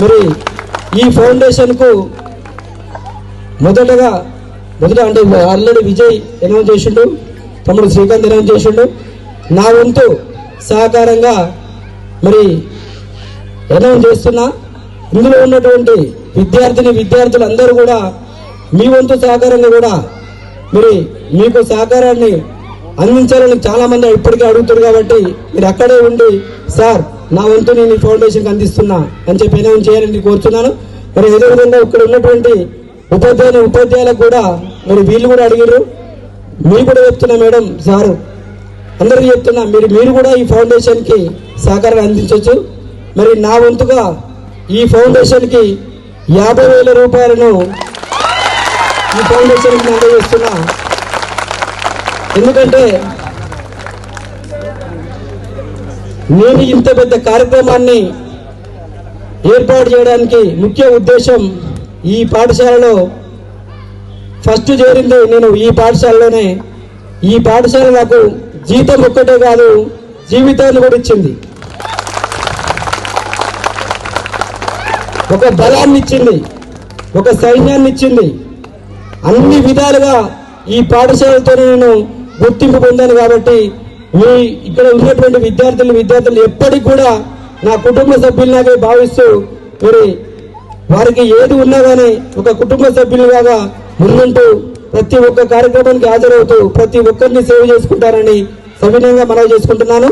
మరి ఈ ఫౌండేషన్ కు మొదట అంటే ఆల్రెడీ విజయ్ అనౌన్స్ చేసిండు, తమ్ముడు శ్రీకాంత్ అనౌన్స్ చేసిండు. నా వంతు సహకారంగా మరి అనౌన్స్ చేస్తున్నా. ఇందులో ఉన్నటువంటి విద్యార్థులు అందరూ కూడా మీ వంతు సహకారంగా కూడా మరి మీకు సహకారాన్ని అందించాలని చాలా మంది ఇప్పటికే అడుగుతారు. కాబట్టి మీరు అక్కడే ఉండి సార్ నా వంతు నేను ఈ ఫౌండేషన్కి అందిస్తున్నా అని చెప్పి అనౌన్స్ చేయాలని కోరుతున్నాను. మరి అదేవిధంగా ఇక్కడ ఉన్నటువంటి ఉపాధ్యాయులకు కూడా మరి వీళ్ళు కూడా అడిగారు. మీరు కూడా చెప్తున్నా మేడం, సార్ అందరికీ చెప్తున్నా, మీరు కూడా ఈ ఫౌండేషన్ కి సహకారం అందించవచ్చు. మరి నా వంతుగా ఈ ఫౌండేషన్ కి 50,000 రూపాయలను ఈ ఫౌండేషన్ కి అందజేస్తున్నా. ఎందుకంటే నేను ఇంత పెద్ద కార్యక్రమాన్ని ఏర్పాటు చేయడానికి ముఖ్య ఉద్దేశం, ఈ పాఠశాలలో ఫస్ట్ చేరింది నేను ఈ పాఠశాలలోనే. ఈ పాఠశాల నాకు జీతం ఒక్కటే కాదు, జీవితాన్ని కూడా ఇచ్చింది, ఒక బలాన్ని ఇచ్చింది, ఒక సైన్యాన్ని ఇచ్చింది. అన్ని విధాలుగా ఈ పాఠశాలతో నేను గుర్తింపు పొందాను. కాబట్టి మీ ఇక్కడ ఉన్నటువంటి విద్యార్థులు ఎప్పటికి కూడా నా కుటుంబ సభ్యులలాగే భావిస్తూ మరి వారికి ఏది ఉన్నా కానీ ఒక కుటుంబ సభ్యులుగా ముందుంటూ ప్రతి ఒక్క కార్యక్రమానికి హాజరవుతూ ప్రతి ఒక్కరిని సేవ చేసుకుంటారని సవినయంగా మనవి చేసుకుంటున్నాను.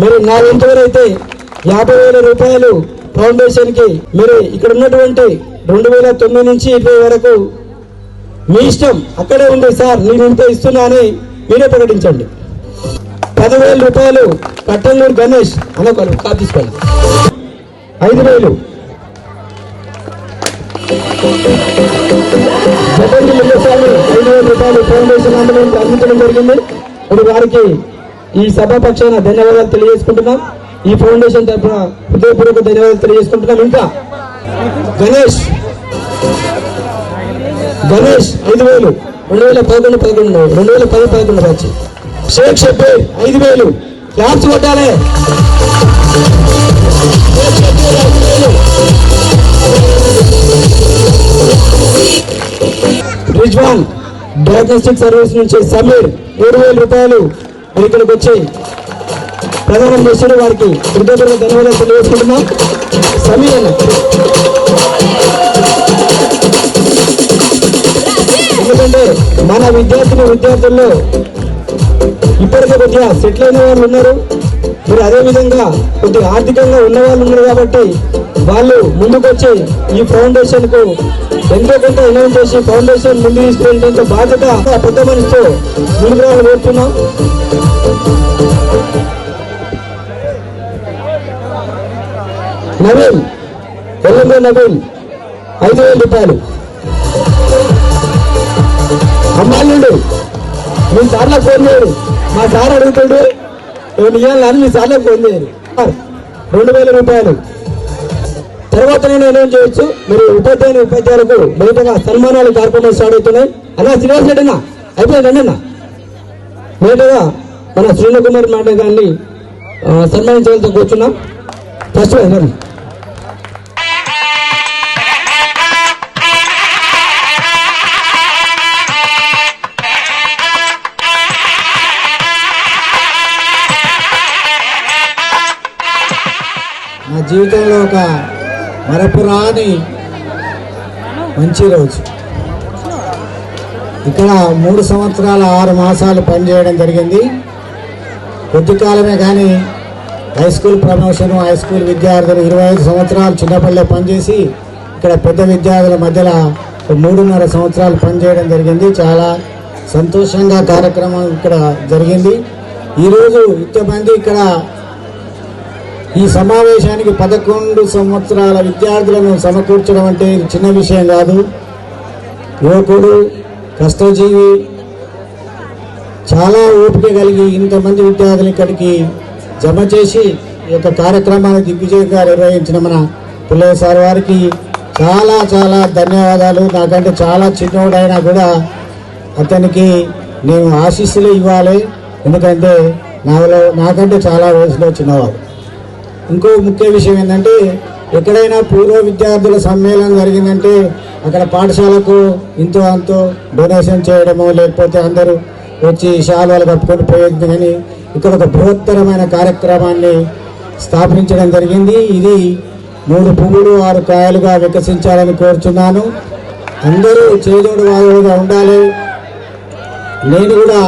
మరి నా వంతువరైతే 50,000 రూపాయలు ఫౌండేషన్ కి మీరు ఇక్కడ ఉన్నటువంటి 2009 నుంచి 20 వరకు మీ ఇష్టం అక్కడే ఉంది సార్ నేను ఇంత ఇస్తున్నా అని మీరే ప్రకటించండి. 10,000 రూపాయలు కట్టంగూరు గణేష్ అని ఒక కార్ తీసుకోండి. 5,000 జగన్ ముల్లస్వామి 5,000 రూపాయలు ఫౌండేషన్ అంబులెన్స్ అందించడం జరిగింది. ఇప్పుడు వారికి ఈ సభా పక్షాన ధన్యవాదాలు తెలియజేసుకుంటున్నాం. ఈ ఫౌండేషన్ తరఫున హృదయపూర్వక ధన్యవాదాలు తెలియజేసుకుంటున్నాం. ఇంకా గణేష్ 5,000 2010-11 బ్యాచ్. షేక్ షబ్బీర్ 5,000 క్లాప్స్ కొట్టాలి. రిజ్వాన్ డయాగ్నోస్టిక్ సర్వీస్ నుంచి సమీర్ 7,000 రూపాయలు ఇక్కడికి వచ్చి ప్రదానం చేసిన వారికి హృదయపూర్వక ధన్యవాదాలు తెలియజేసుకుంటున్నాం. సమీర్ అన్న ఎందుకంటే మన విద్యార్థుల్లో ఇప్పటికే కొద్దిగా సెటిల్ అయిన వాళ్ళు ఉన్నారు, మరి అదేవిధంగా కొద్దిగా ఆర్థికంగా ఉన్న వాళ్ళు ఉన్నారు కాబట్టి వాళ్ళు ముందుకొచ్చి ఈ ఫౌండేషన్ కు ఎంతో కొంత ఇన్వెస్ట్ చేసి ఫౌండేషన్ ముందు తీసుకెళ్ళేంత బాధ్యత పెద్ద మనిషితో ముందుకు రావాలని కోరుతున్నాం. నవీన్ 5,000 రూపాయలు. అమ్మాయిలుండు మీ సార్లకు ఫోన్ చేయరు, మా సార్ అడుగుతాడు ఇవ్వాలని మీ సార్లకు ఫోన్ చేయరు. 2,000 రూపాయలు. తర్వాత నేను ఏం చేయొచ్చు, మీరు ఉపాధ్యాయులకు బయటగా సన్మానాలు కార్యక్రమాలు స్టార్ట్ అవుతున్నాయి అన్నా. శ్రీనివాస్ రెడ్డి అన్న అయిపోయిందండి అన్న. బయటగా మన శ్రీనుకుమార్ మాట గారిని సన్మానించవలసి కూర్చున్నాం. ఫస్ట్ నా జీవితంలో ఒక మరపురాని మంచి రోజు. ఇక్కడ 3 సంవత్సరాల 6 మాసాలు పనిచేయడం జరిగింది. కొద్ది కాలమే కానీ high school promotion, high school విద్యార్థులు 25 సంవత్సరాలు చిన్నపల్లె పనిచేసి ఇక్కడ పెద్ద విద్యార్థుల మధ్యలో 3.5 సంవత్సరాలు పనిచేయడం జరిగింది. చాలా సంతోషంగా కార్యక్రమం ఇక్కడ జరిగింది. ఈరోజు ఇంతమంది ఇక్కడ ఈ సమావేశానికి 11 సంవత్సరాల విద్యార్థులను సమకూర్చడం అంటే చిన్న విషయం కాదు. యువకుడు, కష్టజీవి, చాలా ఓపిక కలిగి ఇంతమంది విద్యార్థులు ఇక్కడికి జమ చేసి ఈ యొక్క కార్యక్రమాన్ని దిగ్విజయంగా నిర్వహించిన మన పుల్లయ్య సార్ వారికి చాలా చాలా ధన్యవాదాలు. నాకంటే చాలా చిన్నోడైనా కూడా అతనికి నేను ఆశీస్సులు ఇవ్వాలి, ఎందుకంటే నాకంటే చాలా వయసులో చిన్నవాడు. ఇంకో ముఖ్య విషయం ఏంటంటే ఎక్కడైనా పూర్వ విద్యార్థుల సమ్మేళనం జరిగిందంటే అక్కడ పాఠశాలకు ఇంతో అంతో డొనేషన్ చేయడమో లేకపోతే అందరూ వచ్చి శాలువాలు కప్పుకొని పోయేది, కానీ ఇక్కడ ఒక బృహత్తరమైన కార్యక్రమాన్ని స్థాపించడం జరిగింది. ఇది 3 పువ్వులు 6 కాయలుగా వికసించాలని కోరుచున్నాను. అందరూ చేదోడు వాదోడుగా ఉండాలి. నేను కూడా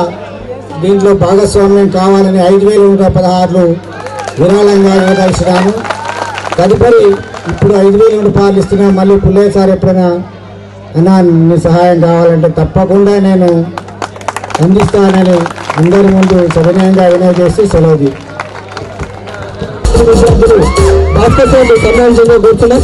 దీంట్లో భాగస్వామ్యం కావాలని 5,116 విరాళంగా ఇవ్వదలిచినాను. తదుపరి ఇప్పుడు 5,000 రూపాయలు ఇస్తున్నా. మళ్ళీ పుల్లయ్య సార్ ఎప్పుడైనా అన్నా నీ సహాయం కావాలంటే తప్పకుండా నేను అందిస్తానని అందరి ముందు సవినయంగా వినయ చేసి సెలవు కూర్చున్నా.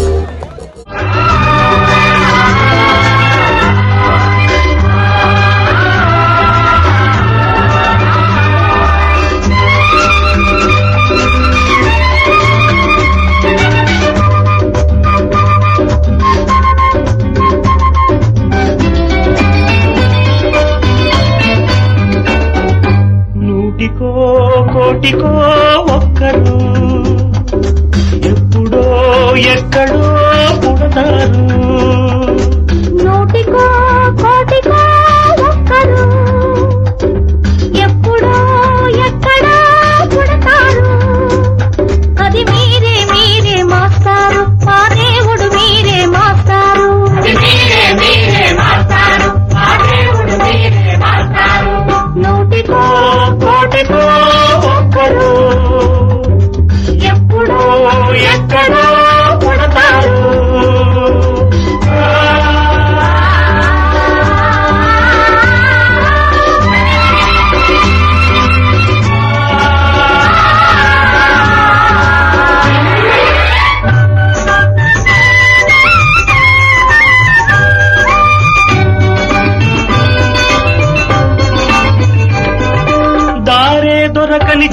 కోటికో ఒక్కడు ఎప్పుడో ఎక్కడో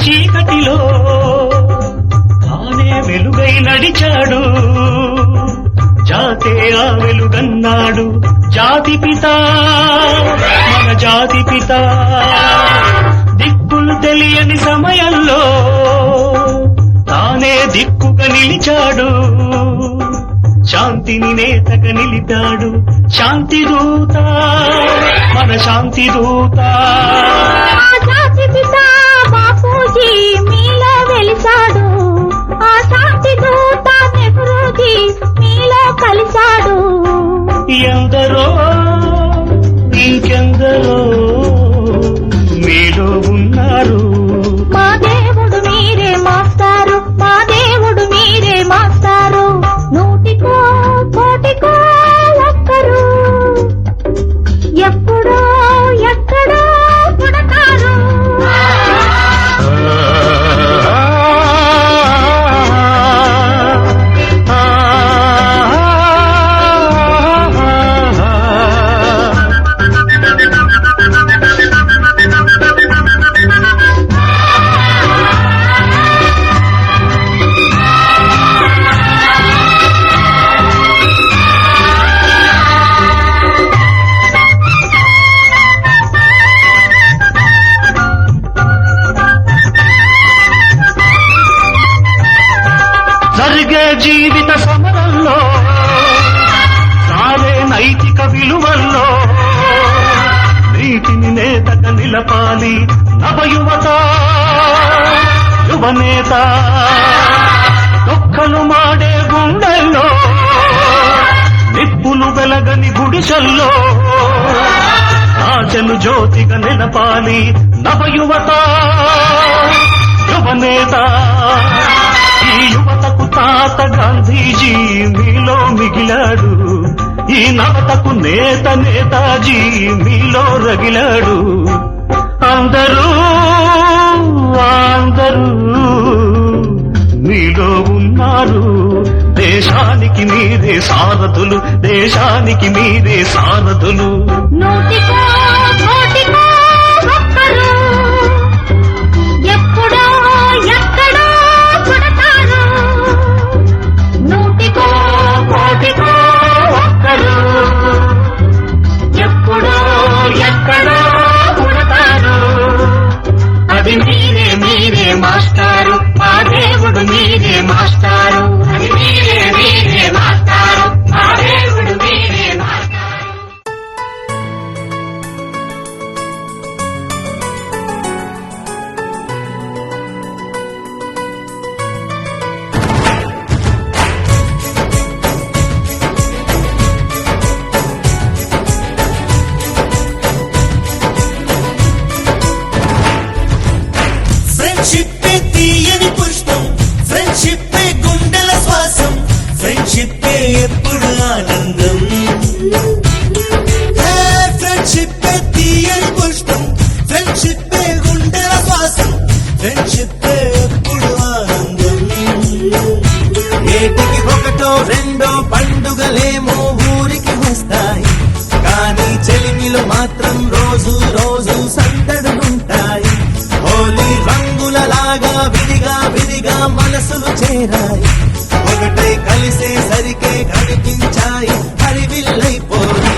చీకటిలో తానే వెలుగై నడిచాడు, జాతే ఆ వెలుగన్నాడు. జాతి పిత మన జాతి పిత, దిక్కులు తెలియని సమయంలో తానే దిక్కుగా నిలిచాడు, శాంతిని నేతగా నిలిపాడు. శాంతి దూత మన శాంతి దూత. జాతి పిత బాపూజీ మీలో వెలిసాడు, ఆ శాంతి దూత నెహ్రూజీ మీలో కలిశాడు. ఎందరో ఇంకెందరో మీలో ఉన్నారు. మా దేవుడు మీరే మాస్టారు, మా దేవుడు మీరే మాస్టారు. నూటికో కోటికో ఒక్కరు ఎప్పుడో ఎక్కడో పుడతారు. జరిగే జీవిత సమరంలో సారే నైతిక విలువల్లో నీతిని నేతగా నిలపాలి నవయువత యువనేత. దుఃఖలు మాడే గుండెల్లో నిప్పులు వెలగని గుడిసెల్లో ఆశలు జ్యోతిగా నిలపాలి నవయువత యువనేత. ఈ యువతకు తాత గాంధీజీ మీలో మిగిలాడు, ఈ నవతకు నేత నేతాజీ మీలో రగిలాడు. అందరూ అందరూ మీలో ఉన్నారు. దేశానికి మీరే సారథులు, దేశానికి మీరే సారథులు. నూటికో కోటికో ఒక్కరు ఎప్పుడో ఎక్కడో పుడతారు. నూటికో కోటికో ఒక్కరు ఎప్పుడో ఎక్కడో పుడతారు. అది మీరే మీరే మాస్టారు, మా దేవుడు మీరే మాస్టారు. అది మీరే మీరే మాస్టారు, మా దేవుడు మీరే మాస్టారు. ఫ్రెండ్షిప్ తీయని పుష్పం, ఫ్రెండ్షిప్ గుండెల శ్వాసం, ఫ్రెండ్షిప్ ఎప్పుడు ఆనందం. ఫ్రెండ్షిప్ తీయని పుష్పం, ఫ్రెండ్షిప్ గుండెల శ్వాసం, ఫ్రెండ్షిప్ ఎప్పుడు ఆనందం. ఏటికి ఒకటో రెండో పండుగలేమో ఊరికి వస్తాయి, కానీ చెలిమిలో మాత్రం రోజు రోజు సందడులుంటాయి. హోలీ రంగులలాగా విడిగా విడిగా మనసులు చేరాయి, ఒకటై కలిసేసరికే కనిపించాయి హరివిల్లైపోయి.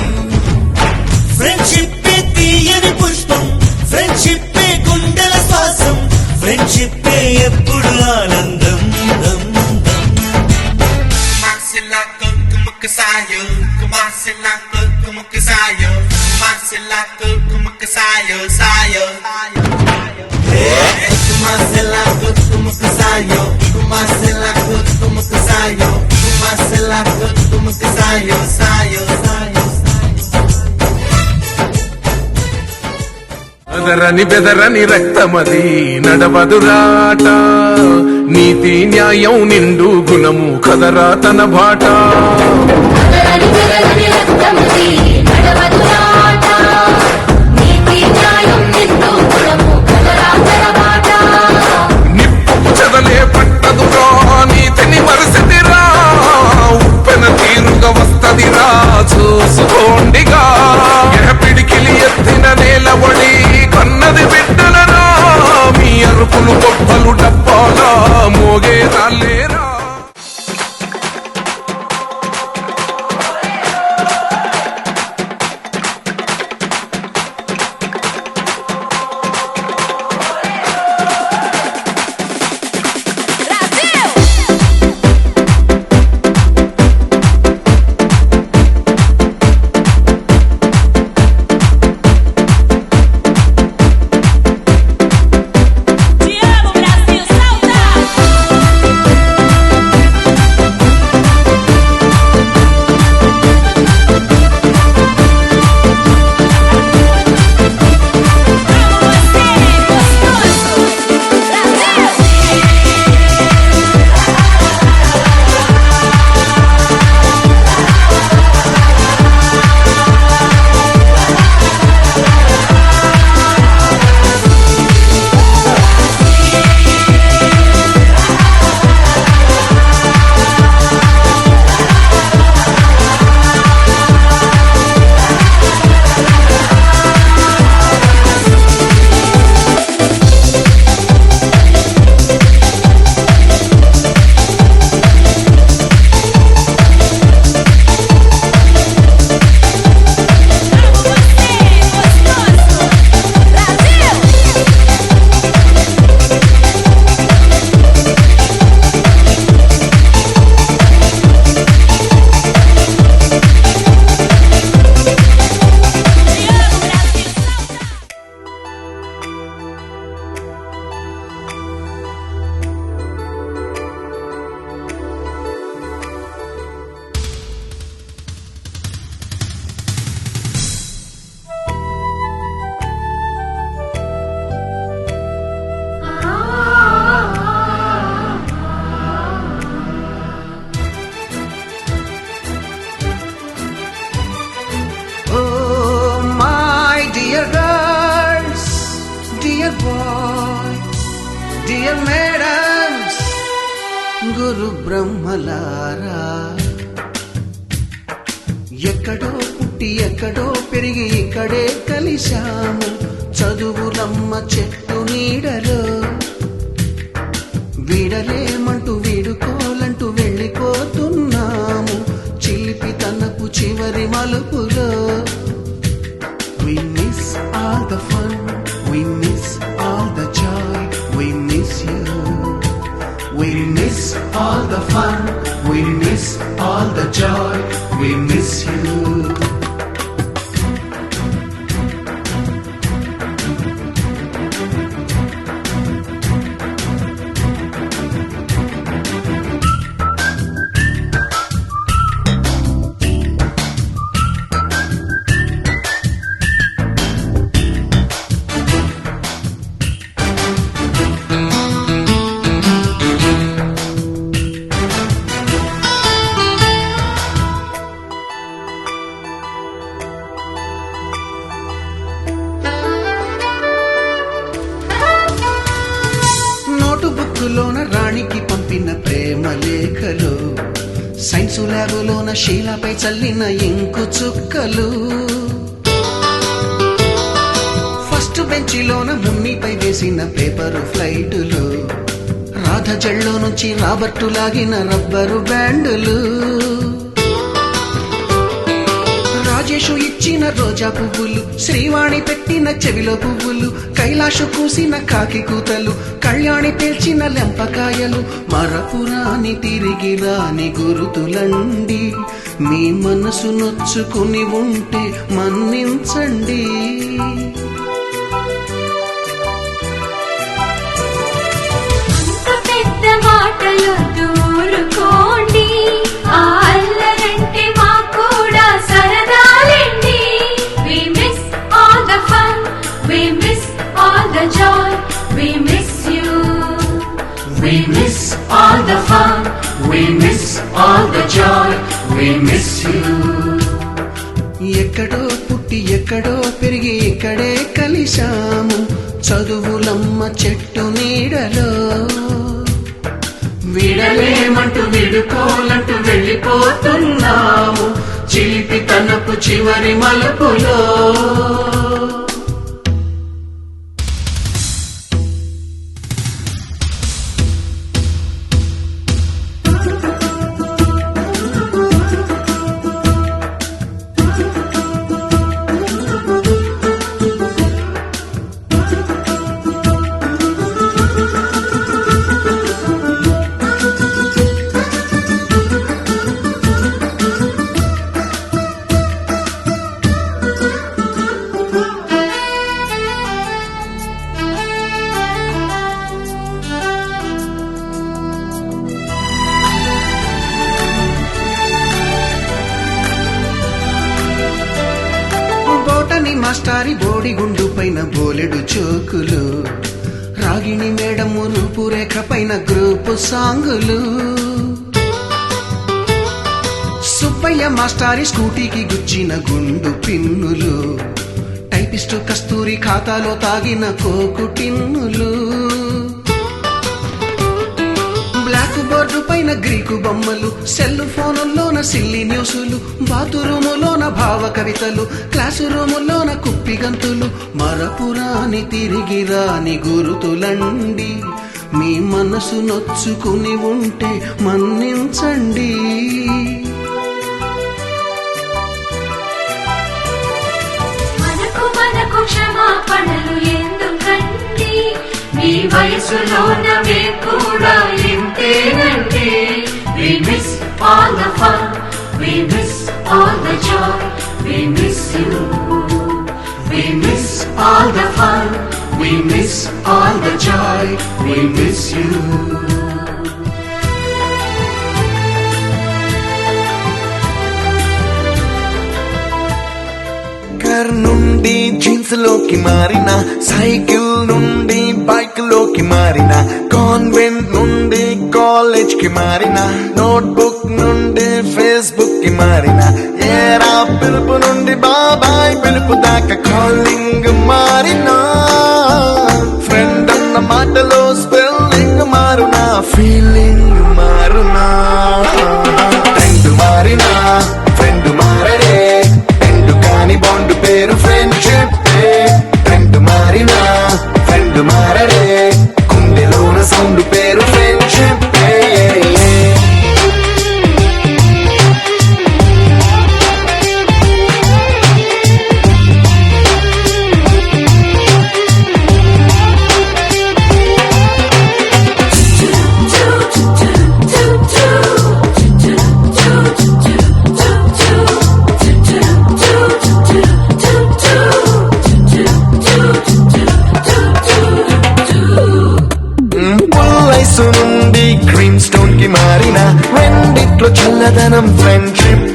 ఫ్రెండ్షిప్ తీయని పుష్పం, ఫ్రెండ్షిప్ గుండెల శ్వాసం, ఫ్రెండ్షిప్ ఎప్పుడు ఆనందం. బెదరని బెదరని రక్తమది నడవదురాట, నీతి న్యాయం నిండు గుణము కదరా తన బాట. నిప్పు చదలే పట్టదురా నీతిని మరుసటిరా, ఉప్పెన తీరుగా వస్తదిరా చూసుకోండిగా. పిడికిలి ఎత్తిన నేలబడి కన్నది బిడ్డలరా, మీ అరుపులు డియర్ మేడమ్స్, గురు బ్రహ్మలారా, ఎక్కడో పుట్టి ఎక్కడో పెరిగి ఇక్కడే కలిశాము చదువులమ్మ చెట్టు నీడలో. వీడలేమంటూ వీడుకోలంటూ వెళ్ళిపోతున్నాము చిలిపి తనపు చివరి మలుపులో. We miss all the fun, we miss all the joy, we miss you. We miss all the fun, we miss all the joy, we miss you. నోటుబుక్కులోన రాణికి పంపిన ప్రేమ లేఖలు, సైన్సు ల్యాబులోన శీలాపై చల్లిన ఇంకు చుక్కలు, ఫస్ట్ బెంచిలోన మున్నిపై వేసిన పేపరు ఫ్లైటులు, రాధ జల్లో నుంచి రాబర్టు లాగిన rubber బ్యాండులు, Rajesh ఇచ్చిన రోజా పువ్వులు, శ్రీవాణి పెట్టిన చెవిలో పువ్వులు, కైలాషు కూసిన కాకి కూతలు, కళ్యాణి పేల్చిన లెంపకాయలు, మరపురాని తిరిగి రాని గురుతులండి. మీ మనసు నొచ్చుకుని ఉంటే మన్నించండి. పెద్ద మాటలొద్దు ఊరుకోండి, ఆ అల్లరంటే మాకు కూడా సరదాలండి. We miss all the fun, we miss all the joy, we miss you. We miss all the fun, we miss all the joy, we miss you. ఎక్కడో పుట్టి ఎక్కడో పెరిగి ఇక్కడే కలిశాము చదువులమ్మ చెట్టు నీడలో. వీడలేమంటూ వీడుకోలంటూ వెళ్ళిపోతున్నాము చిలిపి తనపు చివరి మలుపులో. మాస్టారి బోడిగుండు పైన బోలెడు చోకులు, రాగిణి మేడము రూపురేఖ పైన గ్రూపు సాంగులు, సుబ్బయ్య మాస్టారి స్కూటీకి గుచ్చిన గుండు పిన్నులు, టైపిస్టు కస్తూరి ఖాతాలో తాగిన కోకు టిన్నులు, బ్లాక్ బోర్డు పైన గ్రీకు బొమ్మలు, సెల్ ఫోనుల్లోన సిల్లి న్యూసులు, బాతురూములోన భావ కవితలు, క్లాసు రూములోన కుప్పి గంతులు, మరపురాని తిరిగి రాని గురుతులండి. మీ మనసు నొచ్చుకుని ఉంటే మన్నించండి. మనకు క్షమాపణలు ఎందుకండి, మీ వయసులోన మేము కూడా ఇంతేనండి. We miss all the fun, we miss all the joy, we miss you. We miss all the fun, we miss all the joy, we miss you. Car నుండి జీన్స్ లోకి మారిన, సైకిల్ నుండి బైక్ లోకి మారిన, కాన్వెంట్ నుండి college కి మారిన, notebook నుండి ఫేస్బుక్ కి మారిన, ఏరా పిలుపు నుండి బాబాయ్ పిలుపు దాకా కాలింగ్ మారిన, ఫ్రెండ్ అన్న మాటలో స్పెల్ నుండి గ్రీన్ స్టోన్ కి మారిన రెండిట్లో చల్లదనం ఫ్రెండ్షిప్.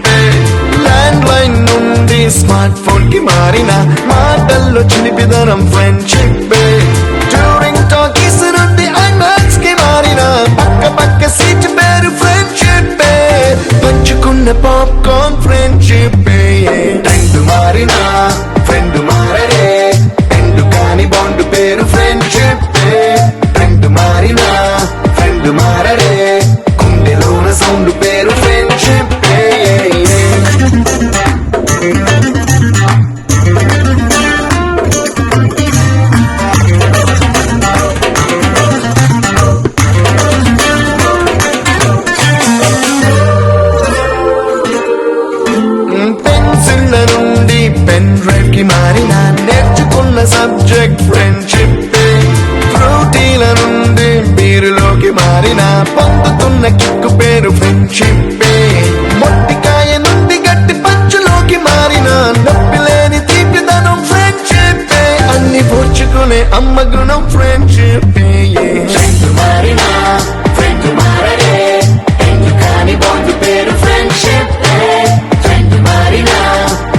ల్యాండ్ లైన్ నుండి స్మార్ట్ ఫోన్ కి మారిన మాటల్లో చిలిపిదనం ఫ్రెండ్షిప్. డ్యూరింగ్ టాకీస్ నుండి ఐమాక్స్ కి మారిన పక్క పక్క సీట్ పేరు ఫ్రెండ్షిప్. పంచుకున్న పాప్కార్న్ ఫ్రెండ్షిప్. ట్రెండ్ మారిన ఫ్రెండ్ మారడే, ఎండు కాని బాండ్ పేరు ఫ్రెండ్షిప్. ట్రెండ్ మారిన ఫ్రెండ్ మారడే, గుండెలోన సౌండ్ పేరు ఫ్రెండ్షిప్. పెన్సిల్ నుండి పెన్ డ్రైవ్ కి మారిన నేర్చుకున్న సబ్జెక్ట్ ఫ్రెండ్షిప్. ఫ్రూటీల నుండి బీరులోకి మారిన పొందుతున్న కిక్కు పేరు ఫ్రెండ్షిప్. మొట్టికాయ నుండి గట్టి పంచులోకి మారిన నొప్పి లేని తీపిదనం ఫ్రెండ్షిప్. అన్ని పూడ్చుకునే అమ్మ గుణం ఫ్రెండ్షిప్. ఫ్రెండ్ మారిన ఫ్రెండ్ మారడే, ఎందు కాని బాండ్ పేరు ఫ్రెండ్షిప్. ఫ్రెండ్ మారిన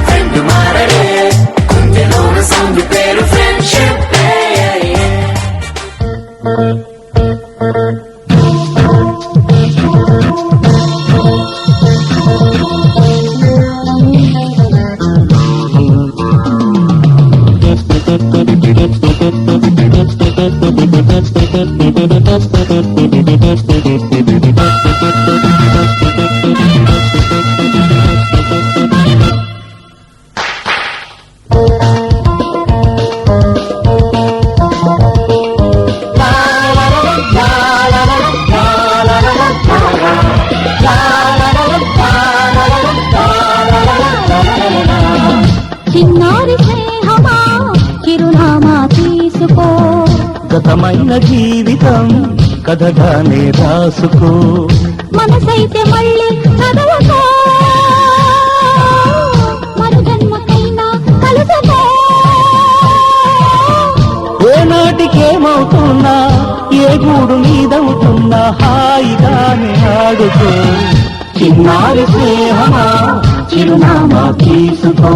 ఫ్రెండ్ మారడే, గుండెలోన సౌండ్ పేరు ఫ్రెండ్షిప్. చిన్నారి స్నేహమా చిరునామా తీసుకో, గతమైన జీవితం కథగానే రాసుకో. మనసైతే మళ్ళీ చదవకో, మరు జన్మకైనా కలుసుకో. ఏనాటికేమవుతున్నా ఏ గూడు మీదవుతున్నా హాయిగానే ఆడుకో. చిన్నారి స్నేహమా చిరునామా తీసుకో,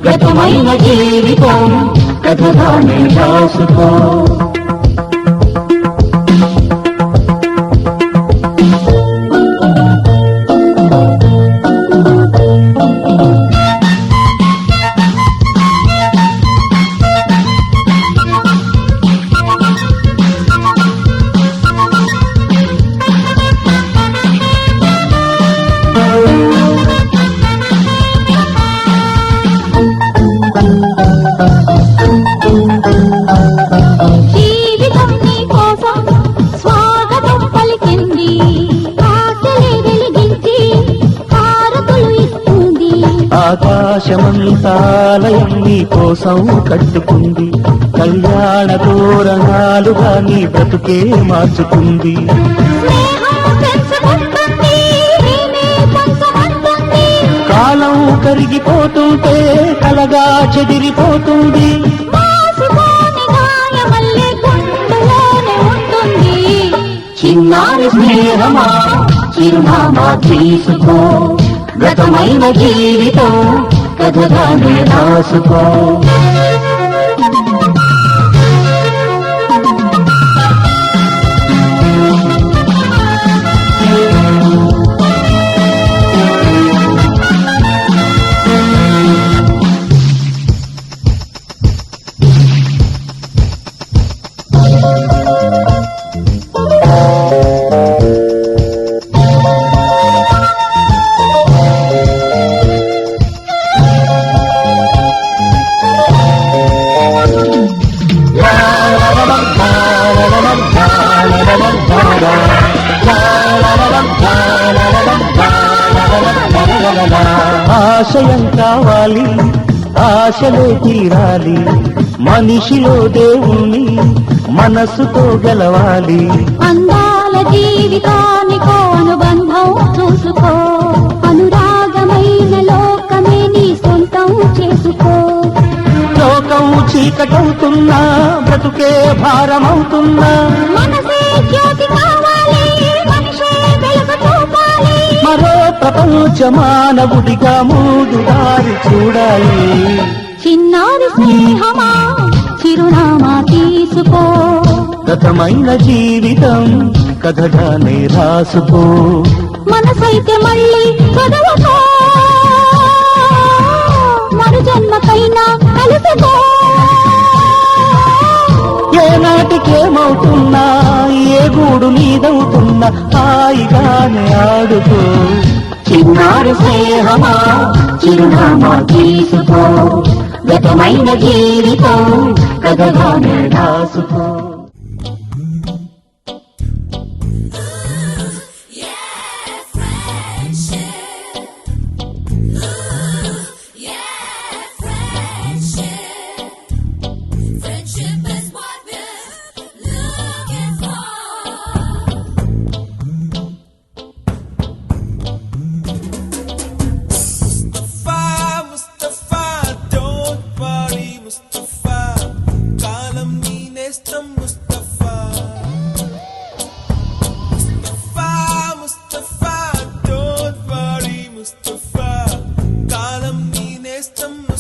గతమైన జీవితం కథగానే రాసుకో. జీవితం నీ కోసం స్వాగతం పలికింది, ఆశలే వెలిగించి హారతులు ఇస్తుంది. ఆకాశమంతాలయం నీ కోసం కట్టుకుంది, కళ్యాణ తోరణాలుగా నీ బ్రతుకే మార్చుకుంది. స్నేహం పెంచుకుంటుంది, ప్రేమే పంచమంటుంది. కాలం కరిగిపోతుంటే కలగా చెదిరిపోతుంది. మాసిపోని గాయమల్లే గుండెలోనే ఉంటుంది. చిన్నారి స్నేహమా చిరునామా తీసుకో, గతమైన జీవితం కథగానే రాసుకో. ఆశయం కావాలి, ఆశలే తీరాలి, మనిషిలో దేవుణ్ణి మనసుతో గెలవాలి. అందాల జీవితానికో అనుబంధం చూసుకో, అనురాగమైన లోకమే నీ సొంతం చేసుకో. లోకం చీకటవుతున్నా బ్రతుకే భారమవుతున్నా, మనసే జ్యోతి కావాలి, మనిషే వెలుగు చూపాలి. మరో ప్రపంచ మానవుడిగా మూడు దారి చూడాలి. చిన్నారి స్నేహమా చిరునామా తీసుకో, గతమైన జీవితం కథగానే రాసుకో. మనసైతే మళ్ళీ చదవకో, మరు జన్మకైనా కలుసుకో. ఏనాటికేమవుతున్నా ఏ గూడు నీదవుతున్నా హాయిగానే ఆడుకో. చిన్నారి స్నేహమా చిరునామా తీసుకో, గతమైన జీవితం కథగానే రాసుకో. Mustafa, kalam ni nestam